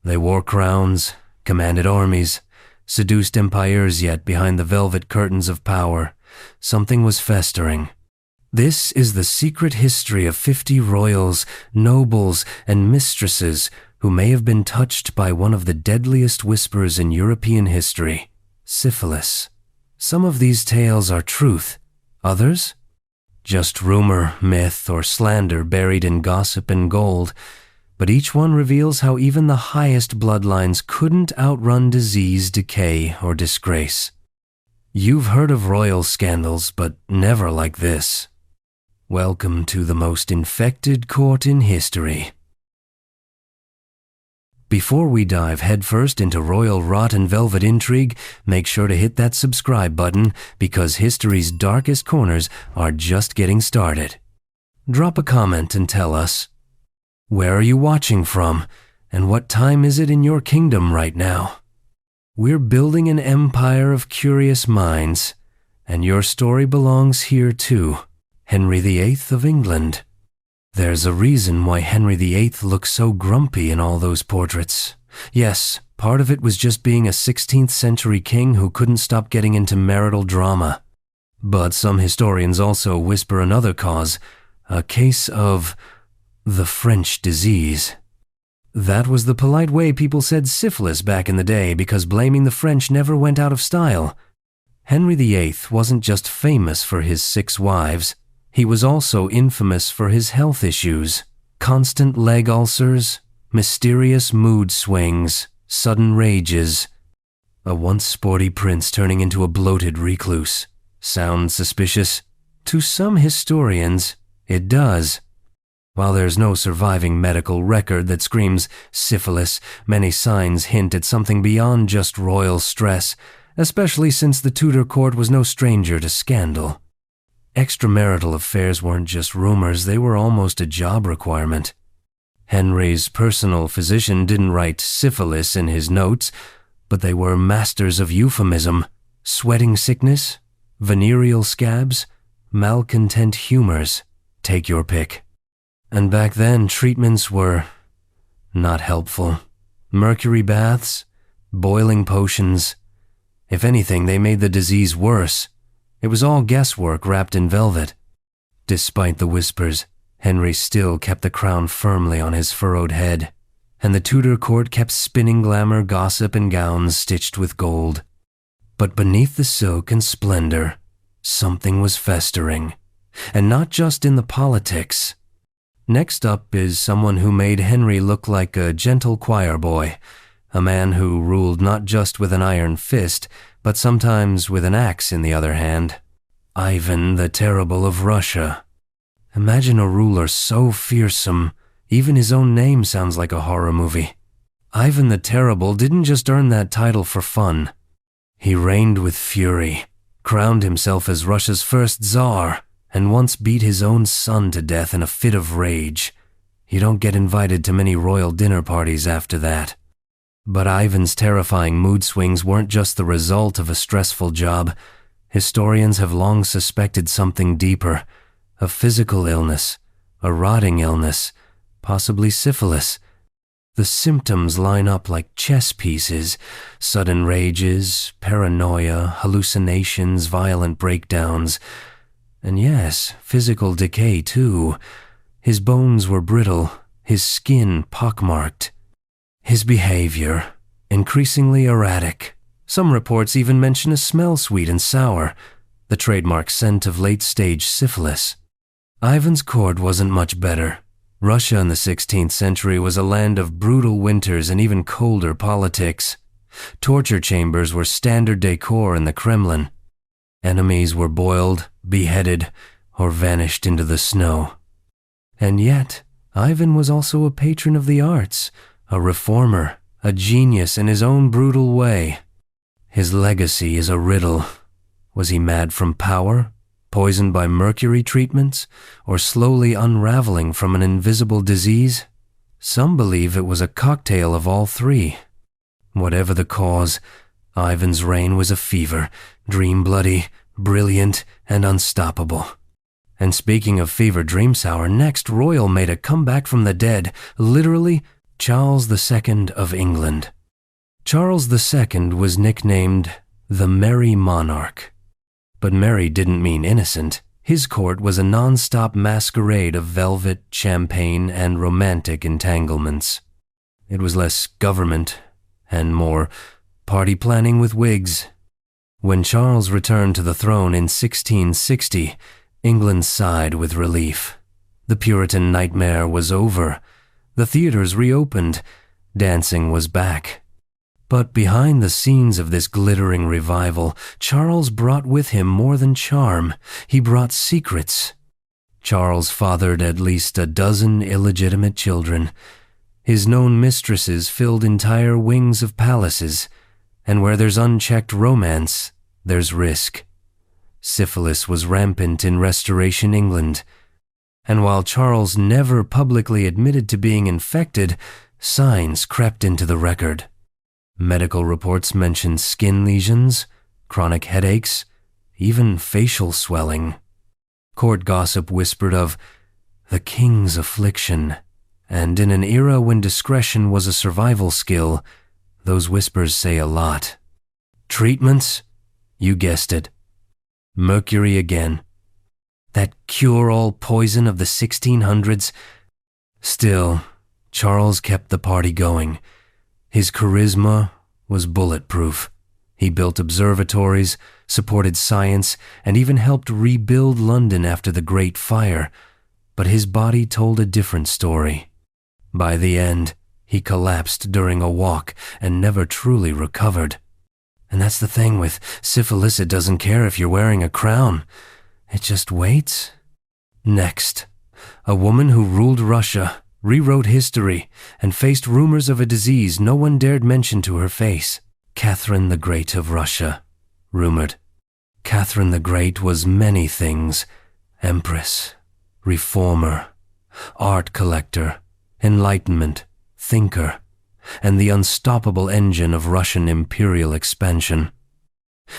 They wore crowns, commanded armies, seduced empires, yet behind the velvet curtains of power, something was festering. This is the secret history of 50 royals, nobles, and mistresses who may have been touched by one of the deadliest whispers in European history, syphilis. Some of these tales are truth, others? Just rumor, myth, or slander buried in gossip and gold, but each one reveals how even the highest bloodlines couldn't outrun disease, decay, or disgrace. You've heard of royal scandals, but never like this. Welcome to the most infected court in history. Before we dive headfirst into royal rot and velvet intrigue, make sure to hit that subscribe button because history's darkest corners are just getting started. Drop a comment and tell us, where are you watching from, and what time is it in your kingdom right now? We're building an empire of curious minds, and your story belongs here too. Henry VIII of England. There's a reason why Henry VIII looks so grumpy in all those portraits. Yes, part of it was just being a 16th century king who couldn't stop getting into marital drama. But some historians also whisper another cause, a case of the French disease. That was the polite way people said syphilis back in the day because blaming the French never went out of style. Henry VIII wasn't just famous for his 6 wives. He was also infamous for his health issues, constant leg ulcers, mysterious mood swings, sudden rages. A once sporty prince turning into a bloated recluse. Sounds suspicious? To some historians, it does. While there's no surviving medical record that screams syphilis, many signs hint at something beyond just royal stress, especially since the Tudor court was no stranger to scandal. Extramarital affairs weren't just rumors, they were almost a job requirement. Henry's personal physician didn't write syphilis in his notes, but they were masters of euphemism, sweating sickness, venereal scabs, malcontent humors. Take your pick. And back then, treatments were not helpful. Mercury baths, boiling potions. If anything, they made the disease worse. It was all guesswork wrapped in velvet. Despite the whispers, Henry still kept the crown firmly on his furrowed head, and the Tudor court kept spinning glamour, gossip, and gowns stitched with gold. But beneath the silk and splendor, something was festering, and not just in the politics. Next up is someone who made Henry look like a gentle choir boy, a man who ruled not just with an iron fist, but sometimes with an axe in the other hand. Ivan the Terrible of Russia. Imagine a ruler so fearsome, even his own name sounds like a horror movie. Ivan the Terrible didn't just earn that title for fun. He reigned with fury, crowned himself as Russia's first Tsar, and once beat his own son to death in a fit of rage. You don't get invited to many royal dinner parties after that. But Ivan's terrifying mood swings weren't just the result of a stressful job. Historians have long suspected something deeper, a physical illness, a rotting illness, possibly syphilis. The symptoms line up like chess pieces, sudden rages, paranoia, hallucinations, violent breakdowns. And yes, physical decay too. His bones were brittle, his skin pockmarked. His behavior, increasingly erratic. Some reports even mention a smell sweet and sour, the trademark scent of late-stage syphilis. Ivan's court wasn't much better. Russia in the 16th century was a land of brutal winters and even colder politics. Torture chambers were standard decor in the Kremlin. Enemies were boiled, beheaded, or vanished into the snow. And yet, Ivan was also a patron of the arts, a reformer, a genius in his own brutal way. His legacy is a riddle. Was he mad from power, poisoned by mercury treatments, or slowly unraveling from an invisible disease? Some believe it was a cocktail of all three. Whatever the cause, Ivan's reign was a fever, dream-bloody, brilliant, and unstoppable. And speaking of fever dreams, our next royal made a comeback from the dead, literally Charles II of England. Charles II was nicknamed the Merry Monarch. But merry didn't mean innocent. His court was a non-stop masquerade of velvet, champagne, and romantic entanglements. It was less government and more party planning with wigs. When Charles returned to the throne in 1660, England sighed with relief. The Puritan nightmare was over. The theaters reopened. Dancing was back. But behind the scenes of this glittering revival, Charles brought with him more than charm. He brought secrets. Charles fathered at least a dozen illegitimate children. His known mistresses filled entire wings of palaces, and where there's unchecked romance, there's risk. Syphilis was rampant in Restoration England, and while Charles never publicly admitted to being infected, signs crept into the record. Medical reports mentioned skin lesions, chronic headaches, even facial swelling. Court gossip whispered of the king's affliction, and in an era when discretion was a survival skill, those whispers say a lot. Treatments? You guessed it. Mercury again. That cure-all poison of the 1600s? Still, Charles kept the party going. His charisma was bulletproof. He built observatories, supported science, and even helped rebuild London after the Great Fire. But his body told a different story. By the end, he collapsed during a walk and never truly recovered. And that's the thing with syphilis, it doesn't care if you're wearing a crown. It just waits. Next, a woman who ruled Russia, rewrote history, and faced rumors of a disease no one dared mention to her face. Catherine the Great of Russia, rumored. Catherine the Great was many things: empress, reformer, art collector, enlightenment, thinker, and the unstoppable engine of Russian imperial expansion.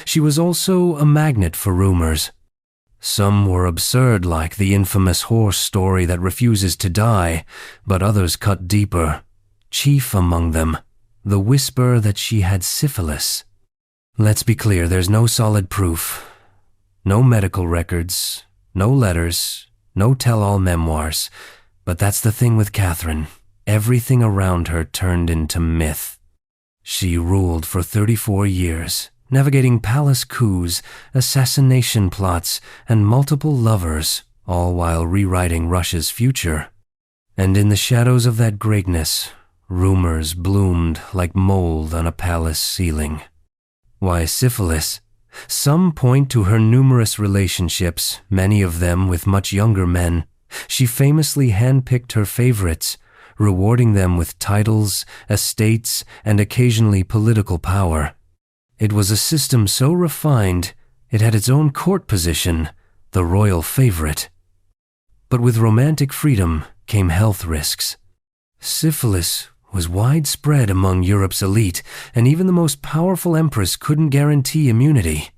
She was also a magnet for rumors. Some were absurd, like the infamous horse story that refuses to die, but others cut deeper. Chief among them, the whisper that she had syphilis. Let's be clear, there's no solid proof. No medical records, no letters, no tell-all memoirs. But that's the thing with Catherine. Everything around her turned into myth. She ruled for 34 years, navigating palace coups, assassination plots, and multiple lovers, all while rewriting Russia's future. And in the shadows of that greatness, rumors bloomed like mold on a palace ceiling. Why syphilis? Some point to her numerous relationships, many of them with much younger men. She famously handpicked her favorites, rewarding them with titles, estates, and occasionally political power. It was a system so refined, it had its own court position, the royal favorite. But with romantic freedom came health risks. Syphilis was widespread among Europe's elite, and even the most powerful empress couldn't guarantee immunity.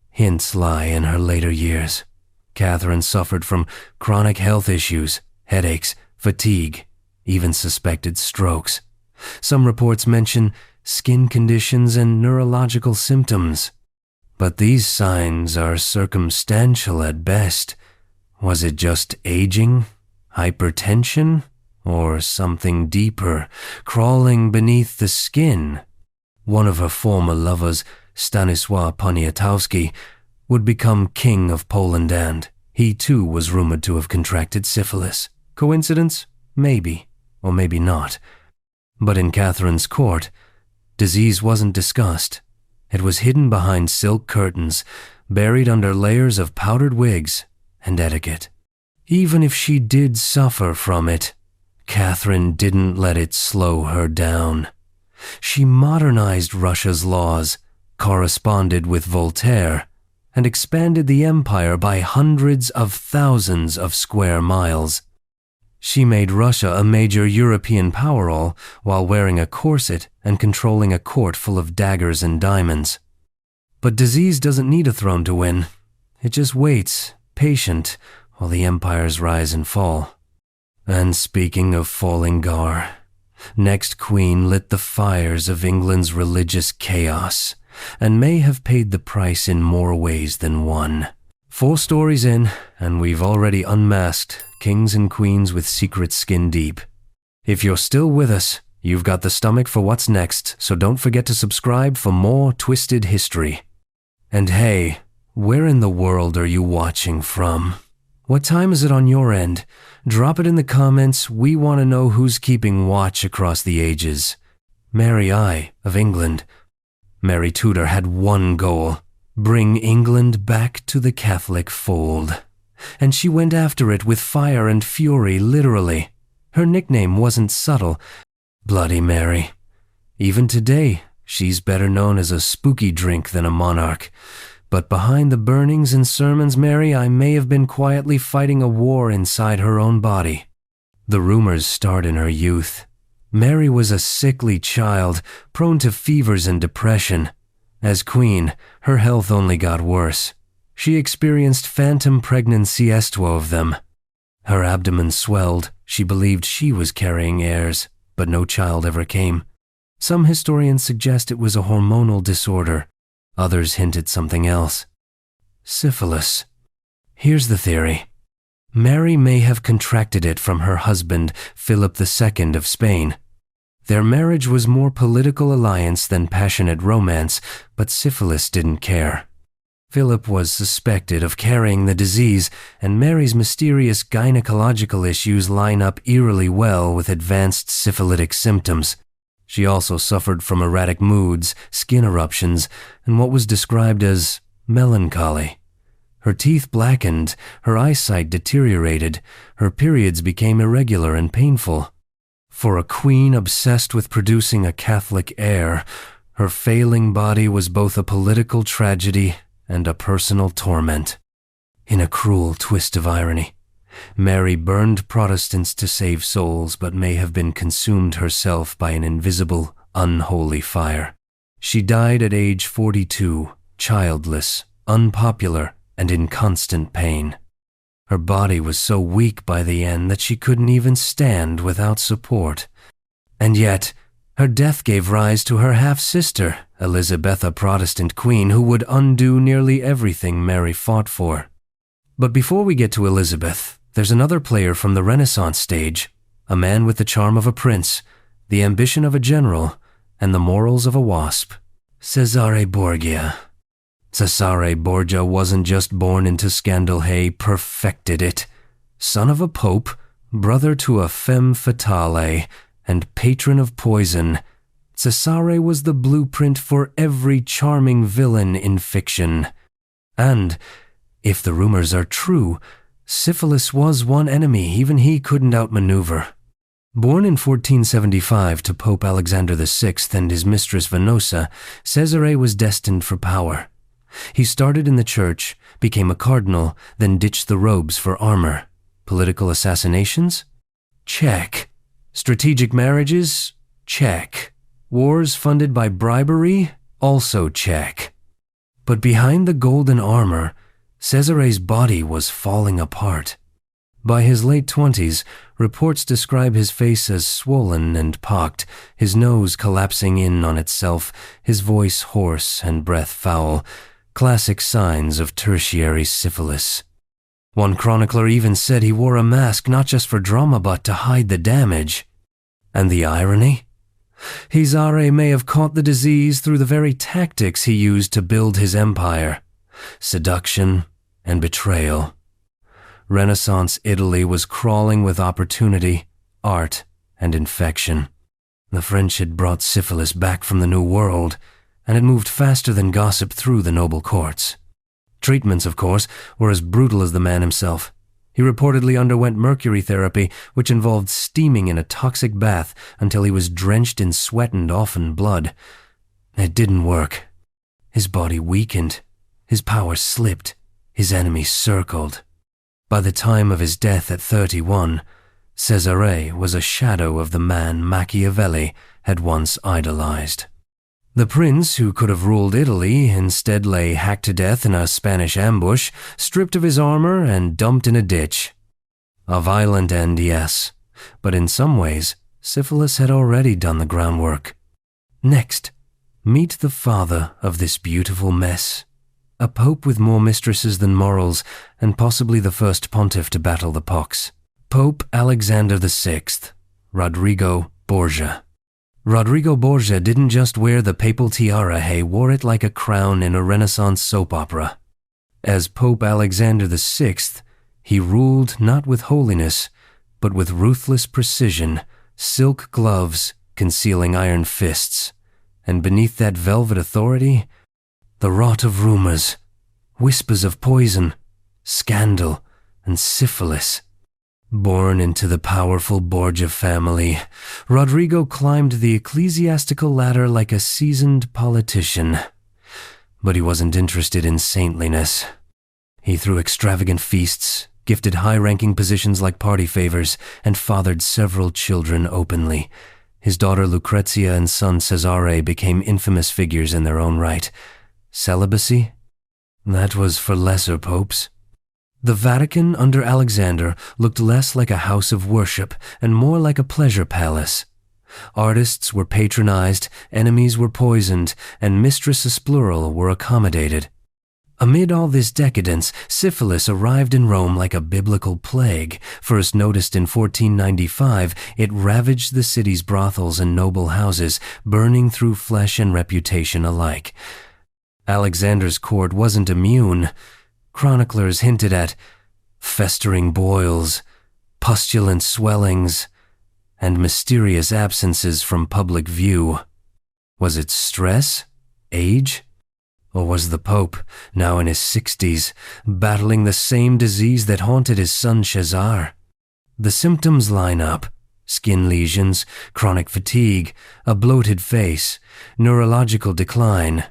Hints lie in her later years. Catherine suffered from chronic health issues, headaches, fatigue, even suspected strokes. Some reports mention skin conditions and neurological symptoms. But these signs are circumstantial at best. Was it just aging, hypertension, or something deeper, crawling beneath the skin? One of her former lovers, Stanisław Poniatowski, would become king of Poland, and he too was rumored to have contracted syphilis. Coincidence? Maybe, or maybe not. But in Catherine's court, disease wasn't discussed. It was hidden behind silk curtains, buried under layers of powdered wigs and etiquette. Even if she did suffer from it, Catherine didn't let it slow her down. She modernized Russia's laws, corresponded with Voltaire, and expanded the empire by hundreds of thousands of square miles. She made Russia a major European power while wearing a corset and controlling a court full of daggers and diamonds. But disease doesn't need a throne to win. It just waits, patient, while the empires rise and fall. And speaking of falling Gar, Next queen lit the fires of England's religious chaos, and may have paid the price in more ways than one. 4 stories in, and we've already unmasked kings and queens with secrets skin deep. If you're still with us, you've got the stomach for what's next, so don't forget to subscribe for more twisted history. And hey, where in the world are you watching from? What time is it on your end? Drop it in the comments. We want to know who's keeping watch across the ages. Mary I of England. Mary Tudor had one goal: bring England back to the Catholic fold. And she went after it with fire and fury, literally. Her nickname wasn't subtle: Bloody Mary. Even today, she's better known as a spooky drink than a monarch. But behind the burnings and sermons, Mary I may have been quietly fighting a war inside her own body. The rumors start in her youth. Mary was a sickly child, prone to fevers and depression. As queen, her health only got worse. She experienced phantom pregnancy, 2 of them. Her abdomen swelled. She believed she was carrying heirs, but no child ever came. Some historians suggest it was a hormonal disorder. Others hinted something else. Syphilis. Here's the theory. Mary may have contracted it from her husband, Philip II of Spain. Their marriage was more political alliance than passionate romance, but syphilis didn't care. Philip was suspected of carrying the disease, and Mary's mysterious gynecological issues line up eerily well with advanced syphilitic symptoms. She also suffered from erratic moods, skin eruptions, and what was described as melancholy. Her teeth blackened, her eyesight deteriorated, her periods became irregular and painful. For a queen obsessed with producing a Catholic heir, her failing body was both a political tragedy and a personal torment. In a cruel twist of irony, Mary burned Protestants to save souls, but may have been consumed herself by an invisible, unholy fire. She died at age 42, childless, unpopular, and in constant pain. Her body was so weak by the end that she couldn't even stand without support. And yet, her death gave rise to her half-sister, Elizabeth, a Protestant queen who would undo nearly everything Mary fought for. But before we get to Elizabeth, there's another player from the Renaissance stage, a man with the charm of a prince, the ambition of a general, and the morals of a wasp. Cesare Borgia. Cesare Borgia wasn't just born into scandal, he perfected it. Son of a pope, brother to a femme fatale, and patron of poison, Cesare was the blueprint for every charming villain in fiction. And, if the rumors are true, syphilis was one enemy even he couldn't outmaneuver. Born in 1475 to Pope Alexander VI and his mistress Venosa, Cesare was destined for power. He started in the church, became a cardinal, then ditched the robes for armor. Political assassinations? Check. Strategic marriages? Check. Wars funded by bribery? Also check. But behind the golden armor, Cesare's body was falling apart. By his late 20s, reports describe his face as swollen and pocked, his nose collapsing in on itself, his voice hoarse and breath foul, classic signs of tertiary syphilis. One chronicler even said he wore a mask not just for drama but to hide the damage. And the irony? Cesare may have caught the disease through the very tactics he used to build his empire: seduction and betrayal. Renaissance Italy was crawling with opportunity, art, and infection. The French had brought syphilis back from the New World, and it moved faster than gossip through the noble courts. Treatments, of course, were as brutal as the man himself. He reportedly underwent mercury therapy, which involved steaming in a toxic bath until he was drenched in sweat and often blood. It didn't work. His body weakened. His power slipped. His enemies circled. By the time of his death at 31, Cesare was a shadow of the man Machiavelli had once idolized. The prince who could have ruled Italy instead lay hacked to death in a Spanish ambush, stripped of his armor and dumped in a ditch. A violent end, yes, but in some ways, Syphilis had already done the groundwork. Next, meet the father of this beautiful mess, a pope with more mistresses than morals, and possibly the first pontiff to battle the pox. Pope Alexander VI, Rodrigo Borgia. Rodrigo Borgia didn't just wear the papal tiara, he wore it like a crown in a Renaissance soap opera. As Pope Alexander VI, he ruled not with holiness, but with ruthless precision, silk gloves concealing iron fists, and beneath that velvet authority, the rot of rumors, whispers of poison, scandal, and syphilis. Born into the powerful Borgia family, Rodrigo climbed the ecclesiastical ladder like a seasoned politician. But he wasn't interested in saintliness. He threw extravagant feasts, gifted high-ranking positions like party favors, and fathered several children openly. His daughter Lucrezia and son Cesare became infamous figures in their own right. Celibacy? That was for lesser popes. The Vatican under Alexander looked less like a house of worship and more like a pleasure palace. Artists were patronized, enemies were poisoned, and mistresses plural were accommodated. Amid all this decadence, syphilis arrived in Rome like a biblical plague. First noticed in 1495, it ravaged the city's brothels and noble houses, burning through flesh and reputation alike. Alexander's court wasn't immune. Chroniclers hinted at festering boils, pustulent swellings, and mysterious absences from public view. Was it stress? Age? Or was the Pope, now in his 60s, battling the same disease that haunted his son Cesare? The symptoms line up: skin lesions, chronic fatigue, a bloated face, neurological decline.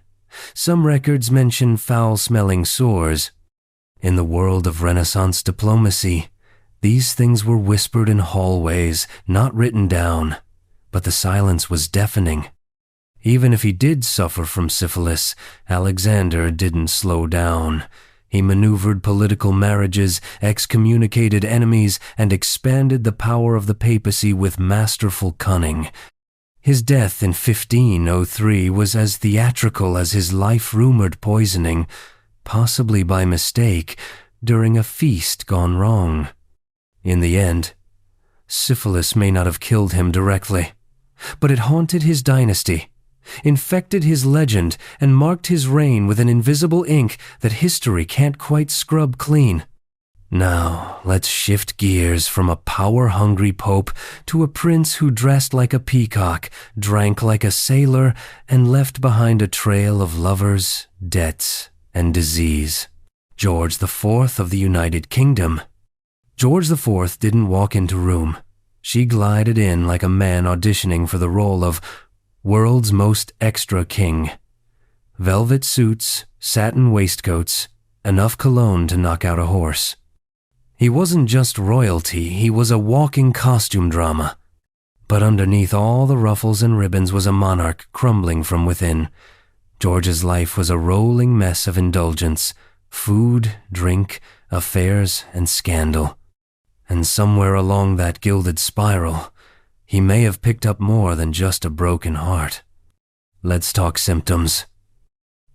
Some records mention foul-smelling sores. In the world of Renaissance diplomacy, these things were whispered in hallways, not written down, but the silence was deafening. Even if he did suffer from syphilis, Alexander didn't slow down. He maneuvered political marriages, excommunicated enemies, and expanded the power of the papacy with masterful cunning. His death in 1503 was as theatrical as his life-rumored poisoning, possibly by mistake, during a feast gone wrong. In the end, syphilis may not have killed him directly, but it haunted his dynasty, infected his legend, and marked his reign with an invisible ink that history can't quite scrub clean. Now, let's shift gears from a power-hungry pope to a prince who dressed like a peacock, drank like a sailor, and left behind a trail of lovers, debts, and disease. George IV of the United Kingdom. George IV didn't walk into room. She glided in like a man auditioning for the role of world's most extra king. Velvet suits, satin waistcoats, enough cologne to knock out a horse. He wasn't just royalty, he was a walking costume drama. But underneath all the ruffles and ribbons was a monarch crumbling from within. George's life was a rolling mess of indulgence, food, drink, affairs, and scandal. And somewhere along that gilded spiral, he may have picked up more than just a broken heart. Let's talk symptoms.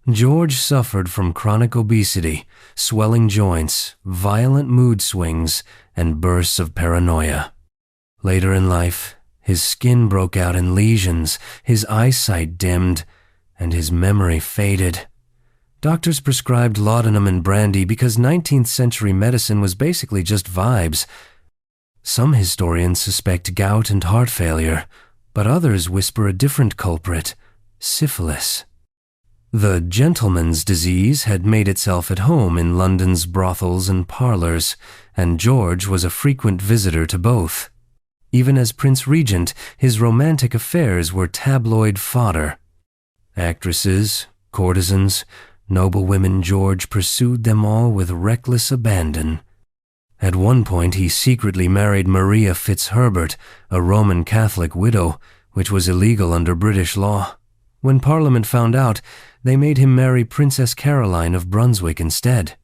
George suffered from chronic obesity, swelling joints, violent mood swings, and bursts of paranoia. Later in life, his skin broke out in lesions, his eyesight dimmed, and his memory faded. Doctors prescribed laudanum and brandy because 19th century medicine was basically just vibes. Some historians suspect gout and heart failure, but others whisper a different culprit: syphilis. The gentleman's disease had made itself at home in London's brothels and parlors, and George was a frequent visitor to both. Even as Prince Regent, his romantic affairs were tabloid fodder. Actresses, courtesans, noblewomen, George pursued them all with reckless abandon. At one point he secretly married Maria Fitzherbert, a Roman Catholic widow, which was illegal under British law. When Parliament found out, they made him marry Princess Caroline of Brunswick instead.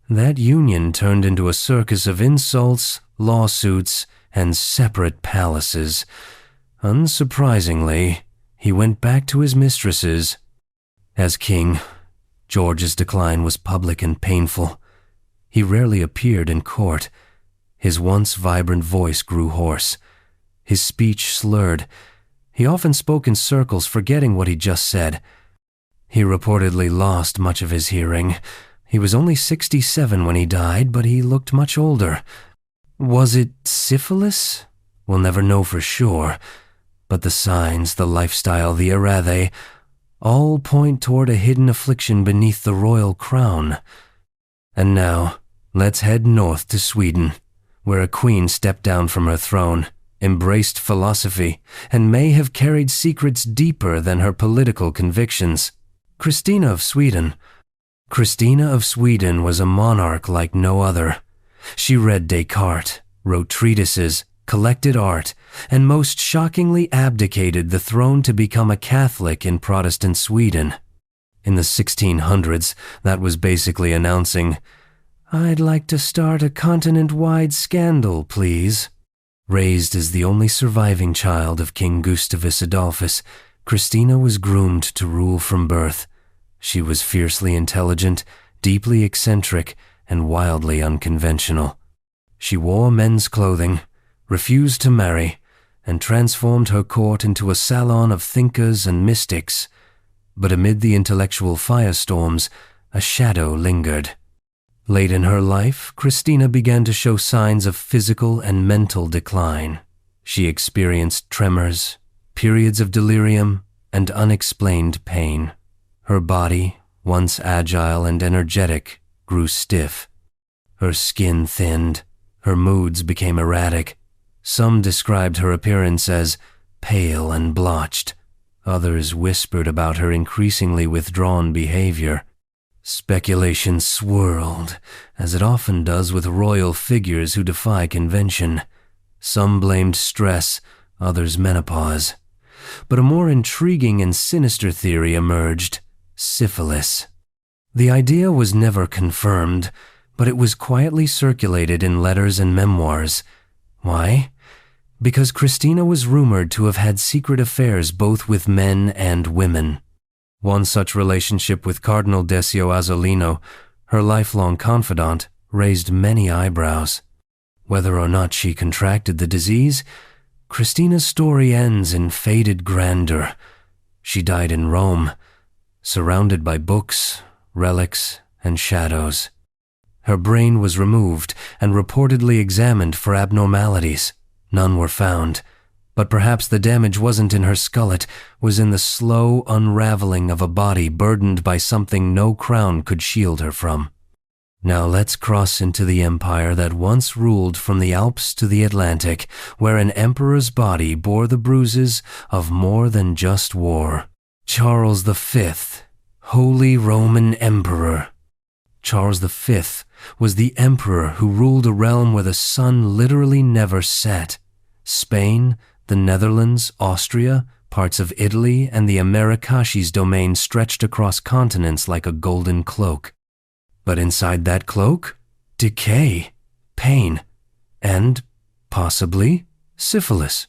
That union turned into a circus of insults, lawsuits, and separate palaces. Unsurprisingly, he went back to his mistresses. As king, George's decline was public and painful. He rarely appeared in court. His once vibrant voice grew hoarse. His speech slurred. He often spoke in circles, forgetting what he'd just said. He reportedly lost much of his hearing. He was only 67 when he died, but he looked much older. Was it syphilis? We'll never know for sure. But the signs, the lifestyle, the erratae, all point toward a hidden affliction beneath the royal crown. And now, let's head north to Sweden, where a queen stepped down from her throne, embraced philosophy, and may have carried secrets deeper than her political convictions. Christina of Sweden. Christina of Sweden was a monarch like no other. She read Descartes, wrote treatises, collected art, and most shockingly abdicated the throne to become a Catholic in Protestant Sweden. In the 1600s, that was basically announcing, "I'd like to start a continent-wide scandal, please." Raised as the only surviving child of King Gustavus Adolphus, Christina was groomed to rule from birth. She was fiercely intelligent, deeply eccentric, and wildly unconventional. She wore men's clothing, refused to marry, and transformed her court into a salon of thinkers and mystics. But amid the intellectual firestorms, a shadow lingered. Late in her life, Christina began to show signs of physical and mental decline. She experienced tremors, periods of delirium, and unexplained pain. Her body, once agile and energetic, grew stiff. Her skin thinned. Her moods became erratic. Some described her appearance as pale and blotched. Others whispered about her increasingly withdrawn behavior. Speculation swirled, as it often does with royal figures who defy convention. Some blamed stress, others menopause. But a more intriguing and sinister theory emerged: syphilis. The idea was never confirmed, but it was quietly circulated in letters and memoirs. Why? Because Christina was rumored to have had secret affairs both with men and women. One such relationship with Cardinal Decio Azzolino, her lifelong confidant, raised many eyebrows. Whether or not she contracted the disease, Christina's story ends in faded grandeur. She died in Rome, surrounded by books, relics, and shadows. Her brain was removed and reportedly examined for abnormalities. None were found, but perhaps the damage wasn't in her skullet, was in the slow unraveling of a body burdened by something no crown could shield her from. Now let's cross into the empire that once ruled from the Alps to the Atlantic, where an emperor's body bore the bruises of more than just war. Charles V, Holy Roman Emperor. Charles V was the emperor who ruled a realm where the sun literally never set. Spain, the Netherlands, Austria, parts of Italy, and the Americashes domain stretched across continents like a golden cloak. But inside that cloak, decay, pain, and, possibly, syphilis.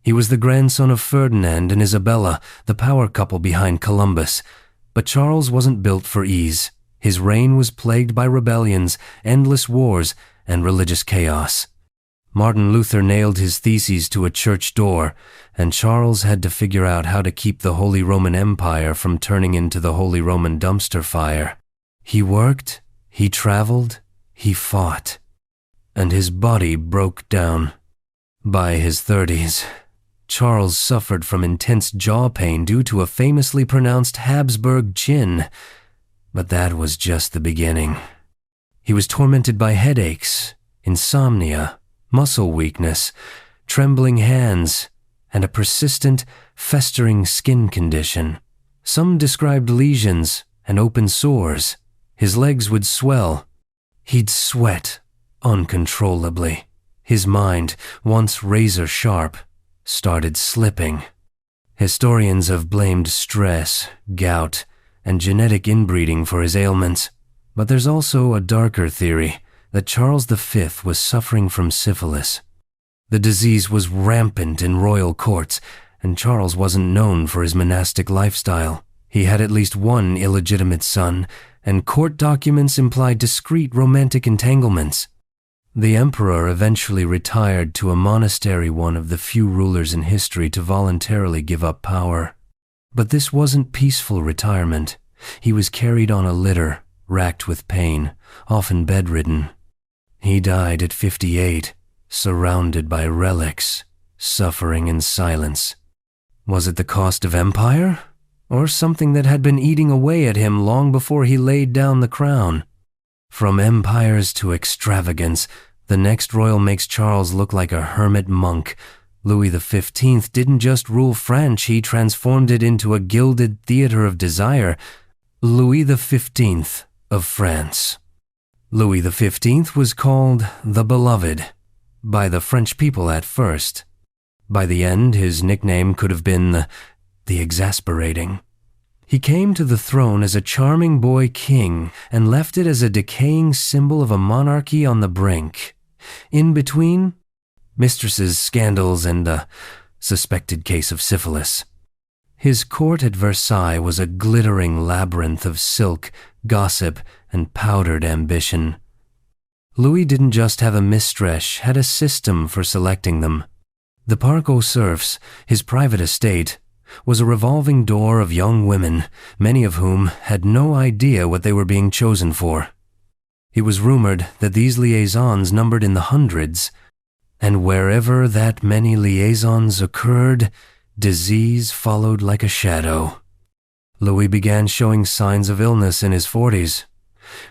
He was the grandson of Ferdinand and Isabella, the power couple behind Columbus. But Charles wasn't built for ease. His reign was plagued by rebellions, endless wars, and religious chaos. Martin Luther nailed his theses to a church door, and Charles had to figure out how to keep the Holy Roman Empire from turning into the Holy Roman dumpster fire. He worked, he traveled, he fought, and his body broke down. By his 30s, Charles suffered from intense jaw pain due to a famously pronounced Habsburg chin, but that was just the beginning. He was tormented by headaches, insomnia, muscle weakness, trembling hands, and a persistent, festering skin condition. Some described lesions and open sores. His legs would swell. He'd sweat uncontrollably. His mind, once razor-sharp, started slipping. Historians have blamed stress, gout, and genetic inbreeding for his ailments, but there's also a darker theory that Charles V was suffering from syphilis. The disease was rampant in royal courts, and Charles wasn't known for his monastic lifestyle. He had at least one illegitimate son, and court documents implied discreet romantic entanglements. The emperor eventually retired to a monastery, one of the few rulers in history to voluntarily give up power. But this wasn't peaceful retirement. He was carried on a litter, racked with pain, often bedridden. He died at 58, surrounded by relics, suffering in silence. Was it the cost of empire? Or something that had been eating away at him long before he laid down the crown? From empires to extravagance, the next royal makes Charles look like a hermit monk. Louis XV didn't just rule France, he transformed it into a gilded theater of desire. Louis XV of France. Louis XV was called the Beloved by the French people at first. By the end, his nickname could have been the Exasperating. He came to the throne as a charming boy king and left it as a decaying symbol of a monarchy on the brink. In between, mistresses, scandals, and a suspected case of syphilis. His court at Versailles was a glittering labyrinth of silk, gossip, and powdered ambition. Louis didn't just have a mistress, had a system for selecting them. The Parc aux Cerfs, his private estate, was a revolving door of young women, many of whom had no idea what they were being chosen for. It was rumored that these liaisons numbered in the hundreds, and wherever that many liaisons occurred, disease followed like a shadow. Louis began showing signs of illness in his 40s.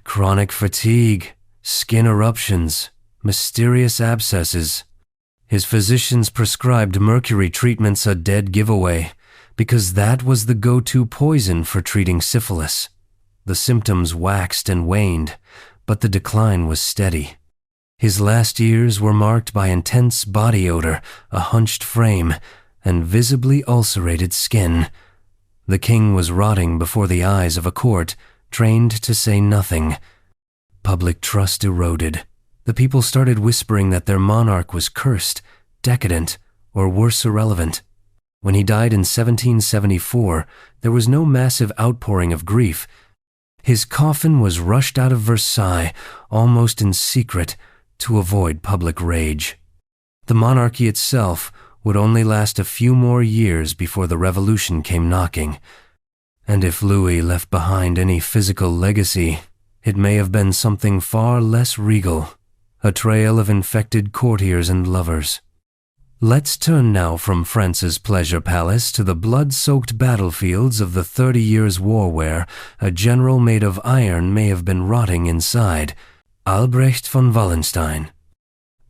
Chronic fatigue, skin eruptions, mysterious abscesses. His physicians prescribed mercury treatments, a dead giveaway, because that was the go-to poison for treating syphilis. The symptoms waxed and waned, but the decline was steady. His last years were marked by intense body odor, a hunched frame, and visibly ulcerated skin. The king was rotting before the eyes of a court, trained to say nothing. Public trust eroded. The people started whispering that their monarch was cursed, decadent, or worse, irrelevant. When he died in 1774, there was no massive outpouring of grief. His coffin was rushed out of Versailles, almost in secret, to avoid public rage. The monarchy itself would only last a few more years before the revolution came knocking. And if Louis left behind any physical legacy, it may have been something far less regal, a trail of infected courtiers and lovers. Let's turn now from France's pleasure palace to the blood-soaked battlefields of the 30 Years' War, where a general made of iron may have been rotting inside. Albrecht von Wallenstein.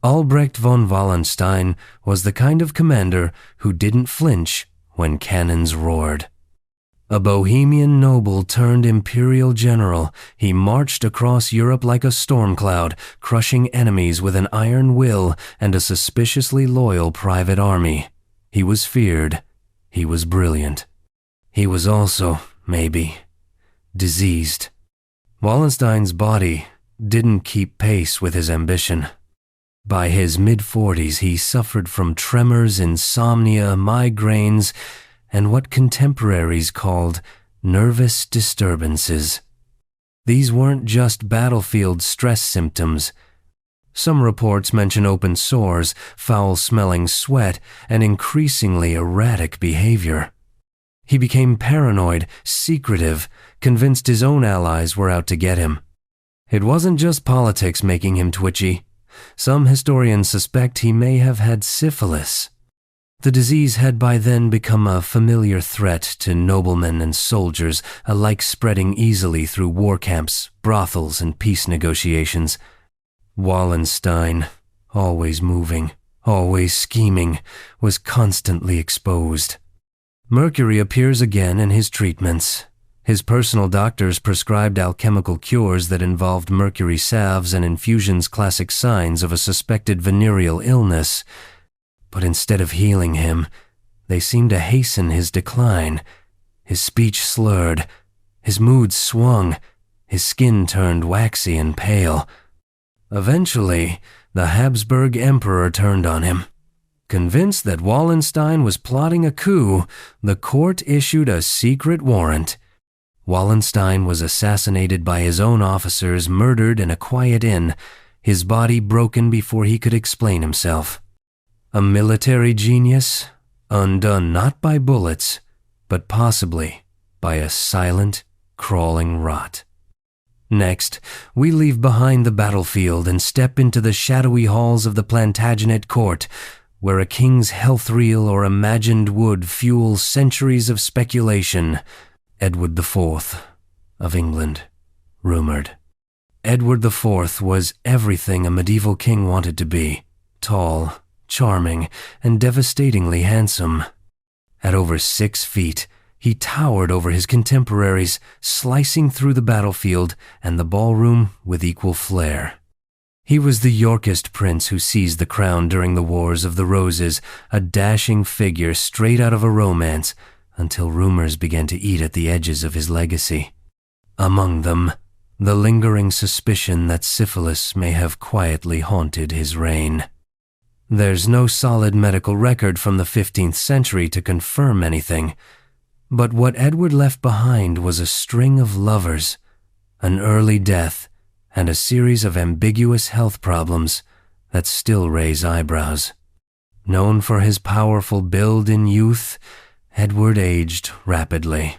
Albrecht von Wallenstein was the kind of commander who didn't flinch when cannons roared. A Bohemian noble turned imperial general, he marched across Europe like a storm cloud, crushing enemies with an iron will and a suspiciously loyal private army. He was feared. He was brilliant. He was also, maybe, diseased. Wallenstein's body didn't keep pace with his ambition. By his mid-40s, he suffered from tremors, insomnia, migraines, and what contemporaries called nervous disturbances. These weren't just battlefield stress symptoms. Some reports mention open sores, foul-smelling sweat, and increasingly erratic behavior. He became paranoid, secretive, convinced his own allies were out to get him. It wasn't just politics making him twitchy. Some historians suspect he may have had syphilis. The disease had by then become a familiar threat to noblemen and soldiers, alike spreading easily through war camps, brothels, and peace negotiations. Wallenstein, always moving, always scheming, was constantly exposed. Mercury appears again in his treatments. His personal doctors prescribed alchemical cures that involved mercury salves and infusions, classic signs of a suspected venereal illness. But instead of healing him, they seemed to hasten his decline. His speech slurred, his mood swung, his skin turned waxy and pale. Eventually, the Habsburg Emperor turned on him. Convinced that Wallenstein was plotting a coup, the court issued a secret warrant. Wallenstein was assassinated by his own officers, murdered in a quiet inn, his body broken before he could explain himself. A military genius, undone not by bullets, but possibly by a silent, crawling rot. Next, we leave behind the battlefield and step into the shadowy halls of the Plantagenet court, where a king's health reel or imagined wood fuels centuries of speculation. Edward IV of England, rumored. Edward IV was everything a medieval king wanted to be: tall, charming, and devastatingly handsome. At over 6 feet, he towered over his contemporaries, slicing through the battlefield and the ballroom with equal flair. He was the Yorkist prince who seized the crown during the Wars of the Roses, a dashing figure straight out of a romance, until rumors began to eat at the edges of his legacy. Among them, the lingering suspicion that syphilis may have quietly haunted his reign. There's no solid medical record from the 15th century to confirm anything, but what Edward left behind was a string of lovers, an early death, and a series of ambiguous health problems that still raise eyebrows. Known for his powerful build in youth, Edward aged rapidly.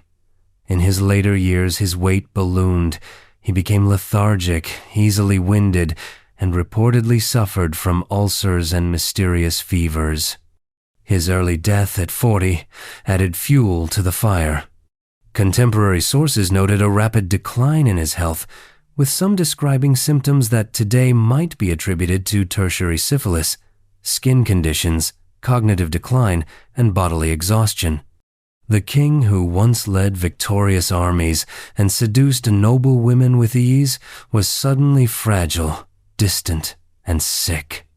In his later years, his weight ballooned. He became lethargic, easily winded, and reportedly suffered from ulcers and mysterious fevers. His early death at 40 added fuel to the fire. Contemporary sources noted a rapid decline in his health, with some describing symptoms that today might be attributed to tertiary syphilis, skin conditions, cognitive decline, and bodily exhaustion. The king who once led victorious armies and seduced noble women with ease was suddenly fragile, distant, and sick.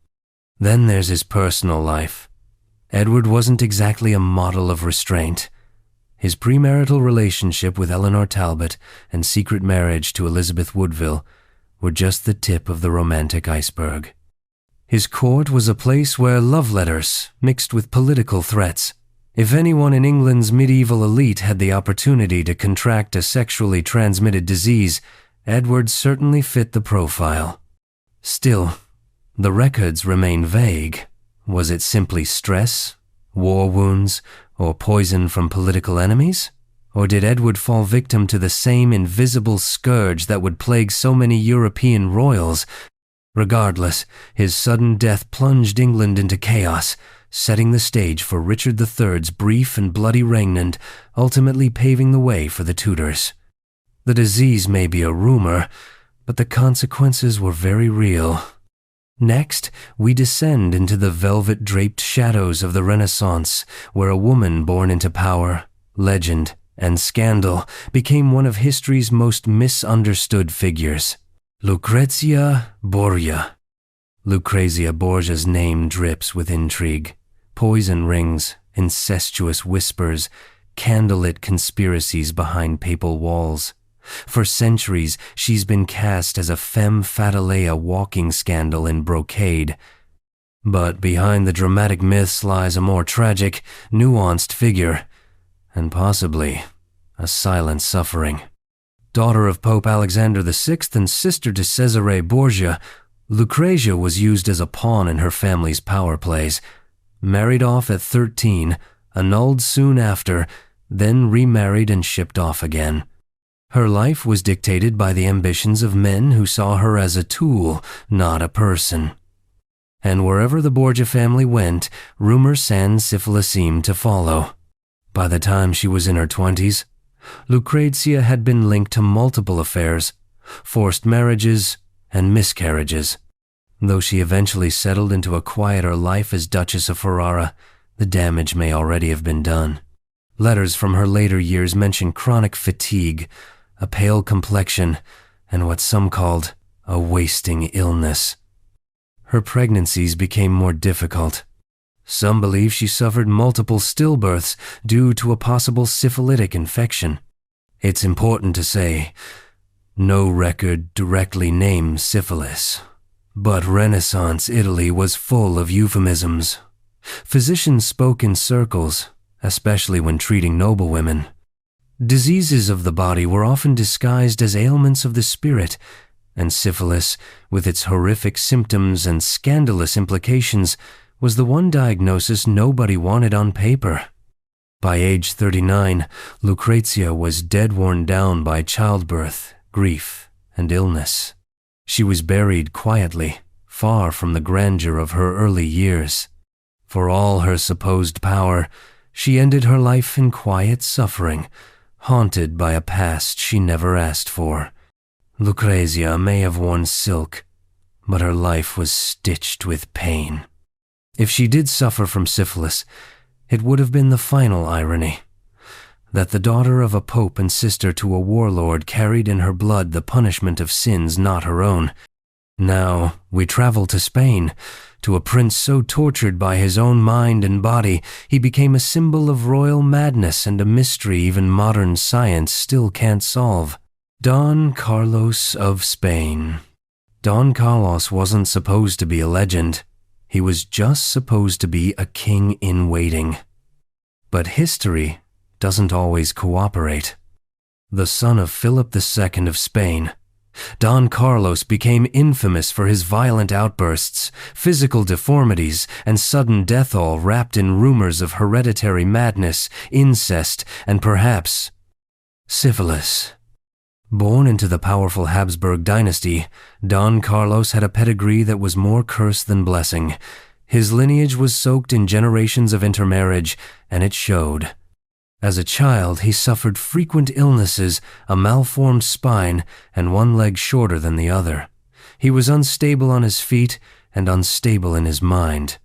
Then there's his personal life. Edward wasn't exactly a model of restraint. His premarital relationship with Eleanor Talbot and secret marriage to Elizabeth Woodville were just the tip of the romantic iceberg. His court was a place where love letters mixed with political threats. If anyone in England's medieval elite had the opportunity to contract a sexually transmitted disease, Edward certainly fit the profile. Still, the records remain vague. Was it simply stress, war wounds, or poison from political enemies? Or did Edward fall victim to the same invisible scourge that would plague so many European royals? Regardless, his sudden death plunged England into chaos, setting the stage for Richard III's brief and bloody reign, ultimately paving the way for the Tudors. The disease may be a rumor, but the consequences were very real. Next, we descend into the velvet-draped shadows of the Renaissance, where a woman born into power, legend, and scandal became one of history's most misunderstood figures. Lucrezia Borgia. Lucrezia Borgia's name drips with intrigue. Poison rings, incestuous whispers, candlelit conspiracies behind papal walls. For centuries, she's been cast as a femme fatale, a walking scandal in brocade. But behind the dramatic myths lies a more tragic, nuanced figure, and possibly a silent suffering. Daughter of Pope Alexander VI and sister to Cesare Borgia, Lucrezia was used as a pawn in her family's power plays. Married off at 13, annulled soon after, then remarried and shipped off again. Her life was dictated by the ambitions of men who saw her as a tool, not a person. And wherever the Borgia family went, rumor sans syphilis seemed to follow. By the time she was in her 20s, Lucrezia had been linked to multiple affairs, forced marriages, and miscarriages. Though she eventually settled into a quieter life as Duchess of Ferrara, the damage may already have been done. Letters from her later years mention chronic fatigue, a pale complexion, and what some called a wasting illness. Her pregnancies became more difficult. Some believe she suffered multiple stillbirths due to a possible syphilitic infection. It's important to say, no record directly names syphilis, but Renaissance Italy was full of euphemisms. Physicians spoke in circles, especially when treating noblewomen. Diseases of the body were often disguised as ailments of the spirit, and syphilis, with its horrific symptoms and scandalous implications, was the one diagnosis nobody wanted on paper. By age 39, Lucrezia was dead worn down by childbirth, grief, and illness. She was buried quietly, far from the grandeur of her early years. For all her supposed power, she ended her life in quiet suffering, haunted by a past she never asked for. Lucrezia may have worn silk, but her life was stitched with pain. If she did suffer from syphilis, it would have been the final irony, that the daughter of a pope and sister to a warlord carried in her blood the punishment of sins not her own. Now we travel to Spain, to a prince so tortured by his own mind and body, he became a symbol of royal madness and a mystery even modern science still can't solve. Don Carlos of Spain. Don Carlos wasn't supposed to be a legend. He was just supposed to be a king in waiting. But history doesn't always cooperate. The son of Philip II of Spain, Don Carlos became infamous for his violent outbursts, physical deformities, and sudden death, all wrapped in rumors of hereditary madness, incest, and perhaps syphilis. Born into the powerful Habsburg dynasty, Don Carlos had a pedigree that was more curse than blessing. His lineage was soaked in generations of intermarriage, and it showed. As a child, he suffered frequent illnesses, a malformed spine, and one leg shorter than the other. He was unstable on his feet and unstable in his mind.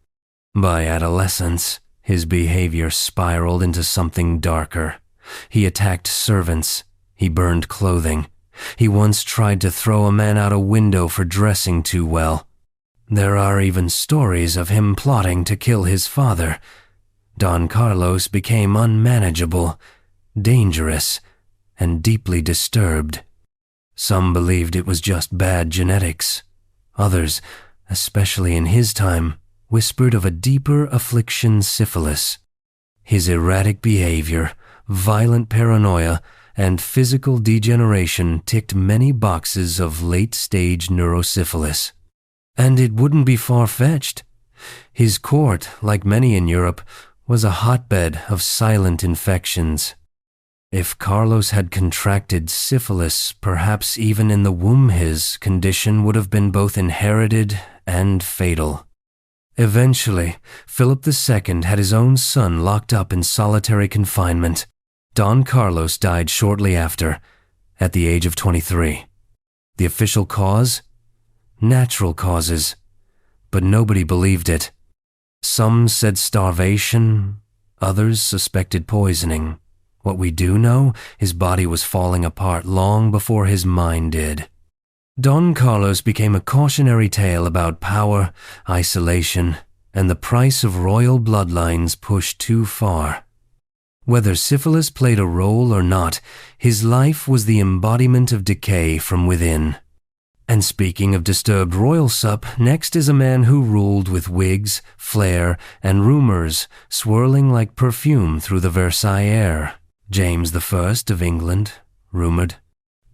By adolescence, his behavior spiraled into something darker. He attacked servants. He burned clothing. He once tried to throw a man out a window for dressing too well. There are even stories of him plotting to kill his father. Don Carlos became unmanageable, dangerous, and deeply disturbed. Some believed it was just bad genetics. Others, especially in his time, whispered of a deeper affliction, syphilis. His erratic behavior, violent paranoia, and physical degeneration ticked many boxes of late-stage neurosyphilis. And it wouldn't be far-fetched. His court, like many in Europe, was a hotbed of silent infections. If Carlos had contracted syphilis, perhaps even in the womb, his condition would have been both inherited and fatal. Eventually, Philip II had his own son locked up in solitary confinement. Don Carlos died shortly after, at the age of 23. The official cause? Natural causes. But nobody believed it. Some said starvation, others suspected poisoning. What we do know, his body was falling apart long before his mind did. Don Carlos became a cautionary tale about power, isolation, and the price of royal bloodlines pushed too far. Whether syphilis played a role or not, his life was the embodiment of decay from within. And speaking of disturbed royal sup, next is a man who ruled with wigs, flair, and rumors swirling like perfume through the Versailles air. James I of England, rumored.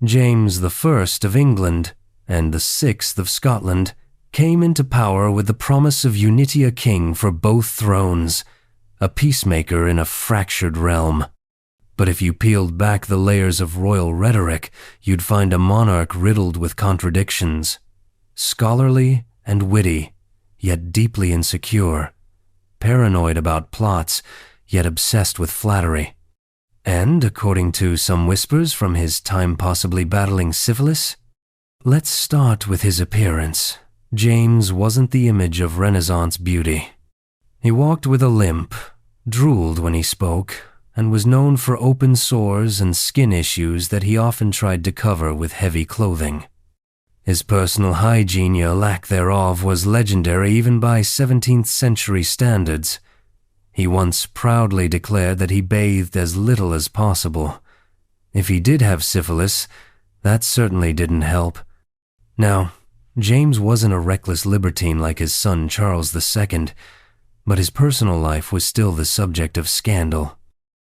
James I of England and the VI of Scotland came into power with the promise of Unitia King for both thrones, a peacemaker in a fractured realm. But if you peeled back the layers of royal rhetoric, you'd find a monarch riddled with contradictions, scholarly and witty, yet deeply insecure, paranoid about plots, yet obsessed with flattery. And, according to some whispers from his time possibly battling syphilis, let's start with his appearance. James wasn't the image of Renaissance beauty. He walked with a limp, drooled when he spoke, and was known for open sores and skin issues that he often tried to cover with heavy clothing. His personal hygiene or lack thereof was legendary even by 17th century standards. He once proudly declared that he bathed as little as possible. If he did have syphilis, that certainly didn't help. Now, James wasn't a reckless libertine like his son Charles II, but his personal life was still the subject of scandal.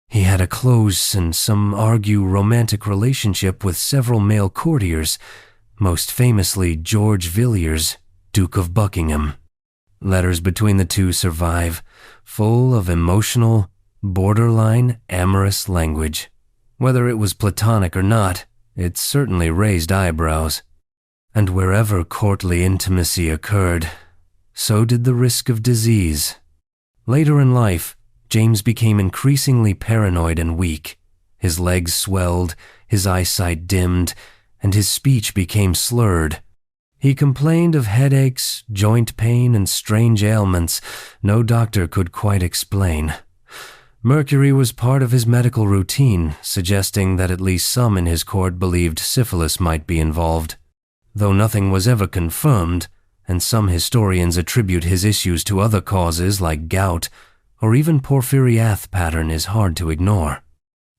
He had a close and some argue romantic relationship with several male courtiers, most famously George Villiers, Duke of Buckingham. Letters between the two survive, full of emotional, borderline amorous language. Whether it was platonic or not, it certainly raised eyebrows. And wherever courtly intimacy occurred, so did the risk of disease. Later in life, James became increasingly paranoid and weak. His legs swelled, his eyesight dimmed, and his speech became slurred. He complained of headaches, joint pain, and strange ailments no doctor could quite explain. Mercury was part of his medical routine, suggesting that at least some in his court believed syphilis might be involved. Though nothing was ever confirmed, and some historians attribute his issues to other causes like gout, or even porphyriath pattern is hard to ignore.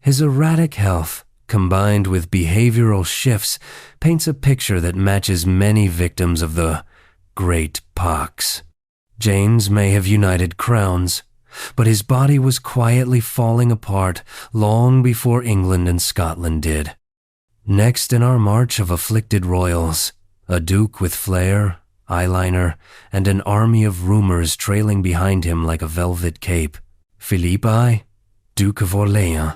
His erratic health, combined with behavioral shifts, paints a picture that matches many victims of the Great Pox. James may have united crowns, but his body was quietly falling apart long before England and Scotland did. Next in our march of afflicted royals, a duke with flair, eyeliner, and an army of rumors trailing behind him like a velvet cape. Philippe I, Duke of Orleans.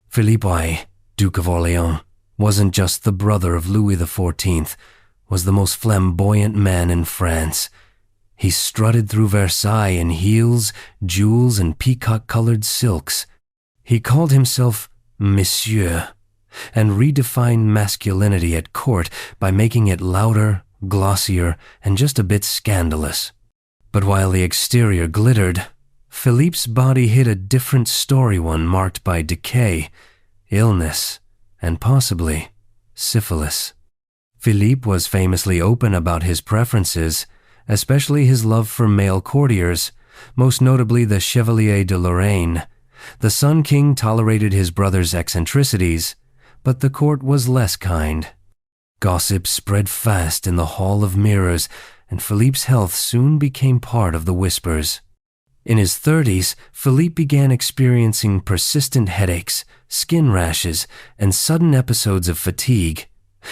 Philippe I, Duke of Orleans, wasn't just the brother of Louis XIV, was the most flamboyant man in France. He strutted through Versailles in heels, jewels, and peacock-colored silks. He called himself Monsieur, and redefined masculinity at court by making it louder, glossier, and just a bit scandalous. But while the exterior glittered, Philippe's body hid a different story, one marked by decay, illness, and possibly syphilis. Philippe was famously open about his preferences, especially his love for male courtiers, most notably the Chevalier de Lorraine. The Sun King tolerated his brother's eccentricities, but the court was less kind. Gossip spread fast in the Hall of Mirrors, and Philippe's health soon became part of the whispers. In his 30s, Philippe began experiencing persistent headaches, skin rashes, and sudden episodes of fatigue.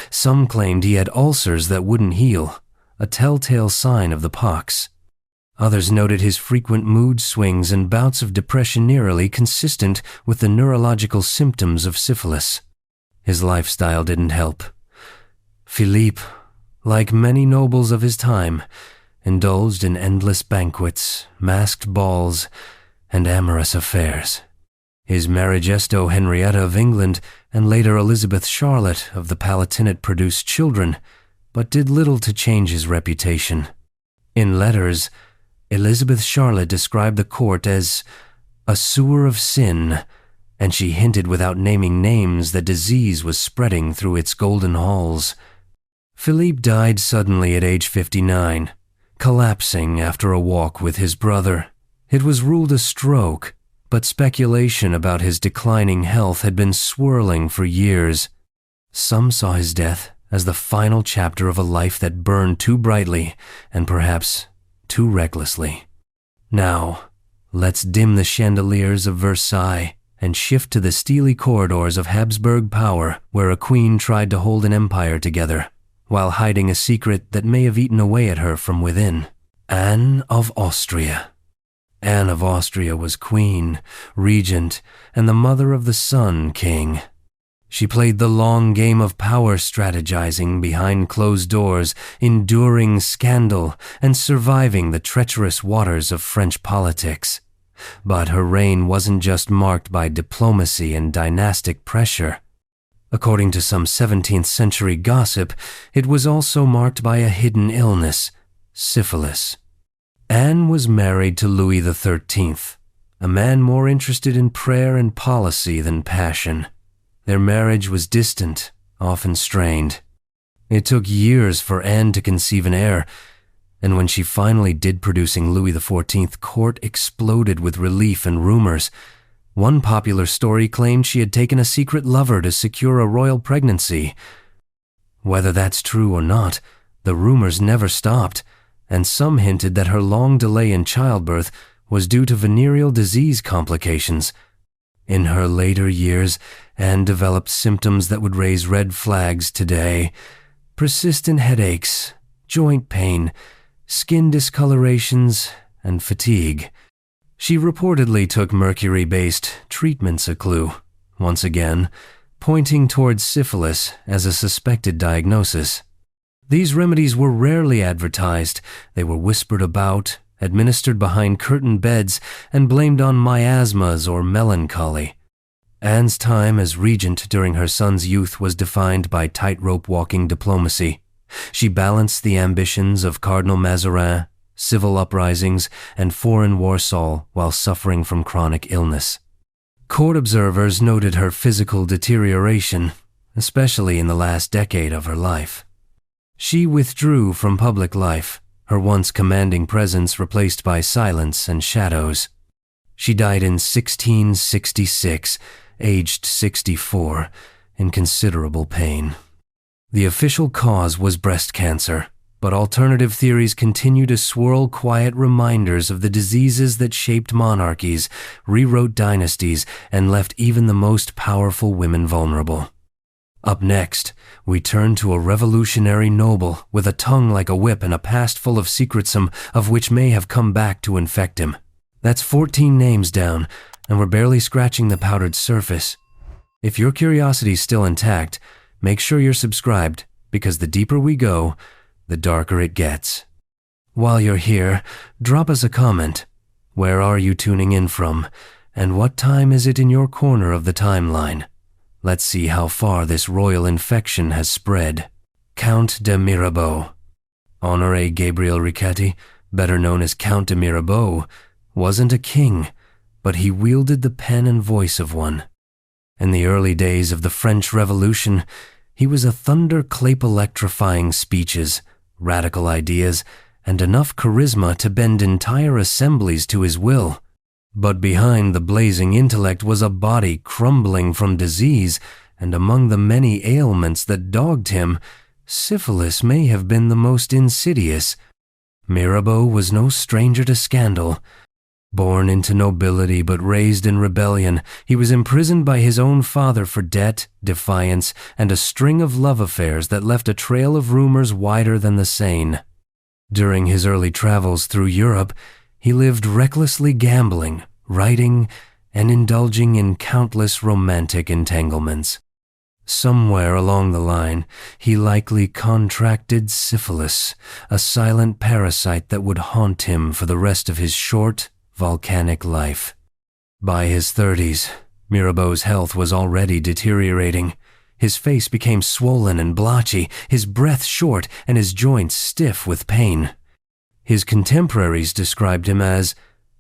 Some claimed he had ulcers that wouldn't heal, a telltale sign of the pox. Others noted his frequent mood swings and bouts of depression eerily consistent with the neurological symptoms of syphilis. His lifestyle didn't help. Philippe, like many nobles of his time, indulged in endless banquets, masked balls, and amorous affairs. His marriagesto Henrietta of England and later Elizabeth Charlotte of the Palatinate produced children, but did little to change his reputation. In letters, Elizabeth Charlotte described the court as a sewer of sin, and she hinted without naming names that disease was spreading through its golden halls. Philippe died suddenly at age 59, collapsing after a walk with his brother. It was ruled a stroke, but speculation about his declining health had been swirling for years. Some saw his death as the final chapter of a life that burned too brightly and perhaps too recklessly. Now, let's dim the chandeliers of Versailles and shift to the steely corridors of Habsburg power, where a queen tried to hold an empire together, while hiding a secret that may have eaten away at her from within. Anne of Austria. Anne of Austria was queen, regent, and the mother of the Sun King. She played the long game of power, strategizing behind closed doors, enduring scandal, and surviving the treacherous waters of French politics. But her reign wasn't just marked by diplomacy and dynastic pressure. According to some 17th century gossip, it was also marked by a hidden illness, syphilis. Anne was married to Louis XIII, a man more interested in prayer and policy than passion. Their marriage was distant, often strained. It took years for Anne to conceive an heir, and when she finally did, producing Louis XIV, court exploded with relief and rumors. One popular story claimed she had taken a secret lover to secure a royal pregnancy. Whether that's true or not, the rumors never stopped, and some hinted that her long delay in childbirth was due to venereal disease complications. In her later years, Anne developed symptoms that would raise red flags today: persistent headaches, joint pain, skin discolorations, and fatigue. She reportedly took mercury-based treatments a clue, once again, pointing towards syphilis as a suspected diagnosis. These remedies were rarely advertised. They were whispered about, administered behind curtained beds, and blamed on miasmas or melancholy. Anne's time as regent during her son's youth was defined by tightrope walking diplomacy. She balanced the ambitions of Cardinal Mazarin, civil uprisings, and foreign Warsaw while suffering from chronic illness. Court observers noted her physical deterioration, especially in the last decade of her life. She withdrew from public life, her once commanding presence replaced by silence and shadows. She died in 1666, aged 64, in considerable pain. The official cause was breast cancer, but alternative theories continue to swirl quiet reminders of the diseases that shaped monarchies, rewrote dynasties, and left even the most powerful women vulnerable. Up next, we turn to a revolutionary noble with a tongue like a whip and a past full of secretsome of which may have come back to infect him. That's 14 names down, and we're barely scratching the powdered surface. If your curiosity's still intact, make sure you're subscribed, because the deeper we go, the darker it gets. While you're here, drop us a comment. Where are you tuning in from, and what time is it in your corner of the timeline? Let's see how far this royal infection has spread. Count de Mirabeau. Honoré Gabriel Riquetti, better known as Count de Mirabeau, wasn't a king, but he wielded the pen and voice of one. In the early days of the French Revolution, he was a thunderclap electrifying speeches, radical ideas, and enough charisma to bend entire assemblies to his will. But behind the blazing intellect was a body crumbling from disease, and among the many ailments that dogged him, syphilis may have been the most insidious. Mirabeau was no stranger to scandal. Born into nobility but raised in rebellion, he was imprisoned by his own father for debt, defiance, and a string of love affairs that left a trail of rumors wider than the Seine. During his early travels through Europe, he lived recklessly gambling, writing, and indulging in countless romantic entanglements. Somewhere along the line, he likely contracted syphilis, a silent parasite that would haunt him for the rest of his short, volcanic life. By his 30s, Mirabeau's health was already deteriorating. His face became swollen and blotchy, his breath short, and his joints stiff with pain. His contemporaries described him as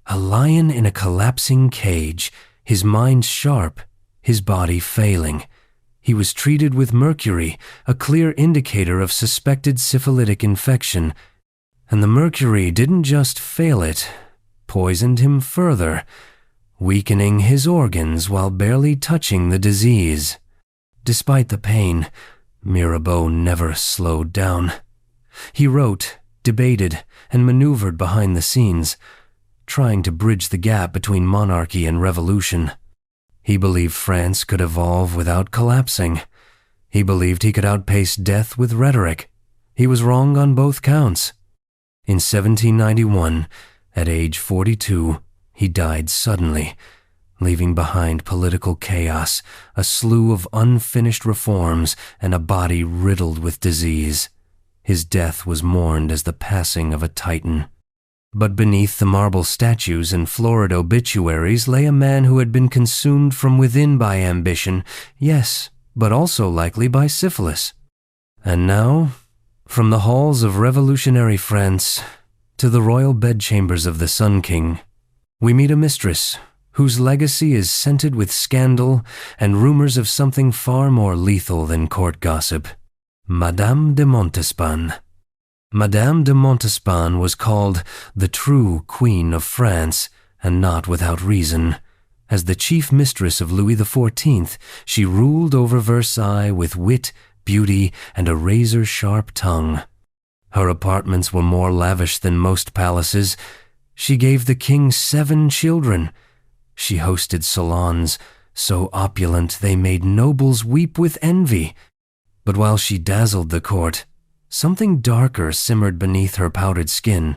a lion in a collapsing cage, his mind sharp, his body failing. He was treated with mercury, a clear indicator of suspected syphilitic infection. And the mercury didn't just fail it, poisoned him further, weakening his organs while barely touching the disease. Despite the pain, Mirabeau never slowed down. He wrote, debated, and maneuvered behind the scenes, trying to bridge the gap between monarchy and revolution. He believed France could evolve without collapsing. He believed he could outpace death with rhetoric. He was wrong on both counts. In 1791, at age 42, he died suddenly, leaving behind political chaos, a slew of unfinished reforms, and a body riddled with disease. His death was mourned as the passing of a titan. But beneath the marble statues and florid obituaries lay a man who had been consumed from within by ambition, yes, but also likely by syphilis. And now, from the halls of revolutionary France to the royal bedchambers of the Sun King, we meet a mistress whose legacy is scented with scandal and rumors of something far more lethal than court gossip. Madame de Montespan. Madame de Montespan was called the true Queen of France, and not without reason. As the chief mistress of Louis XIV, she ruled over Versailles with wit, beauty, and a razor-sharp tongue. Her apartments were more lavish than most palaces. She gave the king 7 children. She hosted salons so opulent they made nobles weep with envy. But while she dazzled the court, something darker simmered beneath her powdered skin.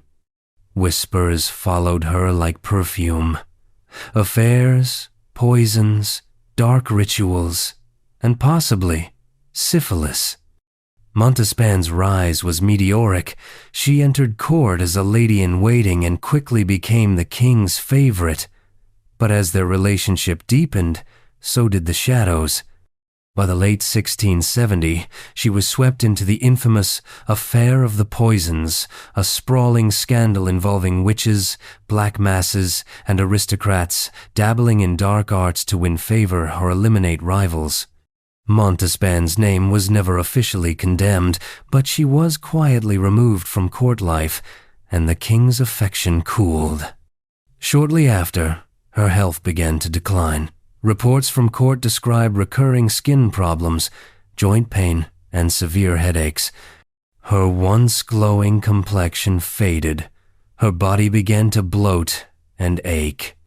Whispers followed her like perfume. Affairs, poisons, dark rituals, and possibly syphilis. Montespan's rise was meteoric. She entered court as a lady-in-waiting and quickly became the king's favorite. But as their relationship deepened, so did the shadows. By the late 1670, she was swept into the infamous Affair of the Poisons, a sprawling scandal involving witches, black masses, and aristocrats dabbling in dark arts to win favor or eliminate rivals. Montespan's name was never officially condemned, but she was quietly removed from court life, and the king's affection cooled. Shortly after, her health began to decline. Reports from court describe recurring skin problems, joint pain, and severe headaches. Her once glowing complexion faded. Her body began to bloat and ache.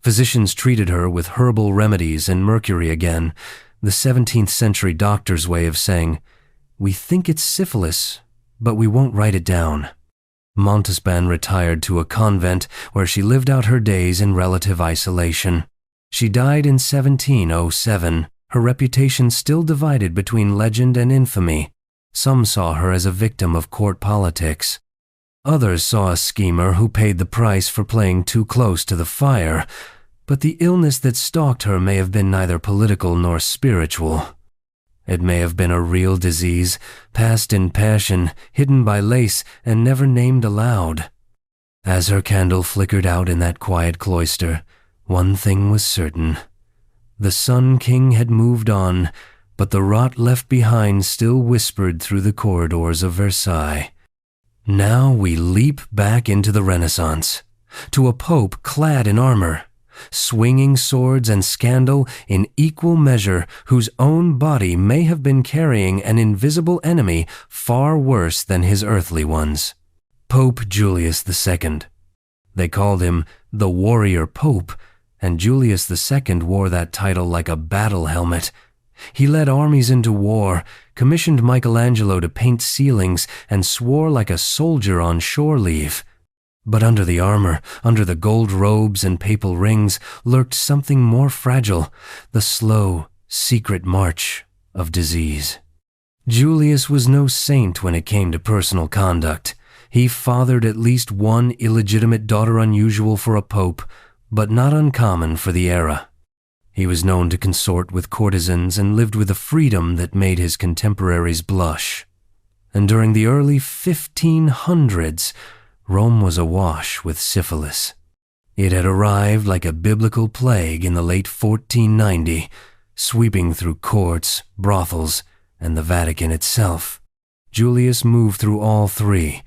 Physicians treated her with herbal remedies and mercury again, the 17th century doctor's way of saying, "We think it's syphilis, but we won't write it down." Montespan retired to a convent where she lived out her days in relative isolation. She died in 1707, her reputation still divided between legend and infamy. Some saw her as a victim of court politics. Others saw a schemer who paid the price for playing too close to the fire, but the illness that stalked her may have been neither political nor spiritual. It may have been a real disease, passed in passion, hidden by lace, and never named aloud. As her candle flickered out in that quiet cloister, one thing was certain. The Sun King had moved on, but the rot left behind still whispered through the corridors of Versailles. Now we leap back into the Renaissance, to a pope clad in armor, swinging swords and scandal in equal measure, whose own body may have been carrying an invisible enemy far worse than his earthly ones. Pope Julius II. They called him the Warrior Pope, and Julius II wore that title like a battle helmet. He led armies into war, commissioned Michelangelo to paint ceilings, and swore like a soldier on shore leave. But under the armor, under the gold robes and papal rings, lurked something more fragile, the slow, secret march of disease. Julius was no saint when it came to personal conduct. He fathered at least one illegitimate daughter, unusual for a pope, but not uncommon for the era. He was known to consort with courtesans and lived with a freedom that made his contemporaries blush. And during the early 1500s, Rome was awash with syphilis. It had arrived like a biblical plague in the late 1490, sweeping through courts, brothels, and the Vatican itself. Julius moved through all three.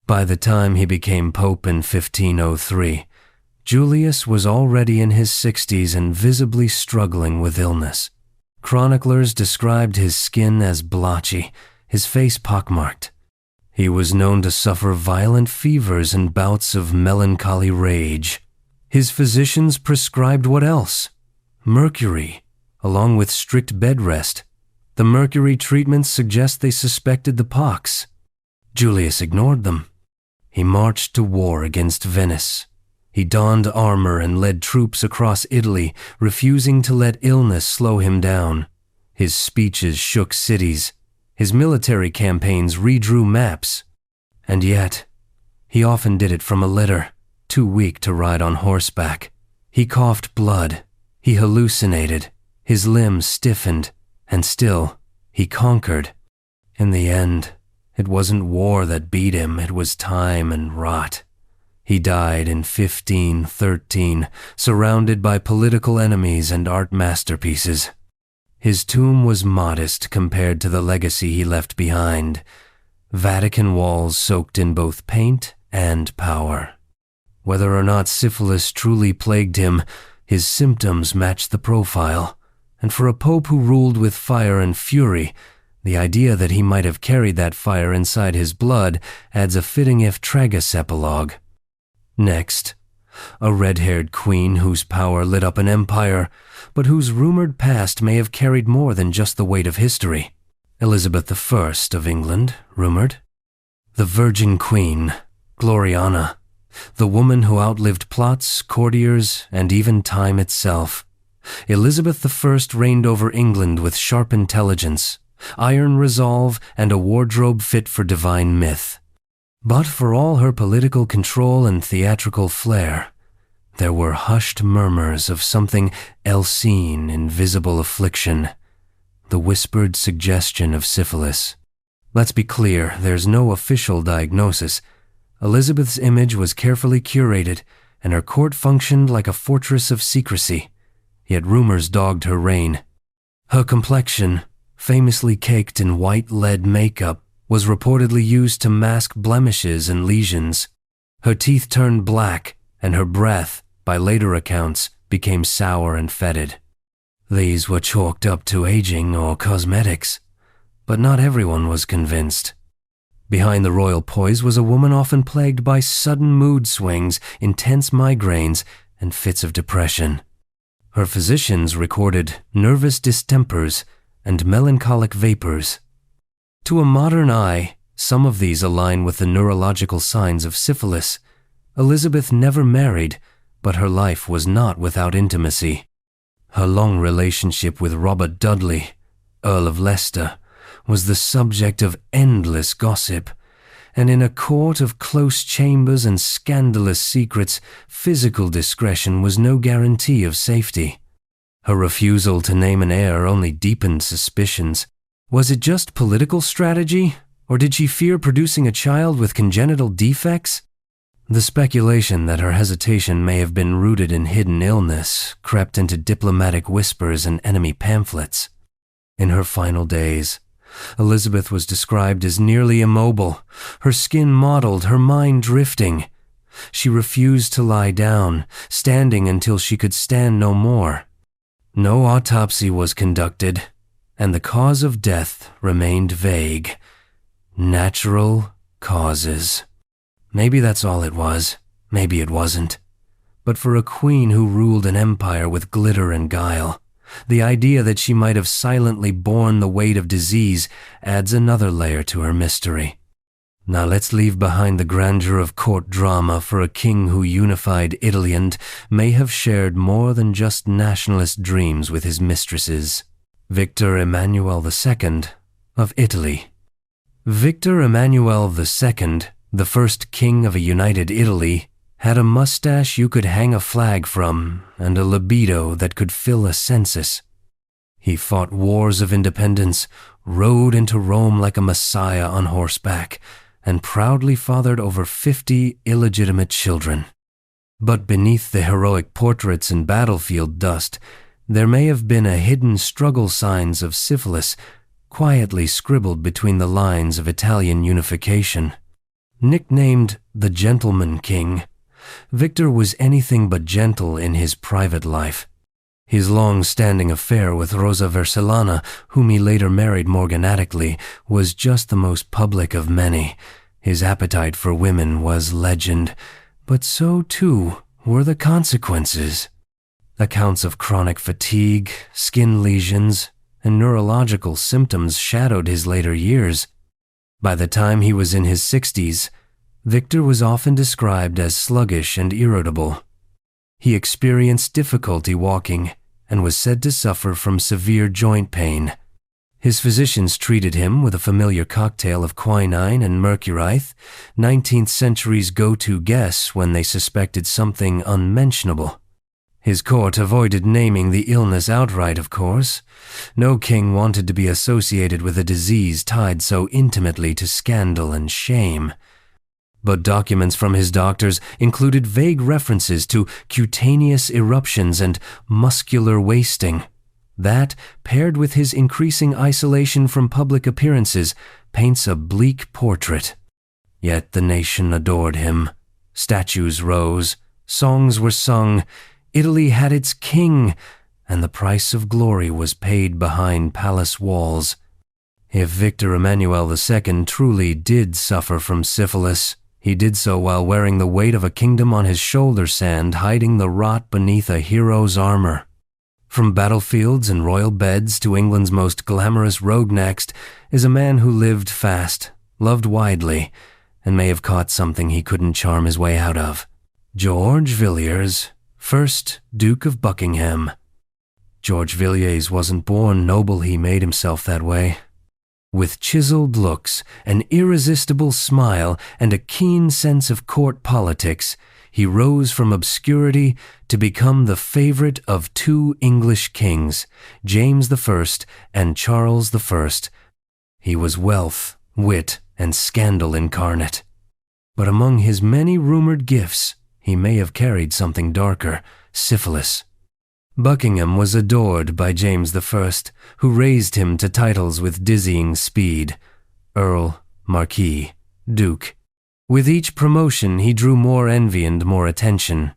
By the time he became pope in 1503, Julius was already in his 60s and visibly struggling with illness. Chroniclers described his skin as blotchy, his face pockmarked. He was known to suffer violent fevers and bouts of melancholy rage. His physicians prescribed what else? Mercury, along with strict bed rest. The mercury treatments suggest they suspected the pox. Julius ignored them. He marched to war against Venice. He donned armor and led troops across Italy, refusing to let illness slow him down. His speeches shook cities. His military campaigns redrew maps. And yet, he often did it from a litter, too weak to ride on horseback. He coughed blood. He hallucinated. His limbs stiffened. And still, he conquered. In the end, it wasn't war that beat him, it was time and rot. He died in 1513, surrounded by political enemies and art masterpieces. His tomb was modest compared to the legacy he left behind. Vatican walls soaked in both paint and power. Whether or not syphilis truly plagued him, his symptoms matched the profile. And for a pope who ruled with fire and fury, the idea that he might have carried that fire inside his blood adds a fitting if tragus epilogue. Next, a red-haired queen whose power lit up an empire, but whose rumored past may have carried more than just the weight of history. Elizabeth I of England, rumored. The Virgin Queen, Gloriana, the woman who outlived plots, courtiers, and even time itself. Elizabeth I reigned over England with sharp intelligence, iron resolve, and a wardrobe fit for divine myth. But for all her political control and theatrical flair, there were hushed murmurs of something else-seen in visible affliction, the whispered suggestion of syphilis. Let's be clear, there's no official diagnosis. Elizabeth's image was carefully curated, and her court functioned like a fortress of secrecy, yet rumors dogged her reign. Her complexion, famously caked in white lead makeup, was reportedly used to mask blemishes and lesions. Her teeth turned black, and her breath, by later accounts, became sour and fetid. These were chalked up to aging or cosmetics, but not everyone was convinced. Behind the royal poise was a woman often plagued by sudden mood swings, intense migraines, and fits of depression. Her physicians recorded nervous distempers and melancholic vapors. To a modern eye, some of these align with the neurological signs of syphilis. Elizabeth never married, but her life was not without intimacy. Her long relationship with Robert Dudley, Earl of Leicester, was the subject of endless gossip, and in a court of close chambers and scandalous secrets, physical discretion was no guarantee of safety. Her refusal to name an heir only deepened suspicions. Was it just political strategy, or did she fear producing a child with congenital defects? The speculation that her hesitation may have been rooted in hidden illness crept into diplomatic whispers and enemy pamphlets. In her final days, Elizabeth was described as nearly immobile, her skin mottled, her mind drifting. She refused to lie down, standing until she could stand no more. No autopsy was conducted, and the cause of death remained vague. Natural causes. Maybe that's all it was, maybe it wasn't. But for a queen who ruled an empire with glitter and guile, the idea that she might have silently borne the weight of disease adds another layer to her mystery. Now let's leave behind the grandeur of court drama for a king who unified Italy and may have shared more than just nationalist dreams with his mistresses. Victor Emmanuel II of Italy. Victor Emmanuel II, the first king of a united Italy, had a mustache you could hang a flag from and a libido that could fill a census. He fought wars of independence, rode into Rome like a messiah on horseback, and proudly fathered over 50 illegitimate children. But beneath the heroic portraits and battlefield dust, there may have been a hidden struggle signs of syphilis, quietly scribbled between the lines of Italian unification. Nicknamed the Gentleman King, Victor was anything but gentle in his private life. His long-standing affair with Rosa Vercellana, whom he later married morganatically, was just the most public of many. His appetite for women was legend, but so too were the consequences. Accounts of chronic fatigue, skin lesions, and neurological symptoms shadowed his later years. By the time he was in his 60s, Victor was often described as sluggish and irritable. He experienced difficulty walking and was said to suffer from severe joint pain. His physicians treated him with a familiar cocktail of quinine and mercurite, 19th century's go-to guess when they suspected something unmentionable. His court avoided naming the illness outright, of course. No king wanted to be associated with a disease tied so intimately to scandal and shame. But documents from his doctors included vague references to cutaneous eruptions and muscular wasting. That, paired with his increasing isolation from public appearances, paints a bleak portrait. Yet the nation adored him. Statues rose, songs were sung, Italy had its king, and the price of glory was paid behind palace walls. If Victor Emmanuel II truly did suffer from syphilis, He did so while wearing the weight of a kingdom on his shoulder sand, hiding the rot beneath a hero's armor. From battlefields and royal beds to England's most glamorous road next is a man who lived fast, loved widely, and may have caught something he couldn't charm his way out of. George Villiers, 1st Duke of Buckingham. George Villiers wasn't born noble, he made himself that way. With chiseled looks, an irresistible smile, and a keen sense of court politics, he rose from obscurity to become the favorite of 2 English kings, James I and Charles I. He was wealth, wit, and scandal incarnate. But among his many rumored gifts, he may have carried something darker, syphilis. Buckingham was adored by James I, who raised him to titles with dizzying speed: Earl, Marquis, Duke. With each promotion, he drew more envy and more attention.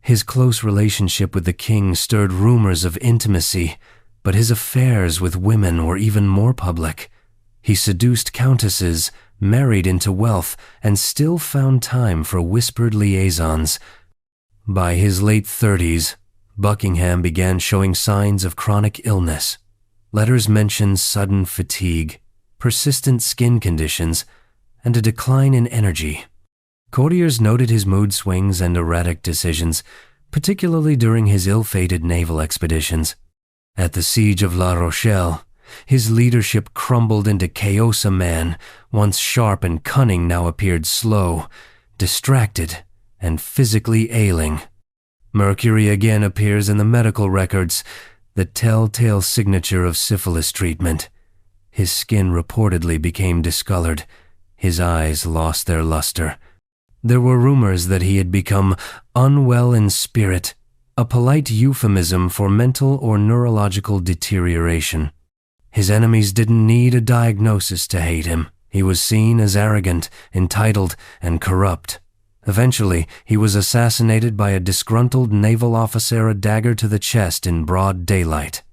His close relationship with the king stirred rumors of intimacy, but his affairs with women were even more public. He seduced countesses, married into wealth, and still found time for whispered liaisons. By his late 30s, Buckingham began showing signs of chronic illness. Letters mentioned sudden fatigue, persistent skin conditions, and a decline in energy. Courtiers noted his mood swings and erratic decisions, particularly during his ill-fated naval expeditions. At the siege of La Rochelle, his leadership crumbled into chaos. A man, once sharp and cunning, now appeared slow, distracted, and physically ailing. Mercury again appears in the medical records, the telltale signature of syphilis treatment. His skin reportedly became discolored. His eyes lost their luster. There were rumors that he had become unwell in spirit, a polite euphemism for mental or neurological deterioration. His enemies didn't need a diagnosis to hate him. He was seen as arrogant, entitled, and corrupt. Eventually, he was assassinated by a disgruntled naval officer, a dagger to the chest in broad daylight.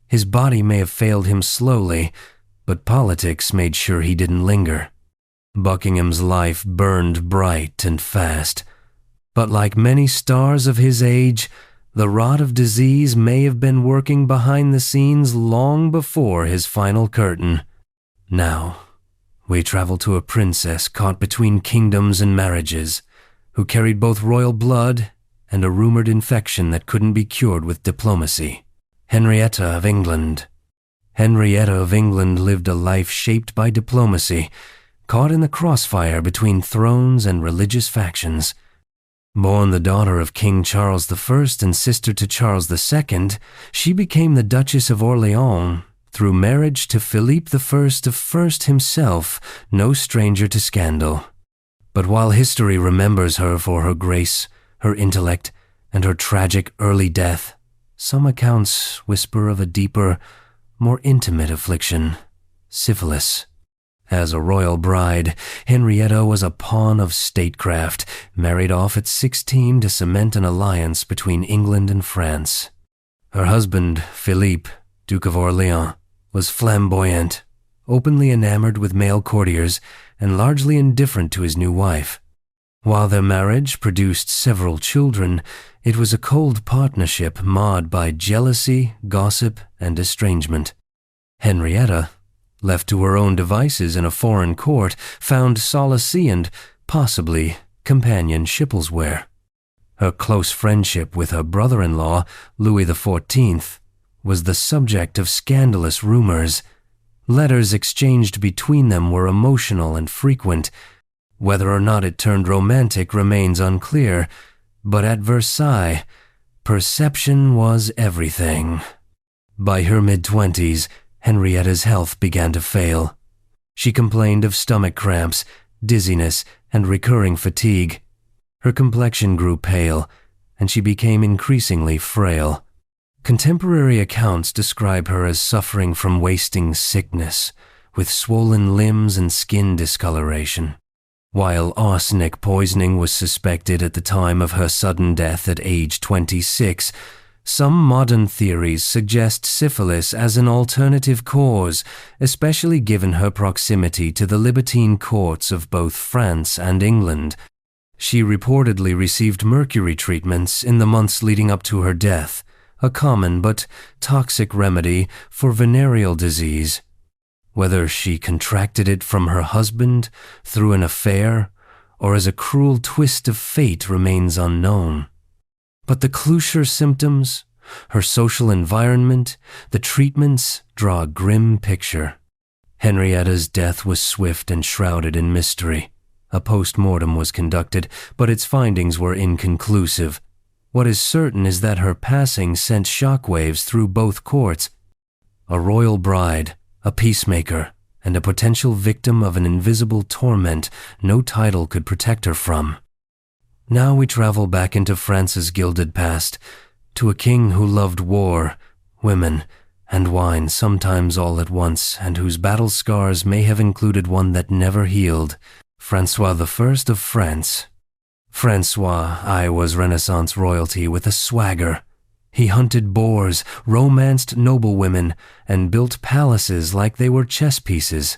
His body may have failed him slowly, but politics made sure he didn't linger. Buckingham's life burned bright and fast, but like many stars of his age, the rot of disease may have been working behind the scenes long before his final curtain. Now, we travel to a princess caught between kingdoms and marriages, who carried both royal blood and a rumored infection that couldn't be cured with diplomacy. Henrietta of England. Henrietta of England lived a life shaped by diplomacy, caught in the crossfire between thrones and religious factions. Born the daughter of King Charles I and sister to Charles II, she became the Duchess of Orleans through marriage to Philippe I himself, no stranger to scandal. But while history remembers her for her grace, her intellect, and her tragic early death, some accounts whisper of a deeper, more intimate affliction: syphilis. As a royal bride, Henrietta was a pawn of statecraft, married off at 16 to cement an alliance between England and France. Her husband, Philippe, Duke of Orleans, was flamboyant, openly enamored with male courtiers, and largely indifferent to his new wife. While their marriage produced several children, it was a cold partnership marred by jealousy, gossip, and estrangement. Henrietta, left to her own devices in a foreign court, found solace and, possibly, companion Shipplesware. Her close friendship with her brother-in-law, Louis XIV, was the subject of scandalous rumors. Letters exchanged between them were emotional and frequent. Whether or not it turned romantic remains unclear, but at Versailles, perception was everything. By her mid-20s, Henrietta's health began to fail. She complained of stomach cramps, dizziness, and recurring fatigue. Her complexion grew pale, and she became increasingly frail. Contemporary accounts describe her as suffering from wasting sickness, with swollen limbs and skin discoloration. While arsenic poisoning was suspected at the time of her sudden death at age 26, Some modern theories suggest syphilis as an alternative cause, especially given her proximity to the libertine courts of both France and England. She reportedly received mercury treatments in the months leading up to her death, a common but toxic remedy for venereal disease. Whether she contracted it from her husband, through an affair, or as a cruel twist of fate remains unknown. But the closer symptoms, her social environment, the treatments draw a grim picture. Henrietta's death was swift and shrouded in mystery. A post-mortem was conducted, but its findings were inconclusive. What is certain is that her passing sent shockwaves through both courts. A royal bride, a peacemaker, and a potential victim of an invisible torment no title could protect her from. Now we travel back into France's gilded past, to a king who loved war, women, and wine sometimes all at once, and whose battle scars may have included one that never healed, Francois I of France. Francois I was Renaissance royalty with a swagger. He hunted boars, romanced noblewomen, and built palaces like they were chess pieces.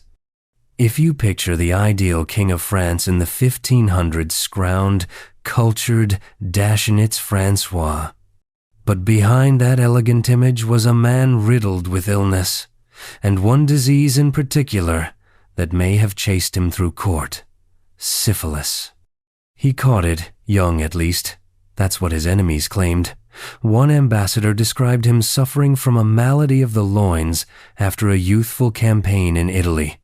If you picture the ideal king of France in the 1500s, scrounged, cultured, dashing, it's Francois. But behind that elegant image was a man riddled with illness, and one disease in particular that may have chased him through court: syphilis. He caught it, young at least. That's what his enemies claimed. One ambassador described him suffering from a malady of the loins after a youthful campaign in Italy.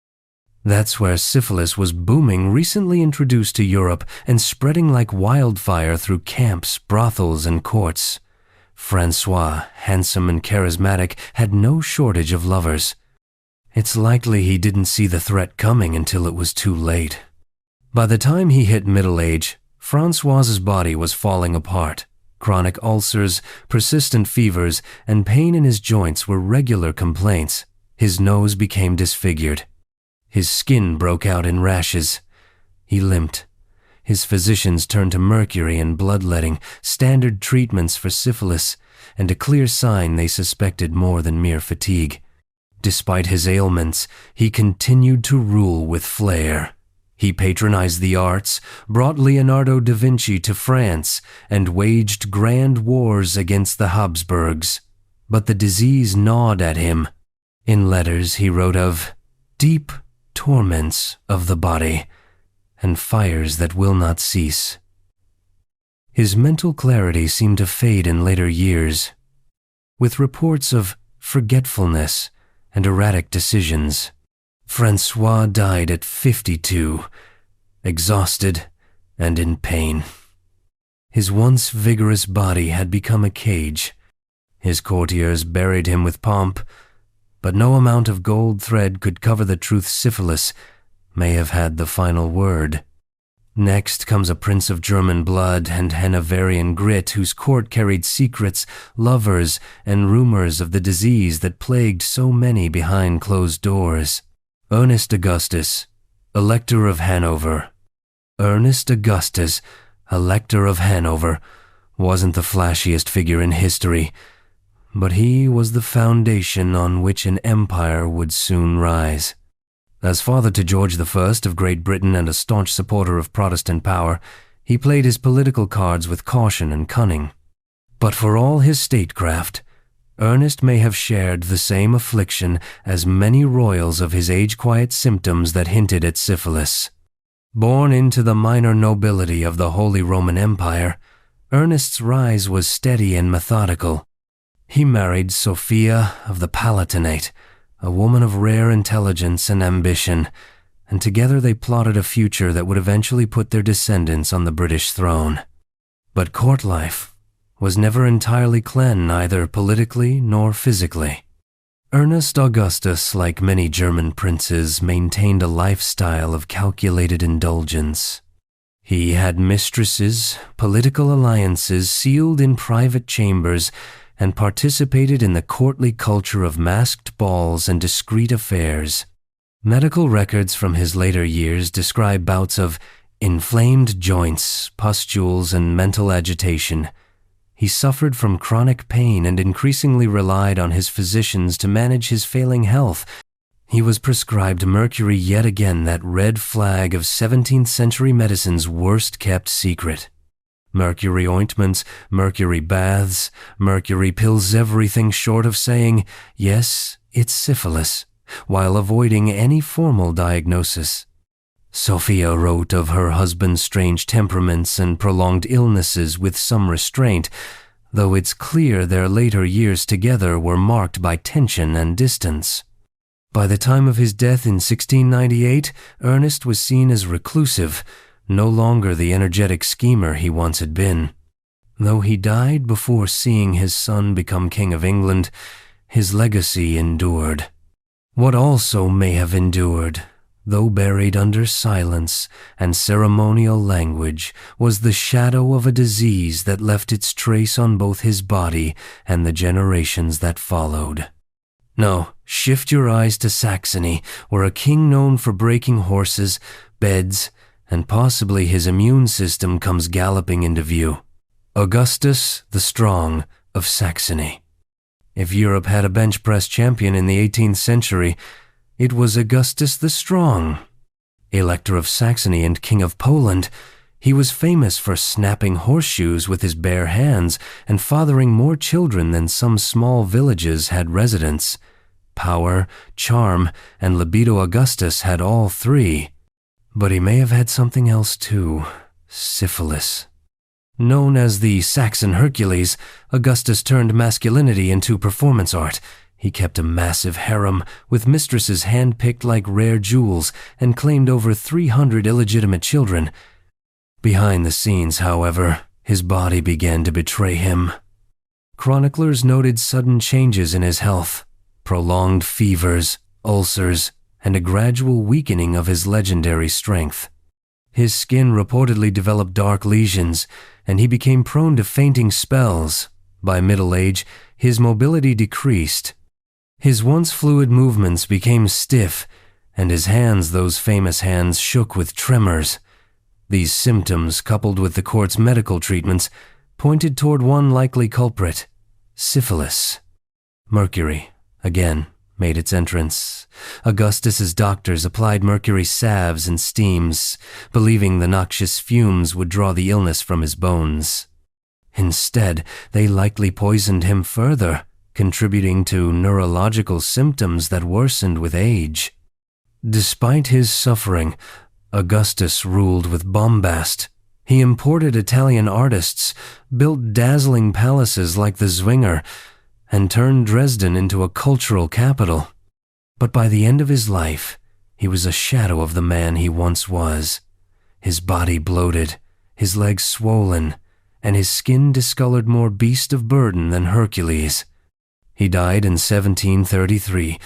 That's where syphilis was booming, recently introduced to Europe and spreading like wildfire through camps, brothels, and courts. Francois, handsome and charismatic, had no shortage of lovers. It's likely he didn't see the threat coming until it was too late. By the time he hit middle age, Francois's body was falling apart. Chronic ulcers, persistent fevers, and pain in his joints were regular complaints. His nose became disfigured. His skin broke out in rashes. He limped. His physicians turned to mercury and bloodletting, standard treatments for syphilis, and a clear sign they suspected more than mere fatigue. Despite his ailments, he continued to rule with flair. He patronized the arts, brought Leonardo da Vinci to France, and waged grand wars against the Habsburgs. But the disease gnawed at him. In letters he wrote of deep torments of the body and fires that will not cease. His mental clarity seemed to fade in later years, with reports of forgetfulness and erratic decisions. Francois died at 52, exhausted and in pain. His once vigorous body had become a cage. His courtiers buried him with pomp, but no amount of gold thread could cover the truth. Syphilis may have had the final word. Next comes a prince of German blood and Hanoverian grit whose court carried secrets, lovers, and rumors of the disease that plagued so many behind closed doors. Ernest Augustus, Elector of Hanover. Ernest Augustus, Elector of Hanover, wasn't the flashiest figure in history, but he was the foundation on which an empire would soon rise. As father to George I of Great Britain and a staunch supporter of Protestant power, he played his political cards with caution and cunning. But for all his statecraft, Ernest may have shared the same affliction as many royals of his age-quiet symptoms that hinted at syphilis. Born into the minor nobility of the Holy Roman Empire, Ernest's rise was steady and methodical. He married Sophia of the Palatinate, a woman of rare intelligence and ambition, and together they plotted a future that would eventually put their descendants on the British throne. But court life was never entirely clean, neither politically nor physically. Ernest Augustus, like many German princes, maintained a lifestyle of calculated indulgence. He had mistresses, political alliances sealed in private chambers, and participated in the courtly culture of masked balls and discreet affairs. Medical records from his later years describe bouts of inflamed joints, pustules, and mental agitation. He suffered from chronic pain and increasingly relied on his physicians to manage his failing health. He was prescribed mercury yet again, that red flag of 17th century medicine's worst-kept secret. Mercury ointments, mercury baths, mercury pills, everything short of saying, yes, it's syphilis, while avoiding any formal diagnosis. Sophia wrote of her husband's strange temperaments and prolonged illnesses with some restraint, though it's clear their later years together were marked by tension and distance. By the time of his death in 1698, Ernest was seen as reclusive, no longer the energetic schemer he once had been. Though he died before seeing his son become King of England, his legacy endured. What also may have endured, though buried under silence and ceremonial language, was the shadow of a disease that left its trace on both his body and the generations that followed. No, shift your eyes to Saxony, where a king known for breaking horses, beds, and possibly his immune system comes galloping into view. Augustus the Strong of Saxony. If Europe had a bench press champion in the 18th century, it was Augustus the Strong. Elector of Saxony and King of Poland, he was famous for snapping horseshoes with his bare hands and fathering more children than some small villages had residents. Power, charm, and libido. Augustus had all three. But he may have had something else too: syphilis. Known as the Saxon Hercules, Augustus turned masculinity into performance art. He kept a massive harem, with mistresses hand-picked like rare jewels, and claimed over 300 illegitimate children. Behind the scenes, however, his body began to betray him. Chroniclers noted sudden changes in his health, prolonged fevers, ulcers, and a gradual weakening of his legendary strength. His skin reportedly developed dark lesions, and he became prone to fainting spells. By middle age, his mobility decreased. His once fluid movements became stiff, and his hands, those famous hands, shook with tremors. These symptoms, coupled with the court's medical treatments, pointed toward one likely culprit: syphilis. Mercury, again, made its entrance. Augustus's doctors applied mercury salves and steams, believing the noxious fumes would draw the illness from his bones. Instead, they likely poisoned him further, contributing to neurological symptoms that worsened with age. Despite his suffering, Augustus ruled with bombast. He imported Italian artists, built dazzling palaces like the Zwinger, and turned Dresden into a cultural capital. But by the end of his life, he was a shadow of the man he once was. His body bloated, his legs swollen, and his skin discolored, more beast of burden than Hercules. He died in 1733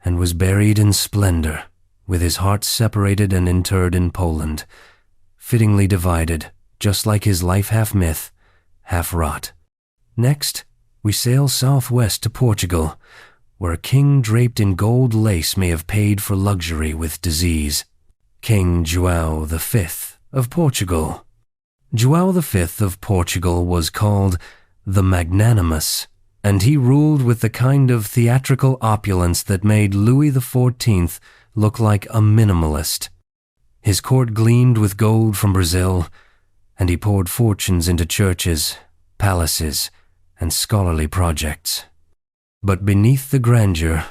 and was buried in splendor, with his heart separated and interred in Poland, fittingly divided, just like his life half myth, half rot. Next, we sail southwest to Portugal, where a king draped in gold lace may have paid for luxury with disease. King Joao V of Portugal. Joao V of Portugal was called the Magnanimous, and he ruled with the kind of theatrical opulence that made Louis XIV look like a minimalist. His court gleamed with gold from Brazil, and he poured fortunes into churches, palaces, and scholarly projects. But beneath the grandeur,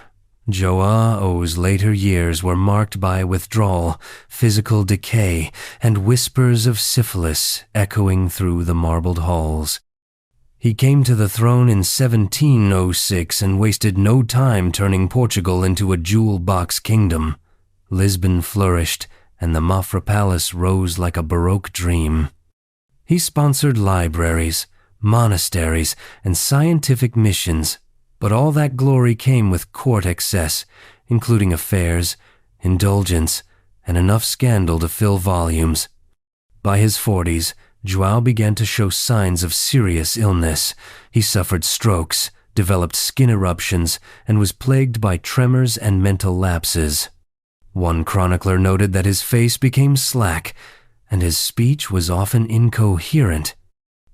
Joao's later years were marked by withdrawal, physical decay, and whispers of syphilis echoing through the marbled halls. He came to the throne in 1706 and wasted no time turning Portugal into a jewel-box kingdom. Lisbon flourished, and the Mafra Palace rose like a Baroque dream. He sponsored libraries, monasteries, and scientific missions, but all that glory came with court excess, including affairs, indulgence, and enough scandal to fill volumes. By his 40s, Joao began to show signs of serious illness. He suffered strokes, developed skin eruptions, and was plagued by tremors and mental lapses. One chronicler noted that his face became slack, and his speech was often incoherent.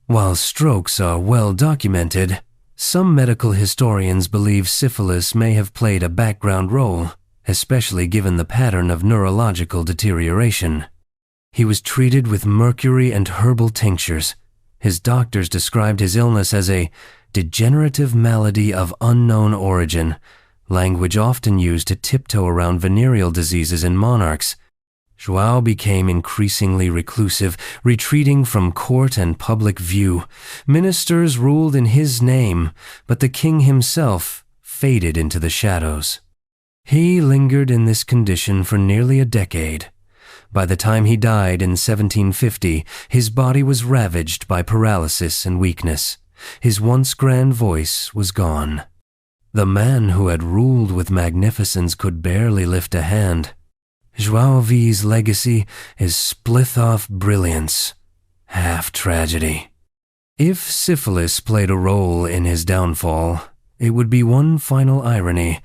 While strokes are well documented, some medical historians believe syphilis may have played a background role, especially given the pattern of neurological deterioration. He was treated with mercury and herbal tinctures. His doctors described his illness as a degenerative malady of unknown origin, language often used to tiptoe around venereal diseases in monarchs. Joao became increasingly reclusive, retreating from court and public view. Ministers ruled in his name, but the king himself faded into the shadows. He lingered in this condition for nearly a decade. By the time he died in 1750, his body was ravaged by paralysis and weakness. His once grand voice was gone. The man who had ruled with magnificence could barely lift a hand. Joao V's legacy is splith-off brilliance, half tragedy. If syphilis played a role in his downfall, it would be one final irony,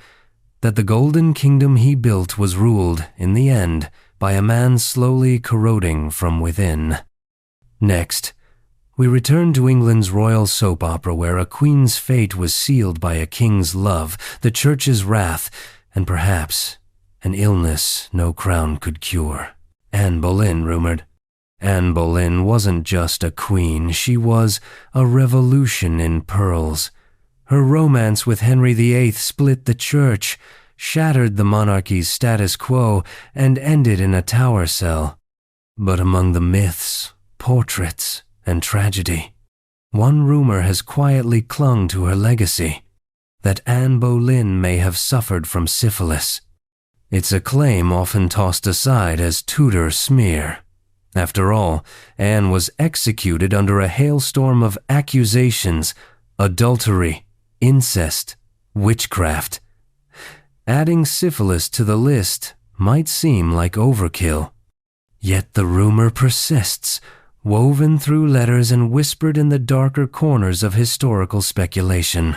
that the golden kingdom he built was ruled, in the end, by a man slowly corroding from within. Next, we return to England's royal soap opera where a queen's fate was sealed by a king's love, the church's wrath, and perhaps an illness no crown could cure. Anne Boleyn rumored. Anne Boleyn wasn't just a queen, she was a revolution in pearls. Her romance with Henry VIII split the church, shattered the monarchy's status quo, and ended in a tower cell. But among the myths, portraits, and tragedy, one rumor has quietly clung to her legacy, that Anne Boleyn may have suffered from syphilis. It's a claim often tossed aside as Tudor smear. After all, Anne was executed under a hailstorm of accusations, adultery, incest, witchcraft. Adding syphilis to the list might seem like overkill. Yet the rumor persists, woven through letters and whispered in the darker corners of historical speculation.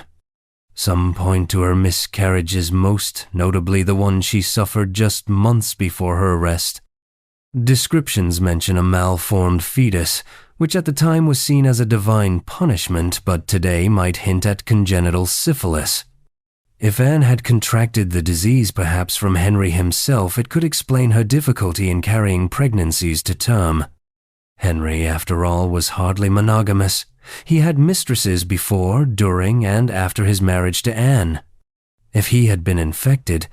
Some point to her miscarriages, most notably the one she suffered just months before her arrest. Descriptions mention a malformed fetus, which at the time was seen as a divine punishment, but today might hint at congenital syphilis. If Anne had contracted the disease perhaps from Henry himself, it could explain her difficulty in carrying pregnancies to term. Henry, after all, was hardly monogamous. He had mistresses before, during, and after his marriage to Anne. If he had been infected,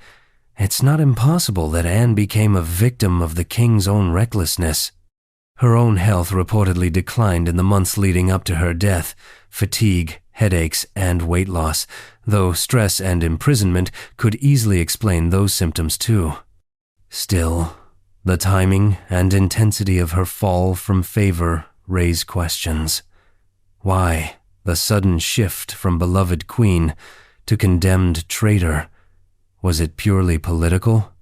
it's not impossible that Anne became a victim of the king's own recklessness. Her own health reportedly declined in the months leading up to her death, fatigue, headaches, and weight loss, though stress and imprisonment could easily explain those symptoms too. Still, the timing and intensity of her fall from favor raise questions. Why the sudden shift from beloved queen to condemned traitor? Was it purely political?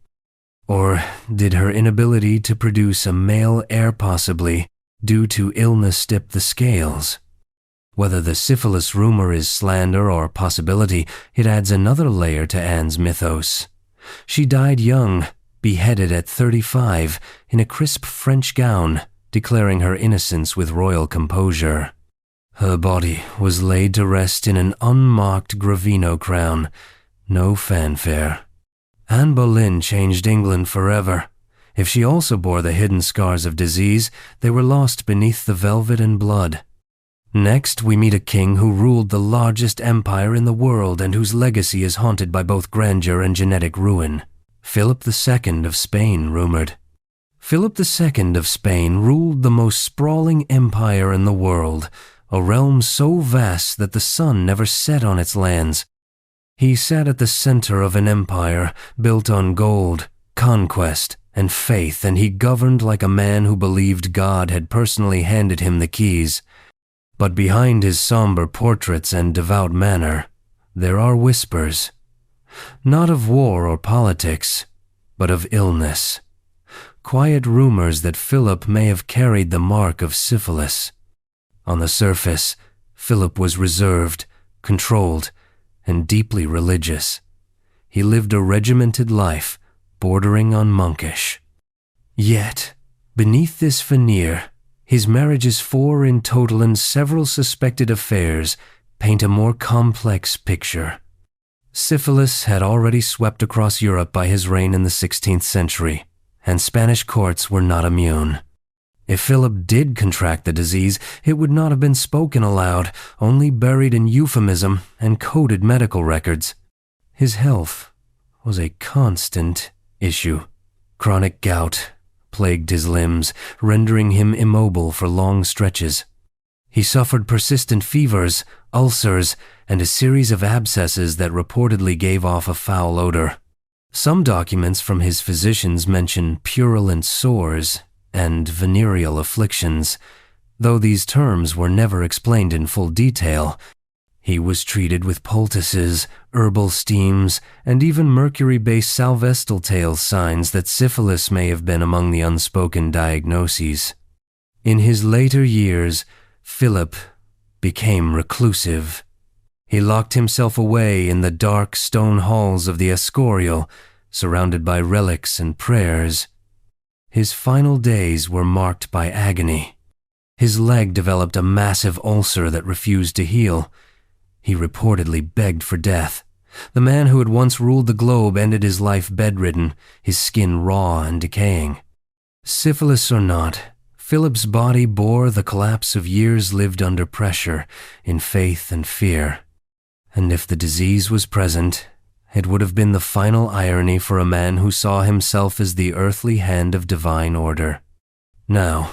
Or did her inability to produce a male heir possibly due to illness tip the scales? Whether the syphilis rumor is slander or possibility, it adds another layer to Anne's mythos. She died young, beheaded at 35, in a crisp French gown, declaring her innocence with royal composure. Her body was laid to rest in an unmarked Gravino crown, no fanfare. Anne Boleyn changed England forever. If she also bore the hidden scars of disease, they were lost beneath the velvet and blood. Next, we meet a king who ruled the largest empire in the world and whose legacy is haunted by both grandeur and genetic ruin. Philip II of Spain rumored. Philip II of Spain ruled the most sprawling empire in the world, a realm so vast that the sun never set on its lands. He sat at the center of an empire built on gold, conquest, and faith, and he governed like a man who believed God had personally handed him the keys. But behind his somber portraits and devout manner, there are whispers, not of war or politics, but of illness. Quiet rumors that Philip may have carried the mark of syphilis. On the surface, Philip was reserved, controlled, and deeply religious. He lived a regimented life, bordering on monkish. Yet, beneath this veneer, His marriages, 4 in total, and several suspected affairs paint a more complex picture. Syphilis had already swept across Europe by his reign in the 16th century, and Spanish courts were not immune. If Philip did contract the disease, it would not have been spoken aloud, only buried in euphemism and coded medical records. His health was a constant issue. Chronic gout plagued his limbs, rendering him immobile for long stretches. He suffered persistent fevers, ulcers, and a series of abscesses that reportedly gave off a foul odor. Some documents from his physicians mention purulent sores and venereal afflictions, though these terms were never explained in full detail. He was treated with poultices, herbal steams, and even mercury-based salvestal tales, signs that syphilis may have been among the unspoken diagnoses. In his later years, Philip became reclusive. He locked himself away in the dark stone halls of the Escorial, surrounded by relics and prayers. His final days were marked by agony. His leg developed a massive ulcer that refused to heal. He reportedly begged for death. The man who had once ruled the globe ended his life bedridden, his skin raw and decaying. Syphilis or not, Philip's body bore the collapse of years lived under pressure, in faith and fear. And if the disease was present, it would have been the final irony for a man who saw himself as the earthly hand of divine order. Now,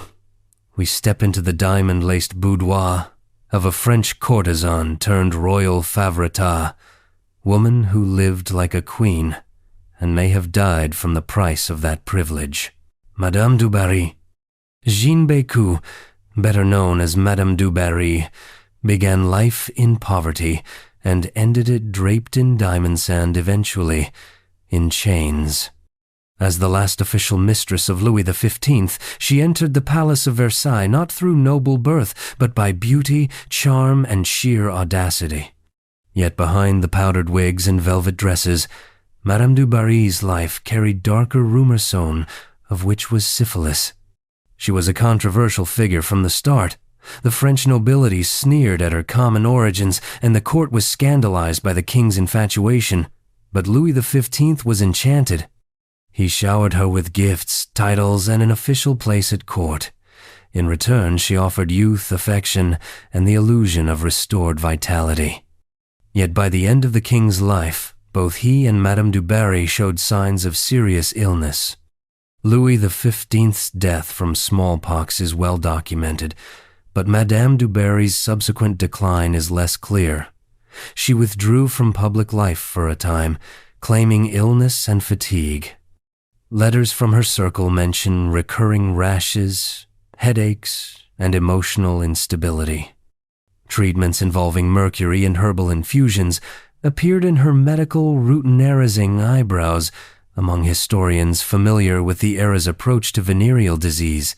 we step into the diamond-laced boudoir of a French courtesan turned royal favourite, woman who lived like a queen and may have died from the price of that privilege. Madame du Barry. Jeanne Bécu, better known as Madame du Barry, began life in poverty and ended it draped in diamond sand, eventually in chains. As the last official mistress of Louis XV, she entered the Palace of Versailles not through noble birth, but by beauty, charm, and sheer audacity. Yet behind the powdered wigs and velvet dresses, Madame du Barry's life carried darker rumor sown, of which was syphilis. She was a controversial figure from the start. The French nobility sneered at her common origins, and the court was scandalized by the king's infatuation. But Louis XV was enchanted. He showered her with gifts, titles, and an official place at court. In return, she offered youth, affection, and the illusion of restored vitality. Yet by the end of the king's life, both he and Madame du Barry showed signs of serious illness. Louis XV's death from smallpox is well documented, but Madame du Barry's subsequent decline is less clear. She withdrew from public life for a time, claiming illness and fatigue. Letters from her circle mention recurring rashes, headaches, and emotional instability. Treatments involving mercury and herbal infusions appeared in her medical routinarizing eyebrows among historians familiar with the era's approach to venereal disease.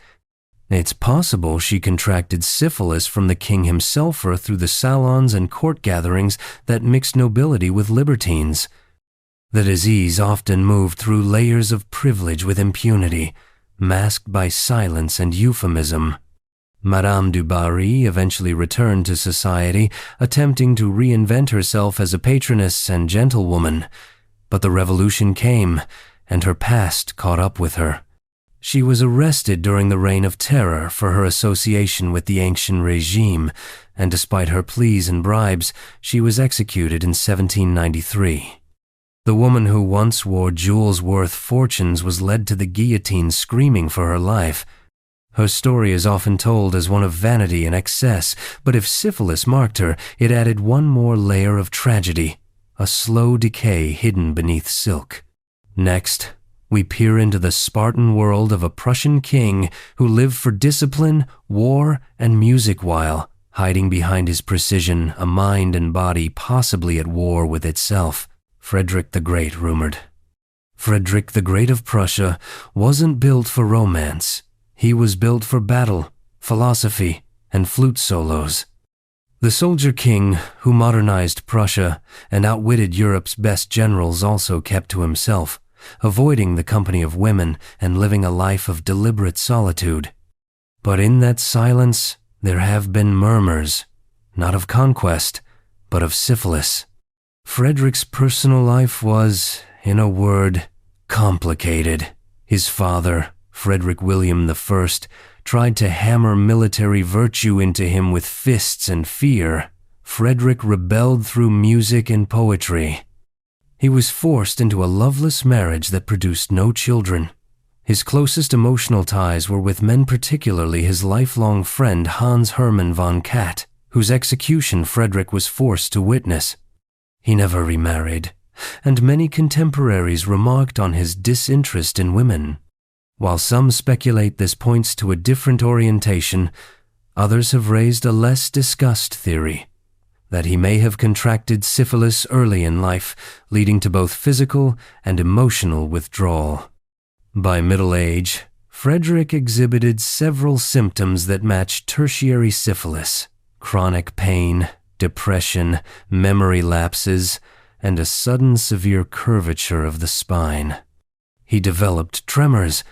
It's possible she contracted syphilis from the king himself or through the salons and court gatherings that mixed nobility with libertines. The disease often moved through layers of privilege with impunity, masked by silence and euphemism. Madame du Barry eventually returned to society, attempting to reinvent herself as a patroness and gentlewoman. But the revolution came, and her past caught up with her. She was arrested during the Reign of Terror for her association with the ancient regime, and despite her pleas and bribes, she was executed in 1793. The woman who once wore jewels-worth fortunes was led to the guillotine screaming for her life. Her story is often told as one of vanity and excess, but if syphilis marked her, it added one more layer of tragedy, a slow decay hidden beneath silk. Next, we peer into the Spartan world of a Prussian king who lived for discipline, war, and music while, hiding behind his precision, a mind and body possibly at war with itself. Frederick the Great rumored. Frederick the Great of Prussia wasn't built for romance. He was built for battle, philosophy, and flute solos. The soldier king, who modernized Prussia and outwitted Europe's best generals, also kept to himself, avoiding the company of women and living a life of deliberate solitude. But in that silence, there have been murmurs, not of conquest, but of syphilis. Frederick's personal life was, in a word, complicated. His father, Frederick William I, tried to hammer military virtue into him with fists and fear. Frederick rebelled through music and poetry. He was forced into a loveless marriage that produced no children. His closest emotional ties were with men, particularly his lifelong friend Hans Hermann von Katt, whose execution Frederick was forced to witness. He never remarried, and many contemporaries remarked on his disinterest in women. While some speculate this points to a different orientation, others have raised a less discussed theory, that he may have contracted syphilis early in life, leading to both physical and emotional withdrawal. By middle age, Frederick exhibited several symptoms that matched tertiary syphilis: chronic pain, depression, memory lapses, and a sudden severe curvature of the spine. He developed tremors,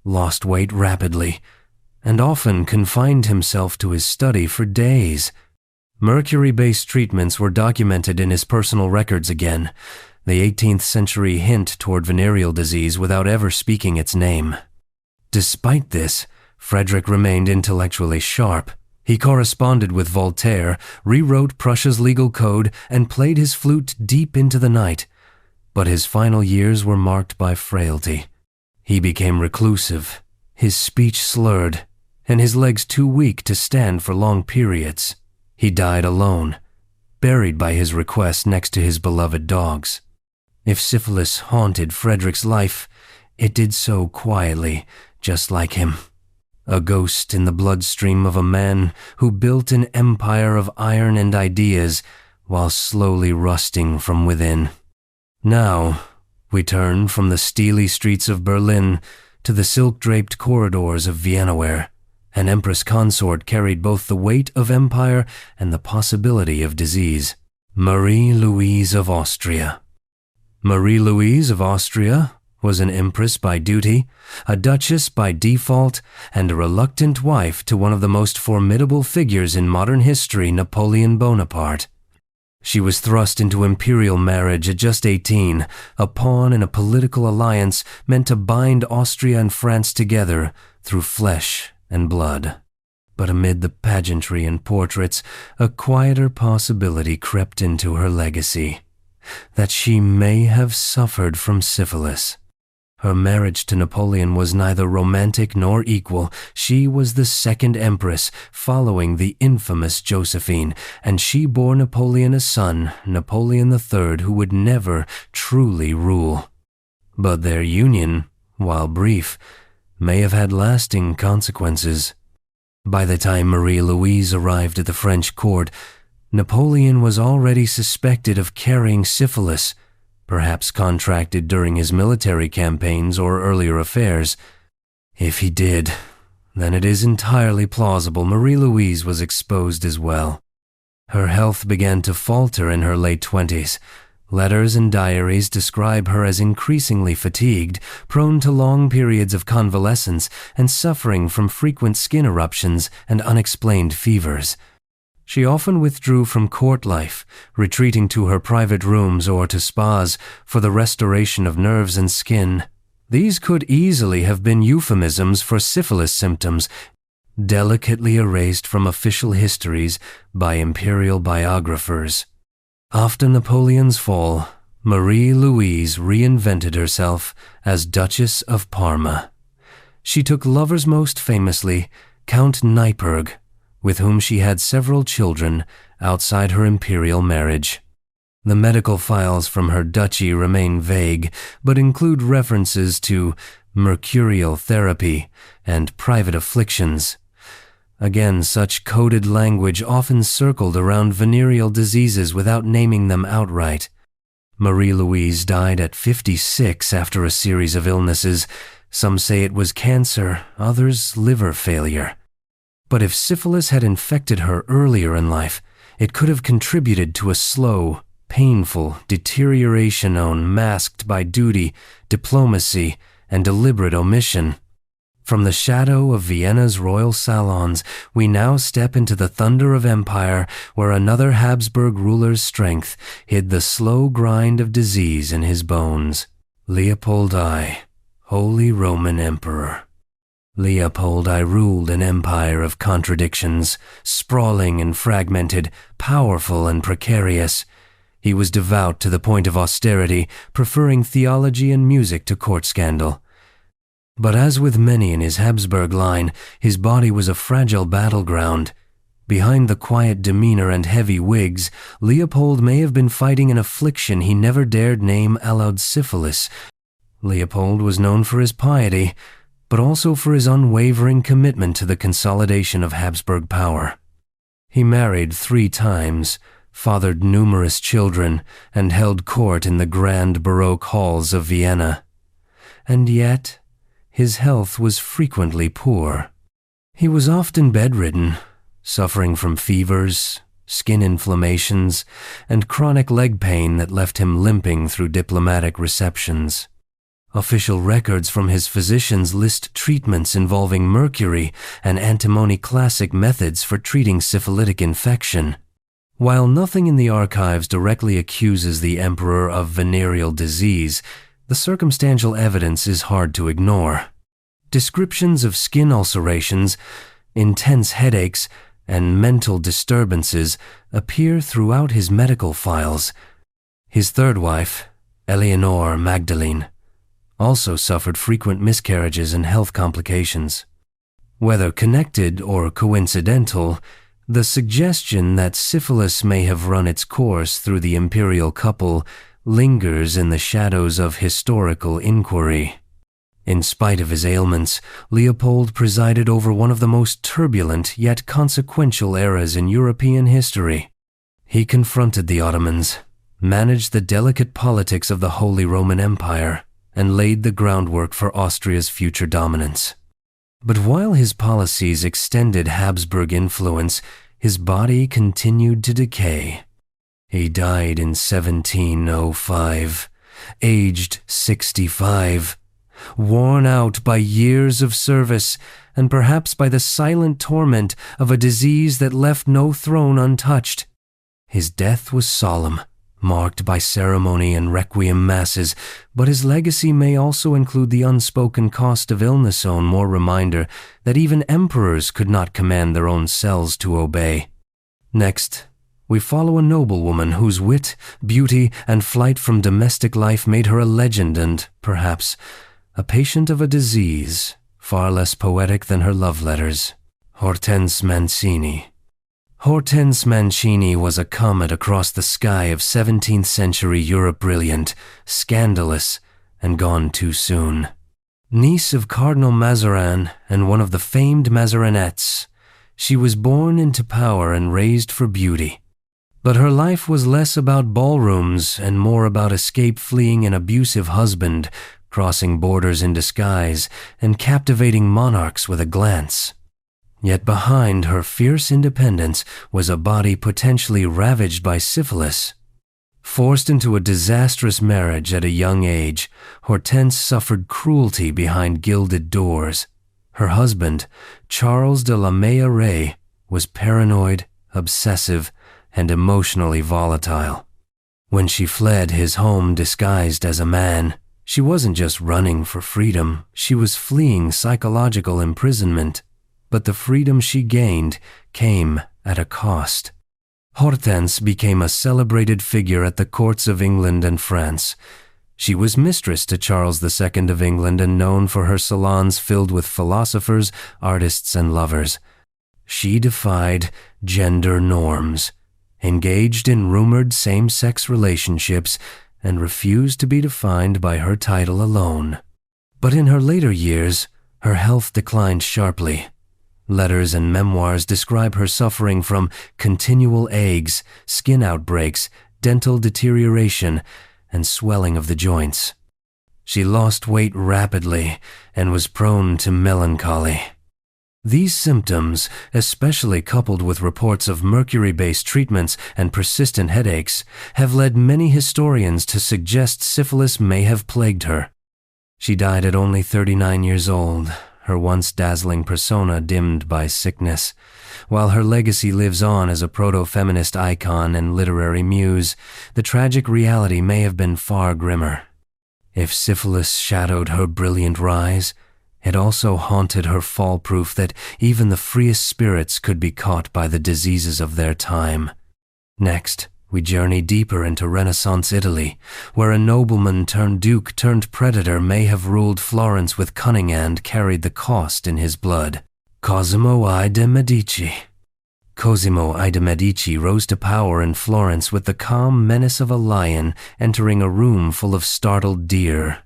lost weight rapidly, and often confined himself to his study for days. Mercury-based treatments were documented in his personal records again, the 18th century hint toward venereal disease without ever speaking its name. Despite this, Frederick remained intellectually sharp. He corresponded with Voltaire, rewrote Prussia's legal code, and played his flute deep into the night. But his final years were marked by frailty. He became reclusive, his speech slurred, and his legs too weak to stand for long periods. He died alone, buried by his request next to his beloved dogs. If syphilis haunted Frederick's life, it did so quietly, just like him. A ghost in the bloodstream of a man who built an empire of iron and ideas while slowly rusting from within. Now, we turn from the steely streets of Berlin to the silk-draped corridors of Vienna, where an empress consort carried both the weight of empire and the possibility of disease. Marie-Louise of Austria. Marie-Louise of Austria was an empress by duty, a duchess by default, and a reluctant wife to one of the most formidable figures in modern history, Napoleon Bonaparte. She was thrust into imperial marriage at just 18, a pawn in a political alliance meant to bind Austria and France together through flesh and blood. But amid the pageantry and portraits, a quieter possibility crept into her legacy, that she may have suffered from syphilis. Her marriage to Napoleon was neither romantic nor equal. She was the second empress, following the infamous Josephine, and she bore Napoleon a son, Napoleon III, who would never truly rule. But their union, while brief, may have had lasting consequences. By the time Marie-Louise arrived at the French court, Napoleon was already suspected of carrying syphilis, perhaps contracted during his military campaigns or earlier affairs. If he did, then it is entirely plausible Marie-Louise was exposed as well. Her health began to falter in her late 20s. Letters and diaries describe her as increasingly fatigued, prone to long periods of convalescence, and suffering from frequent skin eruptions and unexplained fevers. She often withdrew from court life, retreating to her private rooms or to spas for the restoration of nerves and skin. These could easily have been euphemisms for syphilis symptoms, delicately erased from official histories by imperial biographers. After Napoleon's fall, Marie-Louise reinvented herself as Duchess of Parma. She took lovers most famously Count Neipperg, with whom she had several children outside her imperial marriage. The medical files from her duchy remain vague, but include references to mercurial therapy and private afflictions. Again, such coded language often circled around venereal diseases without naming them outright. Marie-Louise died at 56 after a series of illnesses. Some say it was cancer, others liver failure. But if syphilis had infected her earlier in life, it could have contributed to a slow, painful deterioration masked by duty, diplomacy, and deliberate omission. From the shadow of Vienna's royal salons, we now step into the thunder of empire, where another Habsburg ruler's strength hid the slow grind of disease in his bones. Leopold I, Holy Roman Emperor. Leopold I ruled an empire of contradictions, sprawling and fragmented, powerful and precarious. He was devout to the point of austerity, preferring theology and music to court scandal. But as with many in his Habsburg line, his body was a fragile battleground. Behind the quiet demeanor and heavy wigs, Leopold may have been fighting an affliction he never dared name aloud: syphilis. Leopold was known for his piety, but also for his unwavering commitment to the consolidation of Habsburg power. He married 3 times, fathered numerous children, and held court in the grand Baroque halls of Vienna. And yet, his health was frequently poor. He was often bedridden, suffering from fevers, skin inflammations, and chronic leg pain that left him limping through diplomatic receptions. Official records from his physicians list treatments involving mercury and antimony classic methods for treating syphilitic infection. While nothing in the archives directly accuses the emperor of venereal disease, the circumstantial evidence is hard to ignore. Descriptions of skin ulcerations, intense headaches, and mental disturbances appear throughout his medical files. His third wife, Eleanor Magdalene, also suffered frequent miscarriages and health complications. Whether connected or coincidental, the suggestion that syphilis may have run its course through the imperial couple lingers in the shadows of historical inquiry. In spite of his ailments, Leopold presided over one of the most turbulent yet consequential eras in European history. He confronted the Ottomans, managed the delicate politics of the Holy Roman Empire, and laid the groundwork for Austria's future dominance. But while his policies extended Habsburg influence, his body continued to decay. He died in 1705, aged 65, worn out by years of service and perhaps by the silent torment of a disease that left no throne untouched. His death was solemn, marked by ceremony and requiem masses, but his legacy may also include the unspoken cost of illness, one more reminder that even emperors could not command their own cells to obey. Next, we follow a noblewoman whose wit, beauty, and flight from domestic life made her a legend and, perhaps, a patient of a disease far less poetic than her love letters: Hortense Mancini. Hortense Mancini was a comet across the sky of 17th century Europe, brilliant, scandalous, and gone too soon. Niece of Cardinal Mazarin and one of the famed Mazarinettes, she was born into power and raised for beauty. But her life was less about ballrooms and more about escape, fleeing an abusive husband, crossing borders in disguise, and captivating monarchs with a glance. Yet behind her fierce independence was a body potentially ravaged by syphilis. Forced into a disastrous marriage at a young age, Hortense suffered cruelty behind gilded doors. Her husband, Charles de la Meilleraye, was paranoid, obsessive, and emotionally volatile. When she fled his home disguised as a man, she wasn't just running for freedom, she was fleeing psychological imprisonment. But the freedom she gained came at a cost. Hortense became a celebrated figure at the courts of England and France. She was mistress to Charles II of England and known for her salons filled with philosophers, artists, and lovers. She defied gender norms, engaged in rumored same-sex relationships, and refused to be defined by her title alone. But in her later years, her health declined sharply. Letters and memoirs describe her suffering from continual aches, skin outbreaks, dental deterioration, and swelling of the joints. She lost weight rapidly and was prone to melancholy. These symptoms, especially coupled with reports of mercury-based treatments and persistent headaches, have led many historians to suggest syphilis may have plagued her. She died at only 39 years old, her once dazzling persona dimmed by sickness. While her legacy lives on as a proto-feminist icon and literary muse, the tragic reality may have been far grimmer. If syphilis shadowed her brilliant rise, it also haunted her fall, proof that even the freest spirits could be caught by the diseases of their time. Next, we journey deeper into Renaissance Italy, where a nobleman turned duke turned predator may have ruled Florence with cunning and carried the cost in his blood. Cosimo I de Medici. Cosimo I de Medici rose to power in Florence with the calm menace of a lion entering a room full of startled deer.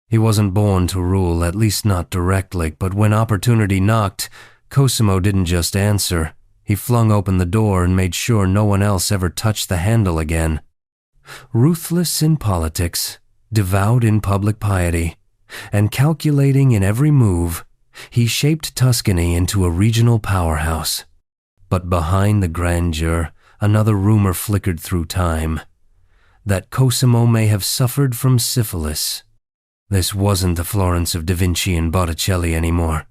He wasn't born to rule, at least not directly, but when opportunity knocked, Cosimo didn't just answer. He flung open the door and made sure no one else ever touched the handle again. Ruthless in politics, devout in public piety, and calculating in every move, he shaped Tuscany into a regional powerhouse. But behind the grandeur, another rumor flickered through time, that Cosimo may have suffered from syphilis. This wasn't the Florence of Da Vinci and Botticelli anymore.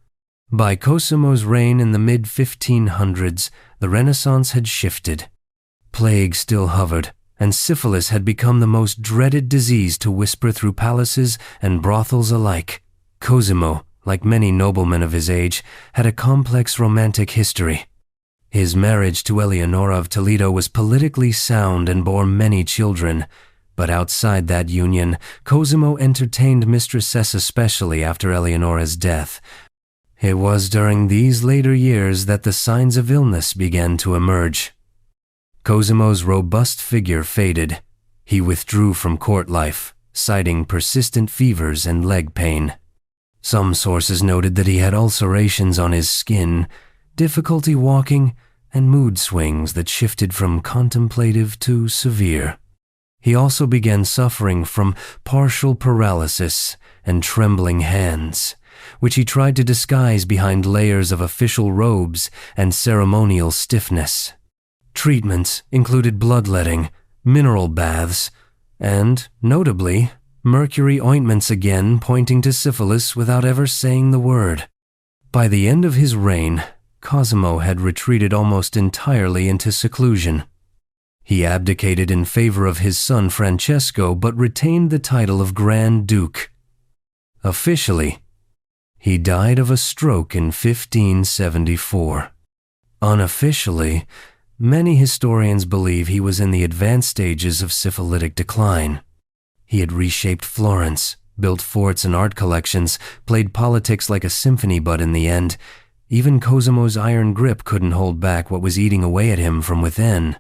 By Cosimo's reign in the mid-1500s, the Renaissance had shifted. Plague still hovered, and syphilis had become the most dreaded disease to whisper through palaces and brothels alike. Cosimo, like many noblemen of his age, had a complex romantic history. His marriage to Eleanor of Toledo was politically sound and bore many children, but outside that union, Cosimo entertained mistresses, especially after Eleanor's death. It was during these later years that the signs of illness began to emerge. Cosimo's robust figure faded. He withdrew from court life, citing persistent fevers and leg pain. Some sources noted that he had ulcerations on his skin, difficulty walking, and mood swings that shifted from contemplative to severe. He also began suffering from partial paralysis and trembling hands, which he tried to disguise behind layers of official robes and ceremonial stiffness. Treatments included bloodletting, mineral baths, and, notably, mercury ointments, again pointing to syphilis without ever saying the word. By the end of his reign, Cosimo had retreated almost entirely into seclusion. He abdicated in favor of his son Francesco, but retained the title of Grand Duke. Officially, he died of a stroke in 1574. Unofficially, many historians believe he was in the advanced stages of syphilitic decline. He had reshaped Florence, built forts and art collections, played politics like a symphony, but in the end, even Cosimo's iron grip couldn't hold back what was eating away at him from within.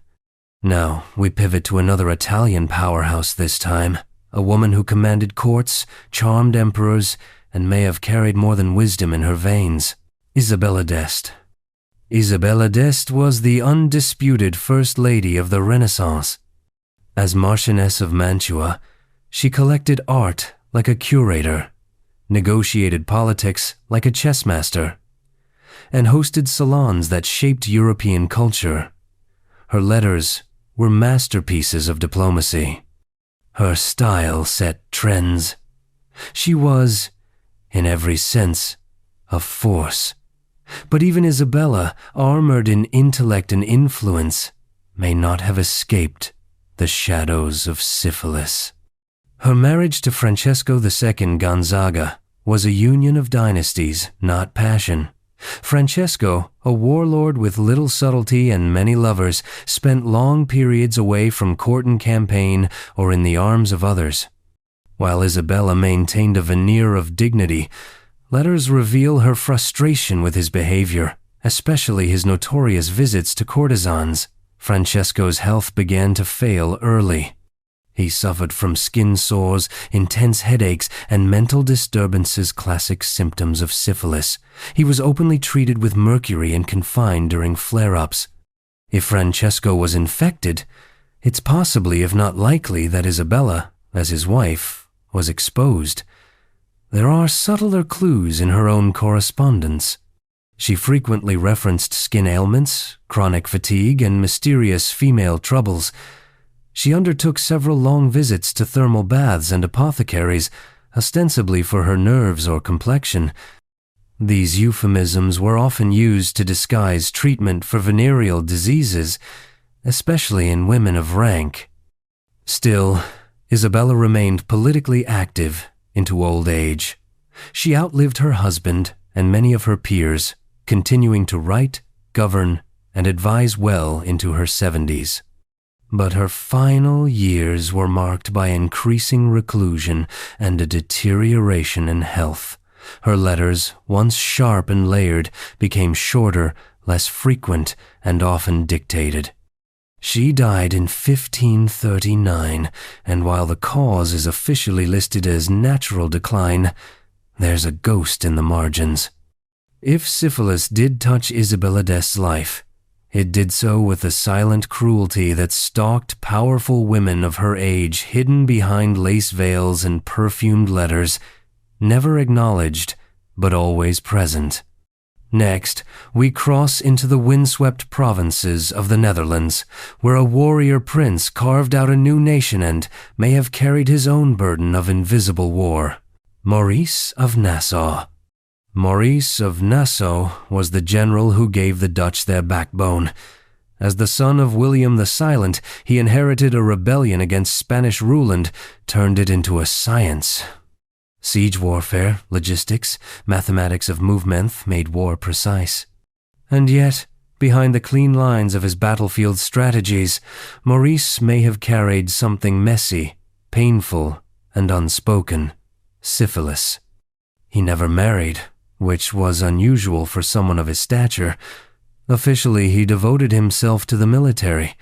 Now, we pivot to another Italian powerhouse this time, a woman who commanded courts, charmed emperors, and may have carried more than wisdom in her veins. Isabella d'Este. Isabella d'Este was the undisputed First Lady of the Renaissance. As Marchioness of Mantua, she collected art like a curator, negotiated politics like a chess master, and hosted salons that shaped European culture. Her letters were masterpieces of diplomacy. Her style set trends. She was, in every sense, a force. But even Isabella, armored in intellect and influence, may not have escaped the shadows of syphilis. Her marriage to Francesco II Gonzaga was a union of dynasties, not passion. Francesco, a warlord with little subtlety and many lovers, spent long periods away from court and campaign or in the arms of others. While Isabella maintained a veneer of dignity, letters reveal her frustration with his behavior, especially his notorious visits to courtesans. Francesco's health began to fail early. He suffered from skin sores, intense headaches, and mental disturbances, classic symptoms of syphilis. He was openly treated with mercury and confined during flare-ups. If Francesco was infected, it's possibly, if not likely, that Isabella, as his wife, was exposed. There are subtler clues in her own correspondence. She frequently referenced skin ailments, chronic fatigue, and mysterious female troubles. She undertook several long visits to thermal baths and apothecaries, ostensibly for her nerves or complexion. These euphemisms were often used to disguise treatment for venereal diseases, especially in women of rank. Still, Isabella remained politically active into old age. She outlived her husband and many of her peers, continuing to write, govern, and advise well into her 70s. But her final years were marked by increasing reclusion and a deterioration in health. Her letters, once sharp and layered, became shorter, less frequent, and often dictated. She died in 1539, and while the cause is officially listed as natural decline, there's a ghost in the margins. If syphilis did touch Isabella d'Este's life, it did so with a silent cruelty that stalked powerful women of her age hidden behind lace veils and perfumed letters, never acknowledged, but always present. Next, we cross into the windswept provinces of the Netherlands, where a warrior prince carved out a new nation and may have carried his own burden of invisible war. Maurice of Nassau. Maurice of Nassau was the general who gave the Dutch their backbone. As the son of William the Silent, he inherited a rebellion against Spanish rule and turned it into a science. Siege warfare, logistics, mathematics of movement made war precise. And yet, behind the clean lines of his battlefield strategies, Maurice may have carried something messy, painful, and unspoken: syphilis. He never married, which was unusual for someone of his stature. Officially, he devoted himself to the military.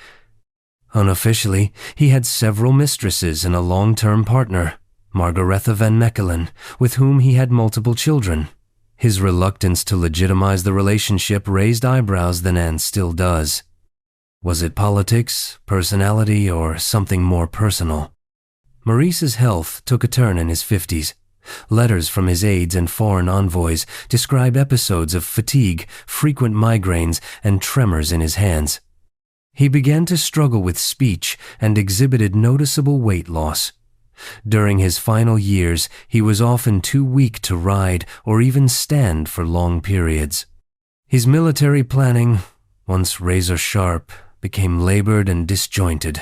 Unofficially, he had several mistresses and a long-term partner, Margaretha van Mechelen, with whom he had multiple children. His reluctance to legitimize the relationship raised eyebrows then and still does. Was it politics, personality, or something more personal? Maurice's health took a turn in his 50s. Letters from his aides and foreign envoys describe episodes of fatigue, frequent migraines, and tremors in his hands. He began to struggle with speech and exhibited noticeable weight loss. During his final years, he was often too weak to ride or even stand for long periods. His military planning, once razor-sharp, became labored and disjointed.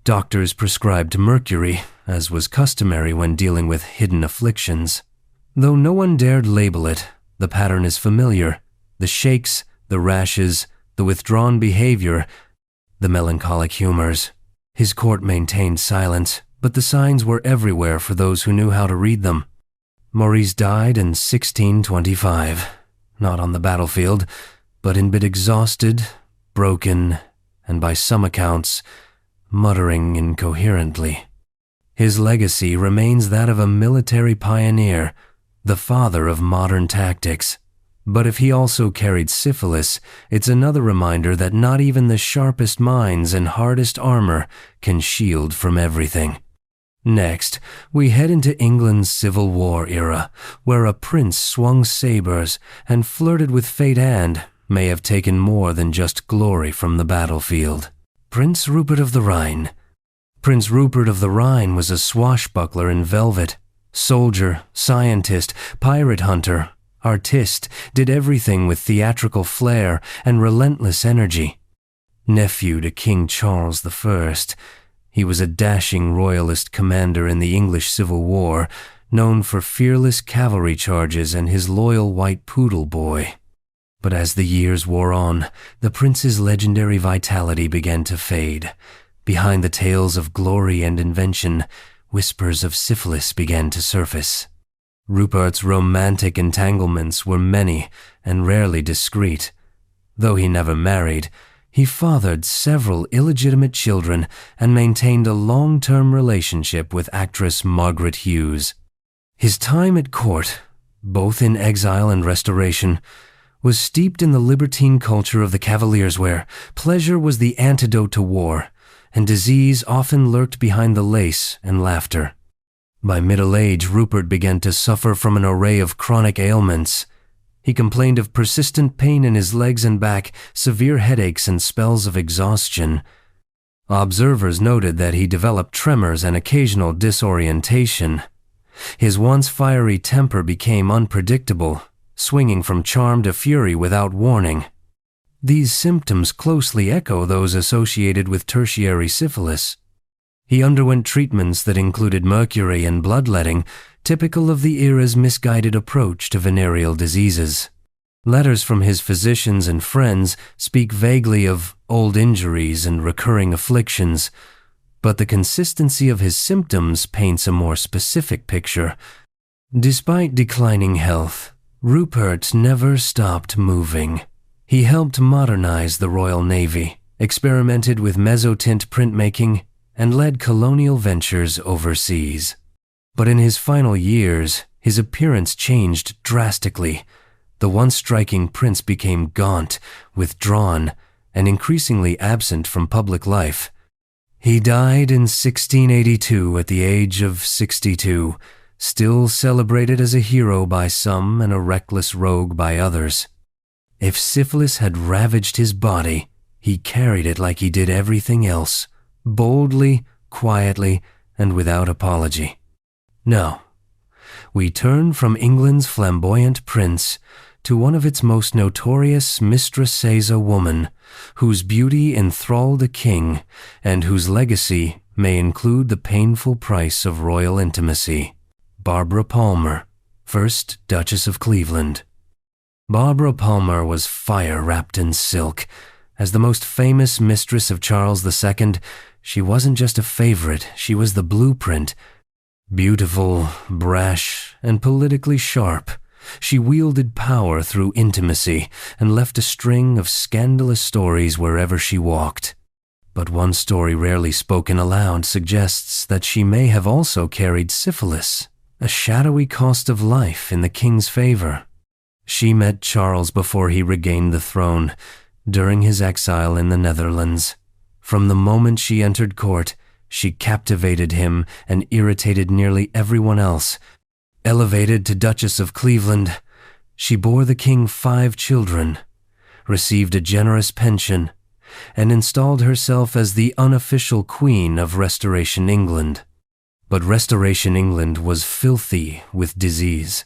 Doctors prescribed mercury, as was customary when dealing with hidden afflictions. Though no one dared label it, the pattern is familiar: the shakes, the rashes, the withdrawn behavior, the melancholic humors. His court maintained silence, but the signs were everywhere for those who knew how to read them. Maurice died in 1625, not on the battlefield, but in bed, exhausted, broken, and by some accounts, muttering incoherently. His legacy remains that of a military pioneer, the father of modern tactics. But if he also carried syphilis, it's another reminder that not even the sharpest minds and hardest armor can shield from everything. Next, we head into England's Civil War era, where a prince swung sabers and flirted with fate and may have taken more than just glory from the battlefield. Prince Rupert of the Rhine. Prince Rupert of the Rhine was a swashbuckler in velvet. Soldier, scientist, pirate hunter, artiste, did everything with theatrical flair and relentless energy. Nephew to King Charles I, he was a dashing royalist commander in the English Civil War, known for fearless cavalry charges and his loyal white poodle boy. But as the years wore on, the prince's legendary vitality began to fade. Behind the tales of glory and invention, whispers of syphilis began to surface. Rupert's romantic entanglements were many and rarely discreet. Though he never married, he fathered several illegitimate children and maintained a long-term relationship with actress Margaret Hughes. His time at court, both in exile and restoration, was steeped in the libertine culture of the Cavaliers, where pleasure was the antidote to war, and disease often lurked behind the lace and laughter. By middle age, Rupert began to suffer from an array of chronic ailments. He complained of persistent pain in his legs and back, severe headaches, and spells of exhaustion. Observers noted that he developed tremors and occasional disorientation. His once fiery temper became unpredictable, swinging from charm to fury without warning. These symptoms closely echo those associated with tertiary syphilis. He underwent treatments that included mercury and bloodletting, typical of the era's misguided approach to venereal diseases. Letters from his physicians and friends speak vaguely of old injuries and recurring afflictions, but the consistency of his symptoms paints a more specific picture. Despite declining health, Rupert never stopped moving. He helped modernize the Royal Navy, experimented with mezzotint printmaking, and led colonial ventures overseas. But in his final years, his appearance changed drastically. The once striking prince became gaunt, withdrawn, and increasingly absent from public life. He died in 1682 at the age of 62, still celebrated as a hero by some and a reckless rogue by others. If syphilis had ravaged his body, he carried it like he did everything else, boldly, quietly, and without apology. Now, we turn from England's flamboyant prince to one of its most notorious mistresses, a woman whose beauty enthralled a king and whose legacy may include the painful price of royal intimacy. Barbara Palmer, 1st Duchess of Cleveland. Barbara Palmer was fire wrapped in silk. As the most famous mistress of Charles II, she wasn't just a favorite, she was the blueprint. Beautiful, brash, and politically sharp, she wielded power through intimacy and left a string of scandalous stories wherever she walked. But one story rarely spoken aloud suggests that she may have also carried syphilis, a shadowy cost of life in the king's favor. She met Charles before he regained the throne, during his exile in the Netherlands. From the moment she entered court, she captivated him and irritated nearly everyone else. Elevated to Duchess of Cleveland, she bore the king 5 children, received a generous pension, and installed herself as the unofficial queen of Restoration England. But Restoration England was filthy with disease.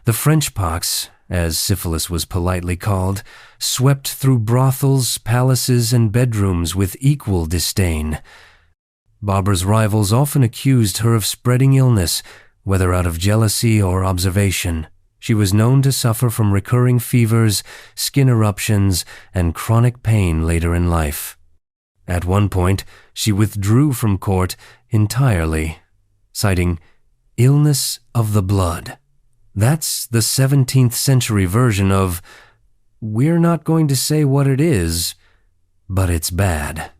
The French pox, as syphilis was politely called, swept through brothels, palaces, and bedrooms with equal disdain. Barbara's rivals often accused her of spreading illness, whether out of jealousy or observation. She was known to suffer from recurring fevers, skin eruptions, and chronic pain later in life. At one point, she withdrew from court entirely, citing illness of the blood. That's the 17th century version of, "We're not going to say what it is, but it's bad."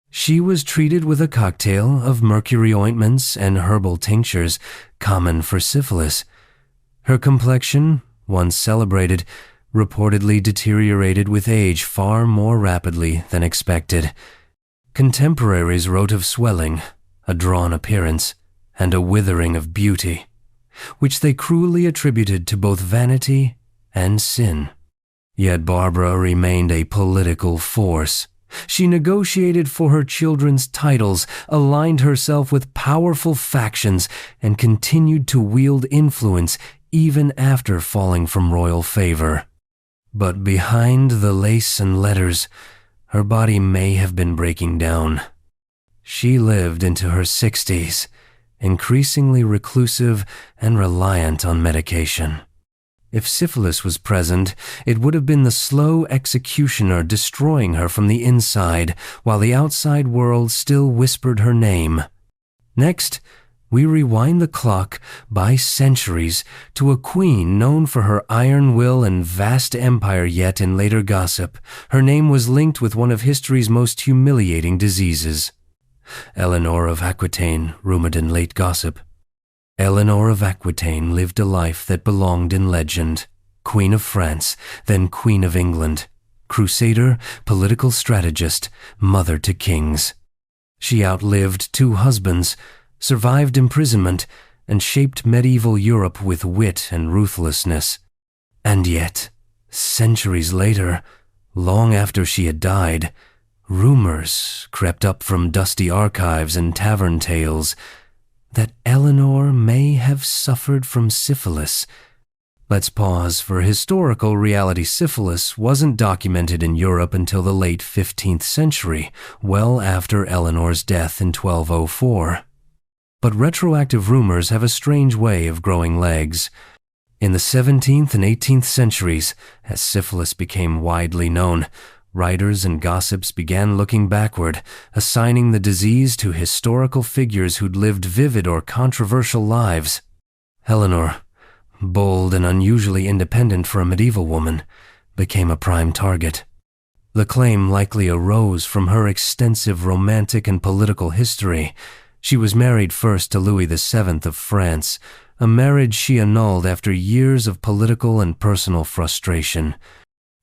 She was treated with a cocktail of mercury ointments and herbal tinctures common for syphilis. Her complexion, once celebrated, reportedly deteriorated with age far more rapidly than expected. Contemporaries wrote of swelling, a drawn appearance, and a withering of beauty, which they cruelly attributed to both vanity and sin. Yet Barbara remained a political force. She negotiated for her children's titles, aligned herself with powerful factions, and continued to wield influence even after falling from royal favor. But behind the lace and letters, her body may have been breaking down. She lived into her 60s, increasingly reclusive and reliant on medication. If syphilis was present, it would have been the slow executioner destroying her from the inside, while the outside world still whispered her name. Next, we rewind the clock by centuries to a queen known for her iron will and vast empire, yet in later gossip, her name was linked with one of history's most humiliating diseases. Eleanor of Aquitaine, rumored in late gossip. Eleanor of Aquitaine lived a life that belonged in legend. Queen of France, then Queen of England. Crusader, political strategist, mother to kings. She outlived 2 husbands, survived imprisonment, and shaped medieval Europe with wit and ruthlessness. And yet, centuries later, long after she had died, rumors crept up from dusty archives and tavern tales that Eleanor may have suffered from syphilis, Let's pause, for historical reality syphilis wasn't documented in Europe until the late 15th century, well after Eleanor's death in 1204. But retroactive rumors have a strange way of growing legs. In the 17th and 18th centuries, as syphilis became widely known, writers and gossips began looking backward, assigning the disease to historical figures who'd lived vivid or controversial lives. Eleanor, bold and unusually independent for a medieval woman, became a prime target. The claim likely arose from her extensive romantic and political history. She was married first to Louis VII of France, a marriage she annulled after years of political and personal frustration.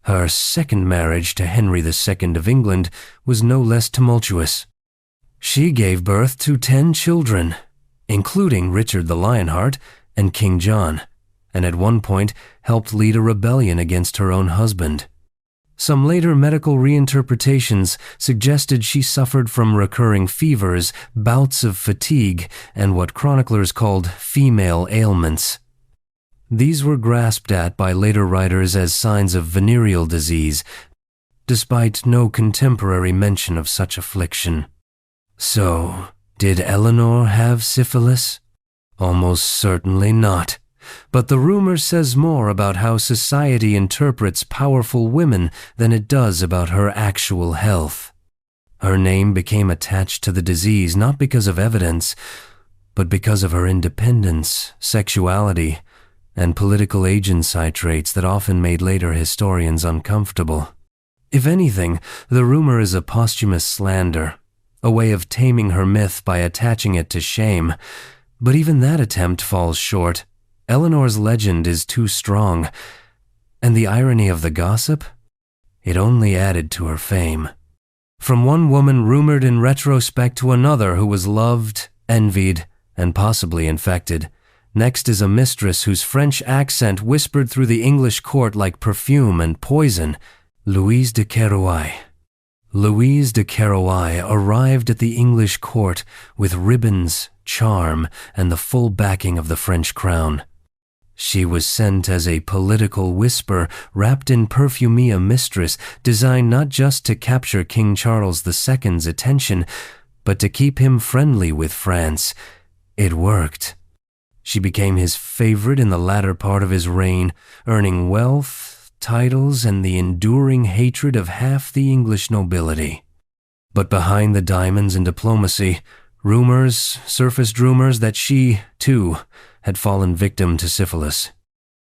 Her second marriage to Henry II of England was no less tumultuous. She gave birth to 10 children, including Richard the Lionheart and King John, and at one point helped lead a rebellion against her own husband. Some later medical reinterpretations suggested she suffered from recurring fevers, bouts of fatigue, and what chroniclers called female ailments. These were grasped at by later writers as signs of venereal disease, despite no contemporary mention of such affliction. So, did Eleanor have syphilis? Almost certainly not. But the rumor says more about how society interprets powerful women than it does about her actual health. Her name became attached to the disease not because of evidence, but because of her independence, sexuality, and political agency traits that often made later historians uncomfortable. If anything, the rumor is a posthumous slander, a way of taming her myth by attaching it to shame. But even that attempt falls short. Eleanor's legend is too strong, and the irony of the gossip? It only added to her fame. From one woman rumored in retrospect to another who was loved, envied, and possibly infected. Next is a mistress whose French accent whispered through the English court like perfume and poison, Louise de Kérouaille. Louise de Kérouaille arrived at the English court with ribbons, charm, and the full backing of the French crown. She was sent as a political whisper wrapped in perfumia mistress, designed not just to capture King Charles II's attention, but to keep him friendly with France. It worked. She became his favorite in the latter part of his reign, earning wealth, titles, and the enduring hatred of half the English nobility. But behind the diamonds and diplomacy, surfaced rumors that she, too, had fallen victim to syphilis.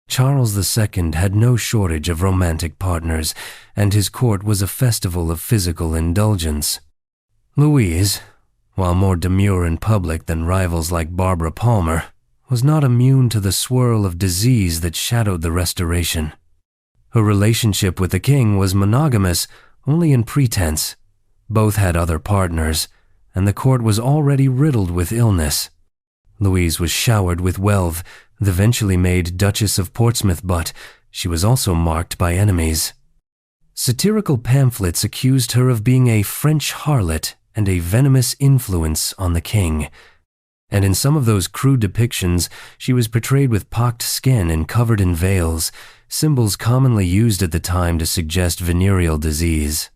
Charles II had no shortage of romantic partners, and his court was a festival of physical indulgence. Louise, while more demure in public than rivals like Barbara Palmer, was not immune to the swirl of disease that shadowed the Restoration. Her relationship with the king was monogamous only in pretense. Both had other partners, and the court was already riddled with illness. Louise was showered with wealth, eventually made Duchess of Portsmouth, but she was also marked by enemies. Satirical pamphlets accused her of being a French harlot and a venomous influence on the king. And in some of those crude depictions, she was portrayed with pocked skin and covered in veils, symbols commonly used at the time to suggest venereal disease.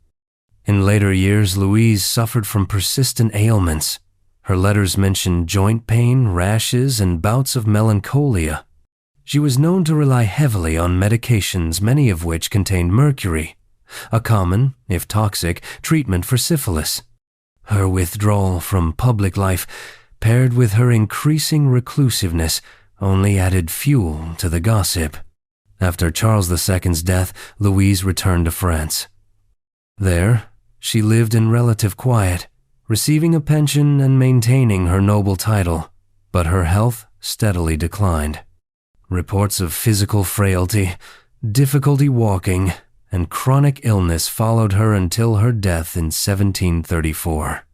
In later years, Louise suffered from persistent ailments. Her letters mention joint pain, rashes, and bouts of melancholia. She was known to rely heavily on medications, many of which contained mercury, a common, if toxic, treatment for syphilis. Her withdrawal from public life, paired with her increasing reclusiveness, only added fuel to the gossip. After Charles II's death, Louise returned to France. There, she lived in relative quiet, receiving a pension and maintaining her noble title, but her health steadily declined. Reports of physical frailty, difficulty walking, and chronic illness followed her until her death in 1734.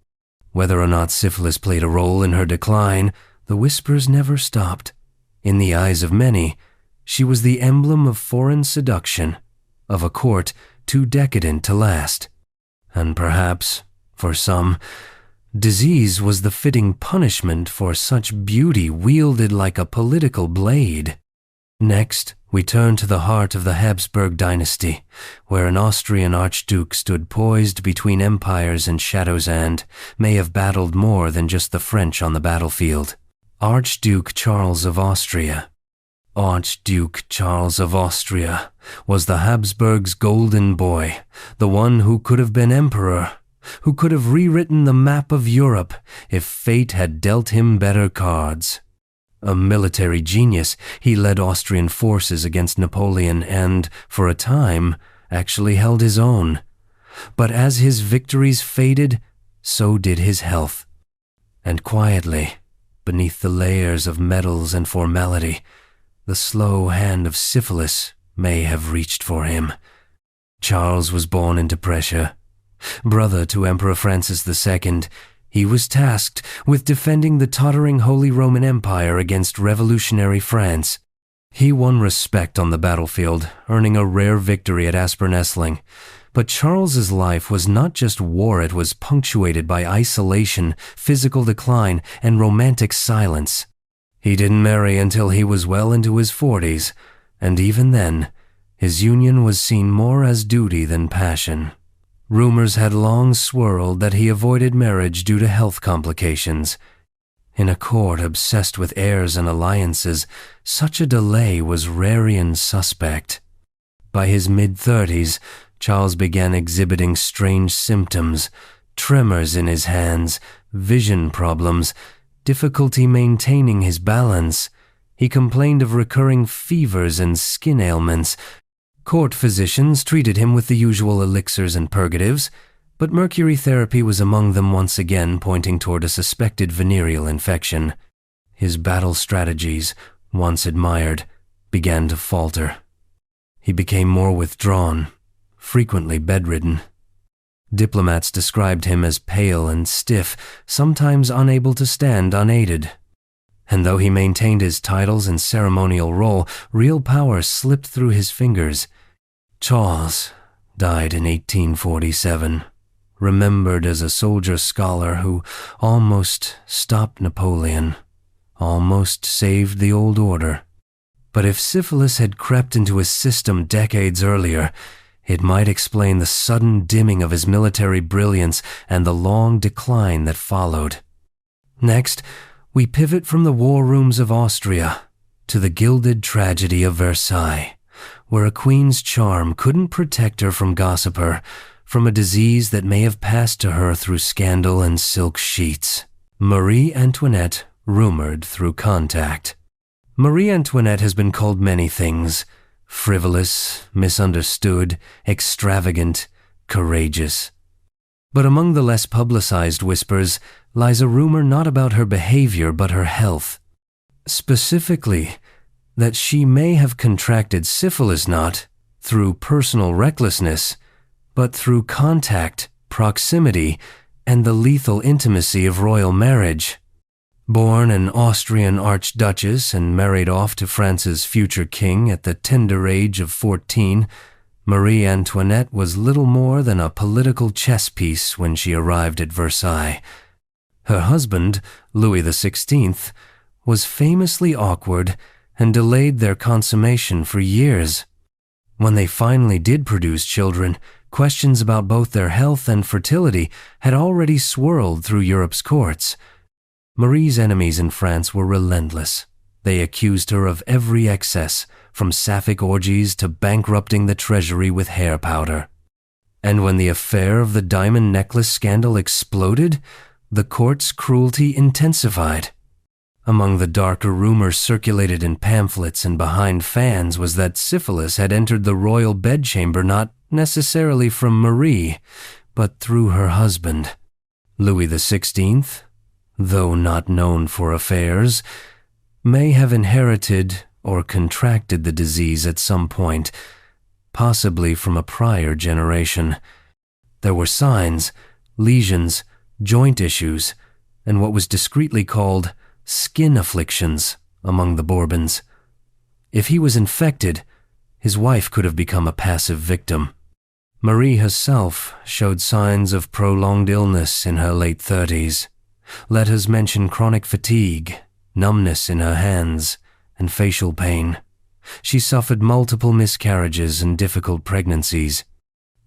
Whether or not syphilis played a role in her decline, the whispers never stopped. In the eyes of many, she was the emblem of foreign seduction, of a court too decadent to last. And perhaps, for some, disease was the fitting punishment for such beauty wielded like a political blade. Next, We turn to the heart of the Habsburg dynasty, where an Austrian archduke stood poised between empires and shadows and may have battled more than just the French on the battlefield. Archduke Charles of Austria. Archduke Charles of Austria was the Habsburgs' golden boy, the one who could have been emperor, who could have rewritten the map of Europe if fate had dealt him better cards. A military genius, he led Austrian forces against Napoleon and, for a time, actually held his own. But as his victories faded, so did his health. And quietly, beneath the layers of medals and formality, the slow hand of syphilis may have reached for him. Charles was born into pressure. Brother to Emperor Francis II, he was tasked with defending the tottering Holy Roman Empire against revolutionary France. He won respect on the battlefield, earning a rare victory at Aspern-Essling. But Charles's life was not just war, it was punctuated by isolation, physical decline, and romantic silence. He didn't marry until he was well into his 40s, and even then, his union was seen more as duty than passion. Rumors had long swirled that he avoided marriage due to health complications. In a court obsessed with heirs and alliances, such a delay was rare and suspect. By his mid-30s, Charles began exhibiting strange symptoms, tremors in his hands, vision problems, difficulty maintaining his balance. He complained of recurring fevers and skin ailments. Court physicians treated him with the usual elixirs and purgatives, but mercury therapy was among them once again, pointing toward a suspected venereal infection. His battle strategies, once admired, began to falter. He became more withdrawn, frequently bedridden. Diplomats described him as pale and stiff, sometimes unable to stand unaided. And though he maintained his titles and ceremonial role, real power slipped through his fingers. Charles died in 1847, remembered as a soldier scholar who almost stopped Napoleon, almost saved the old order. But if syphilis had crept into his system decades earlier, it might explain the sudden dimming of his military brilliance and the long decline that followed. Next, we pivot from the war rooms of Austria to the gilded tragedy of Versailles, where a queen's charm couldn't protect her from gossiper, from a disease that may have passed to her through scandal and silk sheets. Marie Antoinette rumored through contact. Marie Antoinette has been called many things: frivolous, misunderstood, extravagant, courageous. But among the less publicized whispers lies a rumor not about her behavior but her health. Specifically, that she may have contracted syphilis not through personal recklessness, but through contact, proximity, and the lethal intimacy of royal marriage. Born an Austrian archduchess and married off to France's future king at the tender age of 14, Marie Antoinette was little more than a political chess piece when she arrived at Versailles. Her husband, Louis XVI, was famously awkward and delayed their consummation for years. When they finally did produce children, questions about both their health and fertility had already swirled through Europe's courts. Marie's enemies in France were relentless. They accused her of every excess, from sapphic orgies to bankrupting the treasury with hair powder. And when the affair of the diamond necklace scandal exploded, the court's cruelty intensified. Among the darker rumors circulated in pamphlets and behind fans was that syphilis had entered the royal bedchamber not necessarily from Marie, but through her husband. Louis XVI, though not known for affairs, may have inherited or contracted the disease at some point, possibly from a prior generation. There were signs, lesions, joint issues, and what was discreetly called skin afflictions among the Bourbons. If he was infected, his wife could have become a passive victim. Marie herself showed signs of prolonged illness in her late 30s. Letters mention chronic fatigue, numbness in her hands, and facial pain. She suffered multiple miscarriages and difficult pregnancies.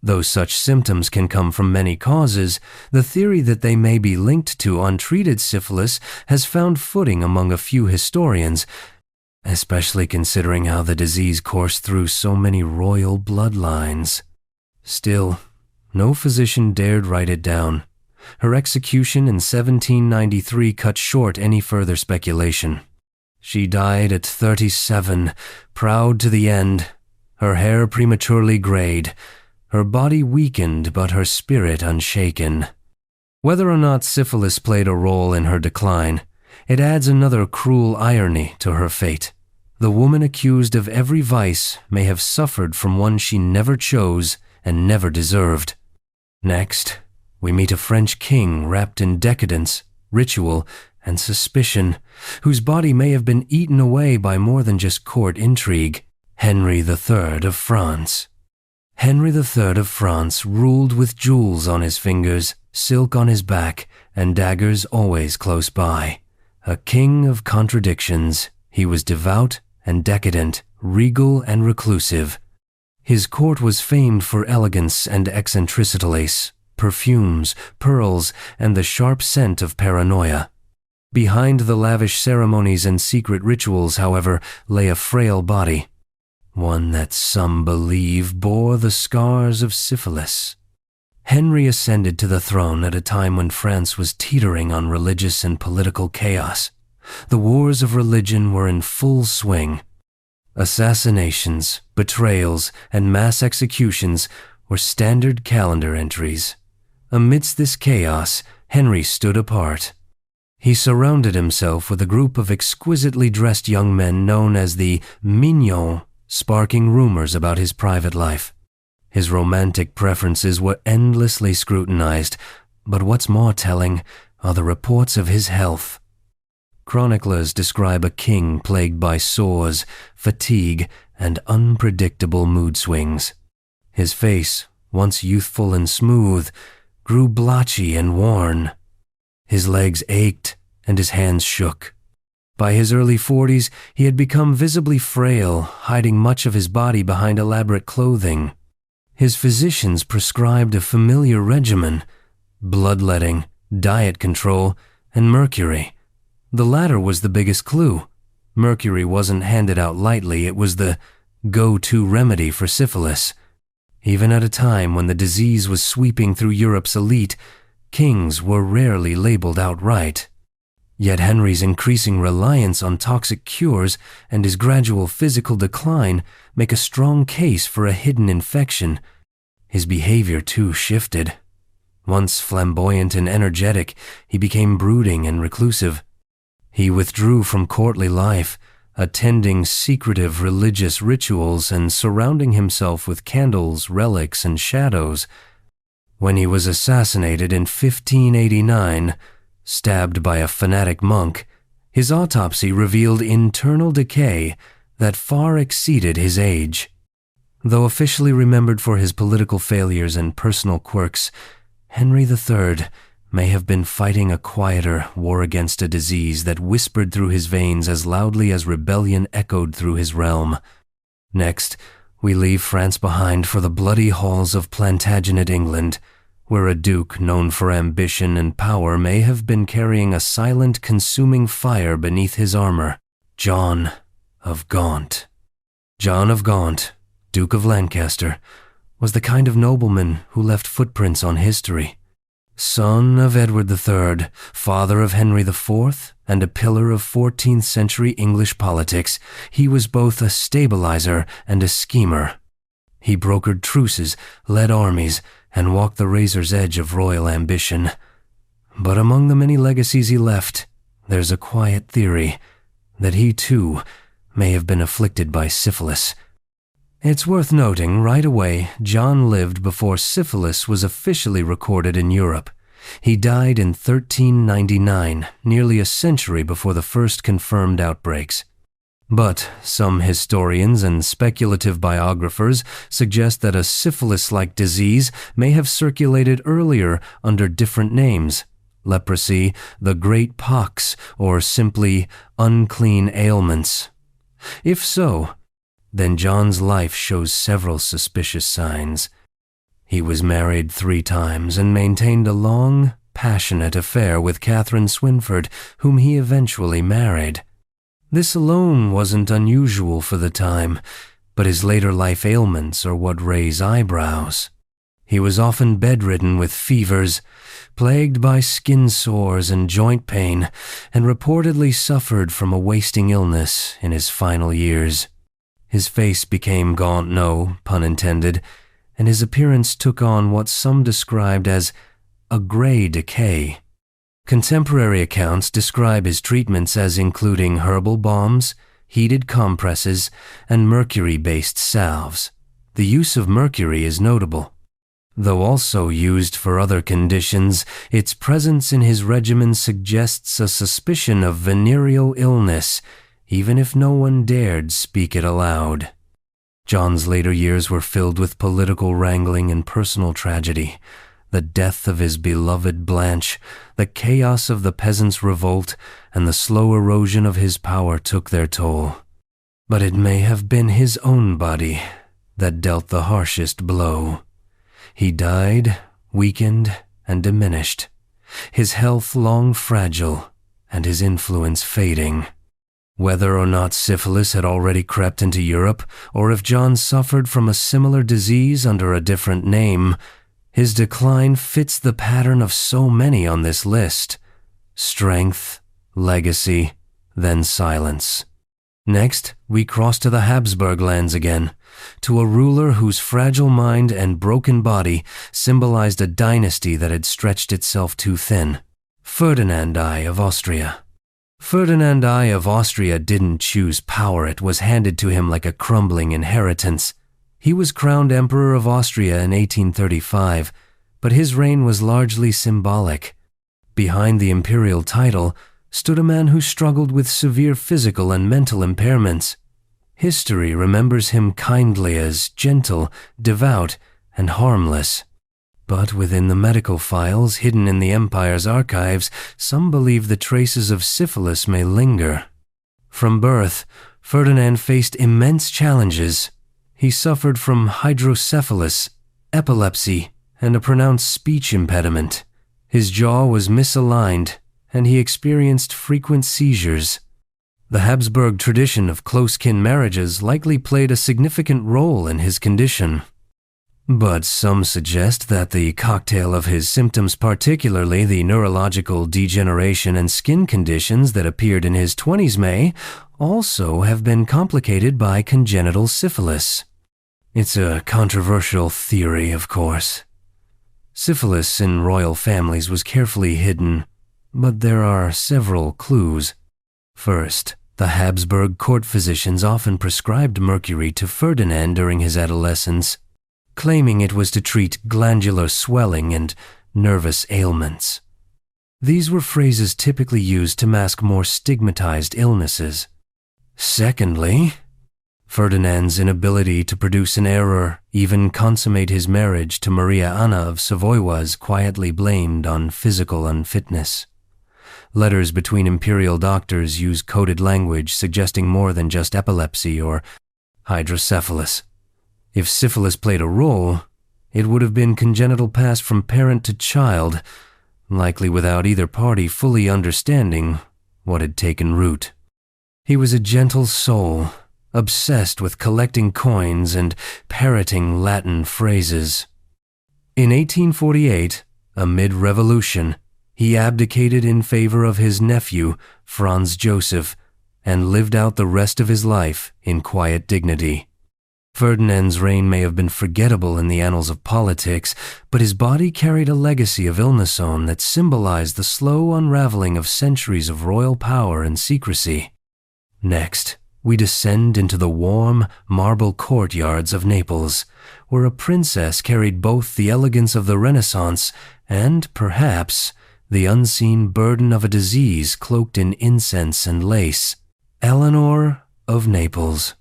Though such symptoms can come from many causes, the theory that they may be linked to untreated syphilis has found footing among a few historians, especially considering how the disease coursed through so many royal bloodlines. Still, no physician dared write it down. Her execution in 1793 cut short any further speculation. She died at 37, proud to the end, her hair prematurely grayed, her body weakened but her spirit unshaken. Whether or not syphilis played a role in her decline, it adds another cruel irony to her fate. The woman accused of every vice may have suffered from one she never chose and never deserved. Next, we meet a French king wrapped in decadence, ritual, and suspicion, whose body may have been eaten away by more than just court intrigue. Henry III of France. Henry III of France ruled with jewels on his fingers, silk on his back, and daggers always close by. A king of contradictions, he was devout and decadent, regal and reclusive. His court was famed for elegance and eccentricities, perfumes, pearls, and the sharp scent of paranoia. Behind the lavish ceremonies and secret rituals, however, lay a frail body, one that some believe bore the scars of syphilis. Henry ascended to the throne at a time when France was teetering on religious and political chaos. The wars of religion were in full swing. Assassinations, betrayals, and mass executions were standard calendar entries. Amidst this chaos, Henry stood apart. He surrounded himself with a group of exquisitely dressed young men known as the mignons, sparking rumors about his private life. His romantic preferences were endlessly scrutinized, but what's more telling are the reports of his health. Chroniclers describe a king plagued by sores, fatigue, and unpredictable mood swings. His face, once youthful and smooth, grew blotchy and worn. His legs ached and his hands shook. By his early 40s, he had become visibly frail, hiding much of his body behind elaborate clothing. His physicians prescribed a familiar regimen: bloodletting, diet control, and mercury. The latter was the biggest clue. Mercury wasn't handed out lightly, it was the go-to remedy for syphilis. Even at a time when the disease was sweeping through Europe's elite, kings were rarely labeled outright. Yet Henry's increasing reliance on toxic cures and his gradual physical decline make a strong case for a hidden infection. His behavior, too, shifted. Once flamboyant and energetic, he became brooding and reclusive. He withdrew from courtly life, attending secretive religious rituals and surrounding himself with candles, relics, and shadows. When he was assassinated in 1589, stabbed by a fanatic monk, his autopsy revealed internal decay that far exceeded his age. Though officially remembered for his political failures and personal quirks, Henry III may have been fighting a quieter war against a disease that whispered through his veins as loudly as rebellion echoed through his realm. Next, we leave France behind for the bloody halls of Plantagenet, England, where a duke known for ambition and power may have been carrying a silent, consuming fire beneath his armor: John of Gaunt. John of Gaunt, Duke of Lancaster, was the kind of nobleman who left footprints on history. Son of Edward III, father of Henry IV, and a pillar of 14th century English politics, he was both a stabilizer and a schemer. He brokered truces, led armies, and walked the razor's edge of royal ambition. But among the many legacies he left, there's a quiet theory that he, too, may have been afflicted by syphilis. It's worth noting right away John lived before syphilis was officially recorded in Europe. He died in 1399, nearly a century before the first confirmed outbreaks. But some historians and speculative biographers suggest that a syphilis-like disease may have circulated earlier under different names: leprosy, the Great Pox, or simply unclean ailments. If so, then John's life shows several suspicious signs. He was married 3 times and maintained a long, passionate affair with Catherine Swynford, whom he eventually married. This alone wasn't unusual for the time, but his later life ailments are what raise eyebrows. He was often bedridden with fevers, plagued by skin sores and joint pain, and reportedly suffered from a wasting illness in his final years. His face became gaunt, no pun intended, and his appearance took on what some described as a gray decay. Contemporary accounts describe his treatments as including herbal balms, heated compresses, and mercury-based salves. The use of mercury is notable. Though also used for other conditions, its presence in his regimen suggests a suspicion of venereal illness, even if no one dared speak it aloud. John's later years were filled with political wrangling and personal tragedy. The death of his beloved Blanche, the chaos of the peasants' revolt, and the slow erosion of his power took their toll. But it may have been his own body that dealt the harshest blow. He died, weakened and diminished, his health long fragile, and his influence fading. Whether or not syphilis had already crept into Europe, or if John suffered from a similar disease under a different name, his decline fits the pattern of so many on this list: strength, legacy, then silence. Next, we cross to the Habsburg lands again, to a ruler whose fragile mind and broken body symbolized a dynasty that had stretched itself too thin. Ferdinand I of Austria. Ferdinand I of Austria didn't choose power, it was handed to him like a crumbling inheritance. He was crowned Emperor of Austria in 1835, but his reign was largely symbolic. Behind the imperial title stood a man who struggled with severe physical and mental impairments. History remembers him kindly as gentle, devout, and harmless. But within the medical files hidden in the empire's archives, some believe the traces of syphilis may linger. From birth, Ferdinand faced immense challenges. He suffered from hydrocephalus, epilepsy, and a pronounced speech impediment. His jaw was misaligned, and he experienced frequent seizures. The Habsburg tradition of close-kin marriages likely played a significant role in his condition. But some suggest that the cocktail of his symptoms, particularly the neurological degeneration and skin conditions that appeared in his 20s, may also have been complicated by congenital syphilis. It's a controversial theory, of course. Syphilis in royal families was carefully hidden, but there are several clues. First, the Habsburg court physicians often prescribed mercury to Ferdinand during his adolescence, claiming it was to treat glandular swelling and nervous ailments. These were phrases typically used to mask more stigmatized illnesses. Secondly, Ferdinand's inability to produce an heir or even consummate his marriage to Maria Anna of Savoy was quietly blamed on physical unfitness. Letters between imperial doctors use coded language suggesting more than just epilepsy or hydrocephalus. If syphilis played a role, it would have been congenital passed from parent to child, likely without either party fully understanding what had taken root. He was a gentle soul, obsessed with collecting coins and parroting Latin phrases. In 1848, amid revolution, he abdicated in favor of his nephew, Franz Joseph, and lived out the rest of his life in quiet dignity. Ferdinand's reign may have been forgettable in the annals of politics, but his body carried a legacy of illness on that symbolized the slow unraveling of centuries of royal power and secrecy. Next, we descend into the warm, marble courtyards of Naples, where a princess carried both the elegance of the Renaissance and, perhaps, the unseen burden of a disease cloaked in incense and lace. Eleanor of Naples.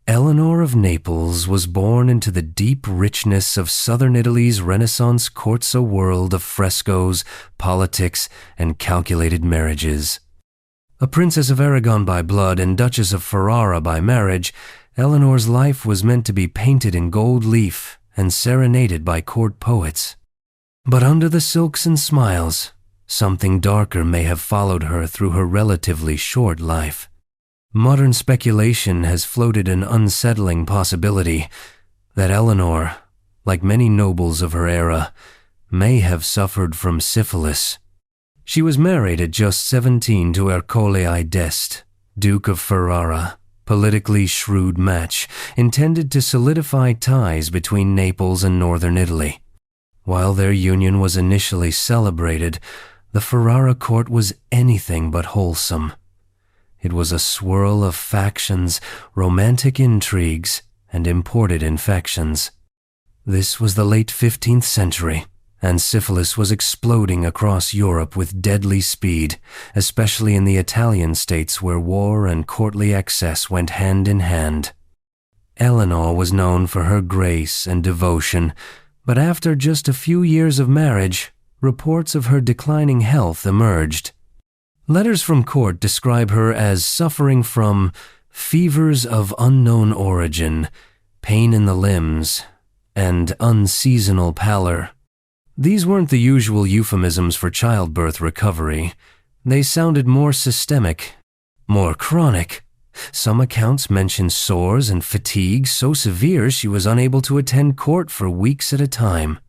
Eleanor of Naples was born into the deep richness of southern Italy's Renaissance court's a world of frescoes, politics, and calculated marriages. A princess of Aragon by blood and Duchess of Ferrara by marriage, Eleanor's life was meant to be painted in gold leaf and serenaded by court poets. But under the silks and smiles, something darker may have followed her through her relatively short life. Modern speculation has floated an unsettling possibility that Eleanor, like many nobles of her era, may have suffered from syphilis. She was married at just 17 to Ercole I d'Este, Duke of Ferrara, politically shrewd match intended to solidify ties between Naples and northern Italy. While their union was initially celebrated, the Ferrara court was anything but wholesome. It was a swirl of factions, romantic intrigues, and imported infections. This was the late 15th century, and syphilis was exploding across Europe with deadly speed, especially in the Italian states where war and courtly excess went hand in hand. Eleanor was known for her grace and devotion, but after just a few years of marriage, reports of her declining health emerged. Letters from court describe her as suffering from fevers of unknown origin, pain in the limbs, and unseasonal pallor. These weren't the usual euphemisms for childbirth recovery. They sounded more systemic, more chronic. Some accounts mention sores and fatigue so severe she was unable to attend court for weeks at a time.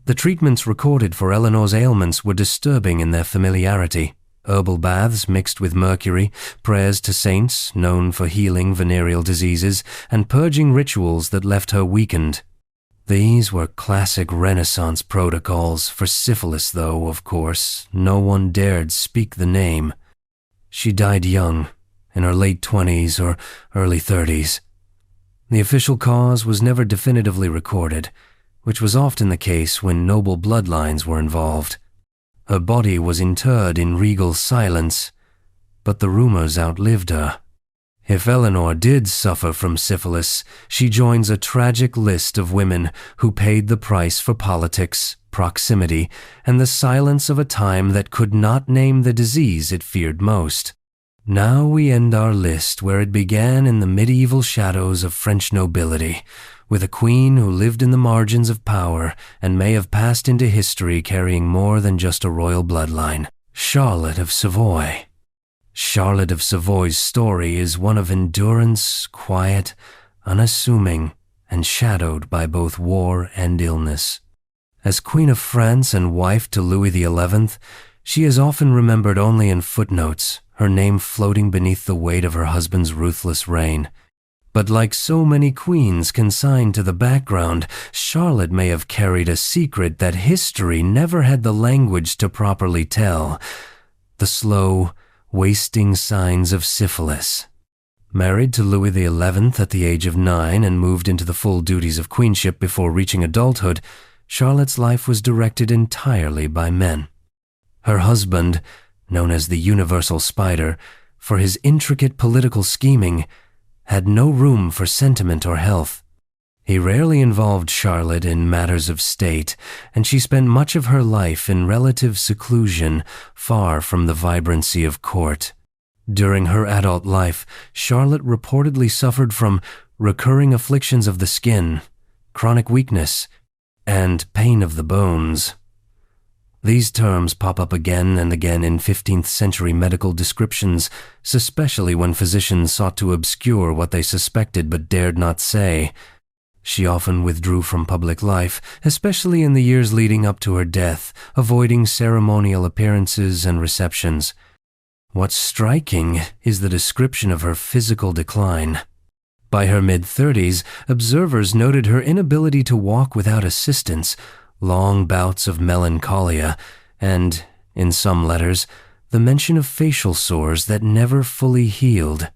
The treatments recorded for Eleanor's ailments were disturbing in their familiarity. Herbal baths mixed with mercury, prayers to saints known for healing venereal diseases, and purging rituals that left her weakened. These were classic Renaissance protocols. For syphilis, though, of course, no one dared speak the name. She died young, in her late 20s or early 30s. The official cause was never definitively recorded, which was often the case when noble bloodlines were involved. Her body was interred in regal silence, but the rumors outlived her. If Eleanor did suffer from syphilis, she joins a tragic list of women who paid the price for politics, proximity, and the silence of a time that could not name the disease it feared most. Now we end our list where it began in the medieval shadows of French nobility, with a queen who lived in the margins of power and may have passed into history carrying more than just a royal bloodline. Charlotte of Savoy. Charlotte of Savoy's story is one of endurance, quiet, unassuming, and shadowed by both war and illness. As Queen of France and wife to Louis XI, she is often remembered only in footnotes, her name floating beneath the weight of her husband's ruthless reign. But like so many queens consigned to the background, Charlotte may have carried a secret that history never had the language to properly tell: the slow, wasting signs of syphilis. Married to Louis XI at the age of 9 and moved into the full duties of queenship before reaching adulthood, Charlotte's life was directed entirely by men. Her husband, known as the Universal Spider, for his intricate political scheming, had no room for sentiment or health. He rarely involved Charlotte in matters of state, and she spent much of her life in relative seclusion, far from the vibrancy of court. During her adult life, Charlotte reportedly suffered from recurring afflictions of the skin, chronic weakness, and pain of the bones. These terms pop up again and again in 15th century medical descriptions, especially when physicians sought to obscure what they suspected but dared not say. She often withdrew from public life, especially in the years leading up to her death, avoiding ceremonial appearances and receptions. What's striking is the description of her physical decline. By her mid-30s, observers noted her inability to walk without assistance, long bouts of melancholia, and, in some letters, the mention of facial sores that never fully healed.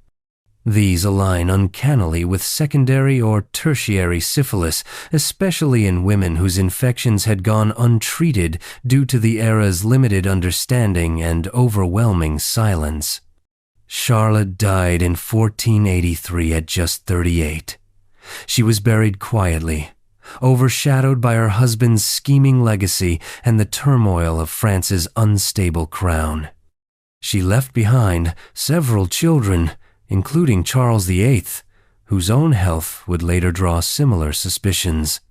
These align uncannily with secondary or tertiary syphilis, especially in women whose infections had gone untreated due to the era's limited understanding and overwhelming silence. Charlotte died in 1483 at just 38. She was buried quietly, overshadowed by her husband's scheming legacy and the turmoil of France's unstable crown. She left behind several children, including Charles VIII, whose own health would later draw similar suspicions.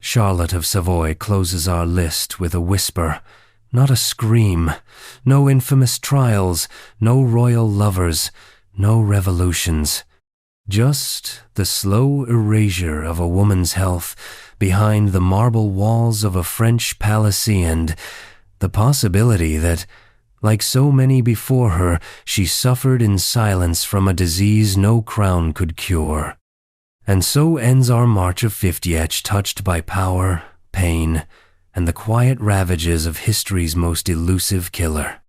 Charlotte of Savoy closes our list with a whisper, not a scream, no infamous trials, no royal lovers, no revolutions. Just the slow erasure of a woman's health behind the marble walls of a French palace, and the possibility that, like so many before her, she suffered in silence from a disease no crown could cure. And so ends our March of 50, touched by power, pain, and the quiet ravages of history's most elusive killer.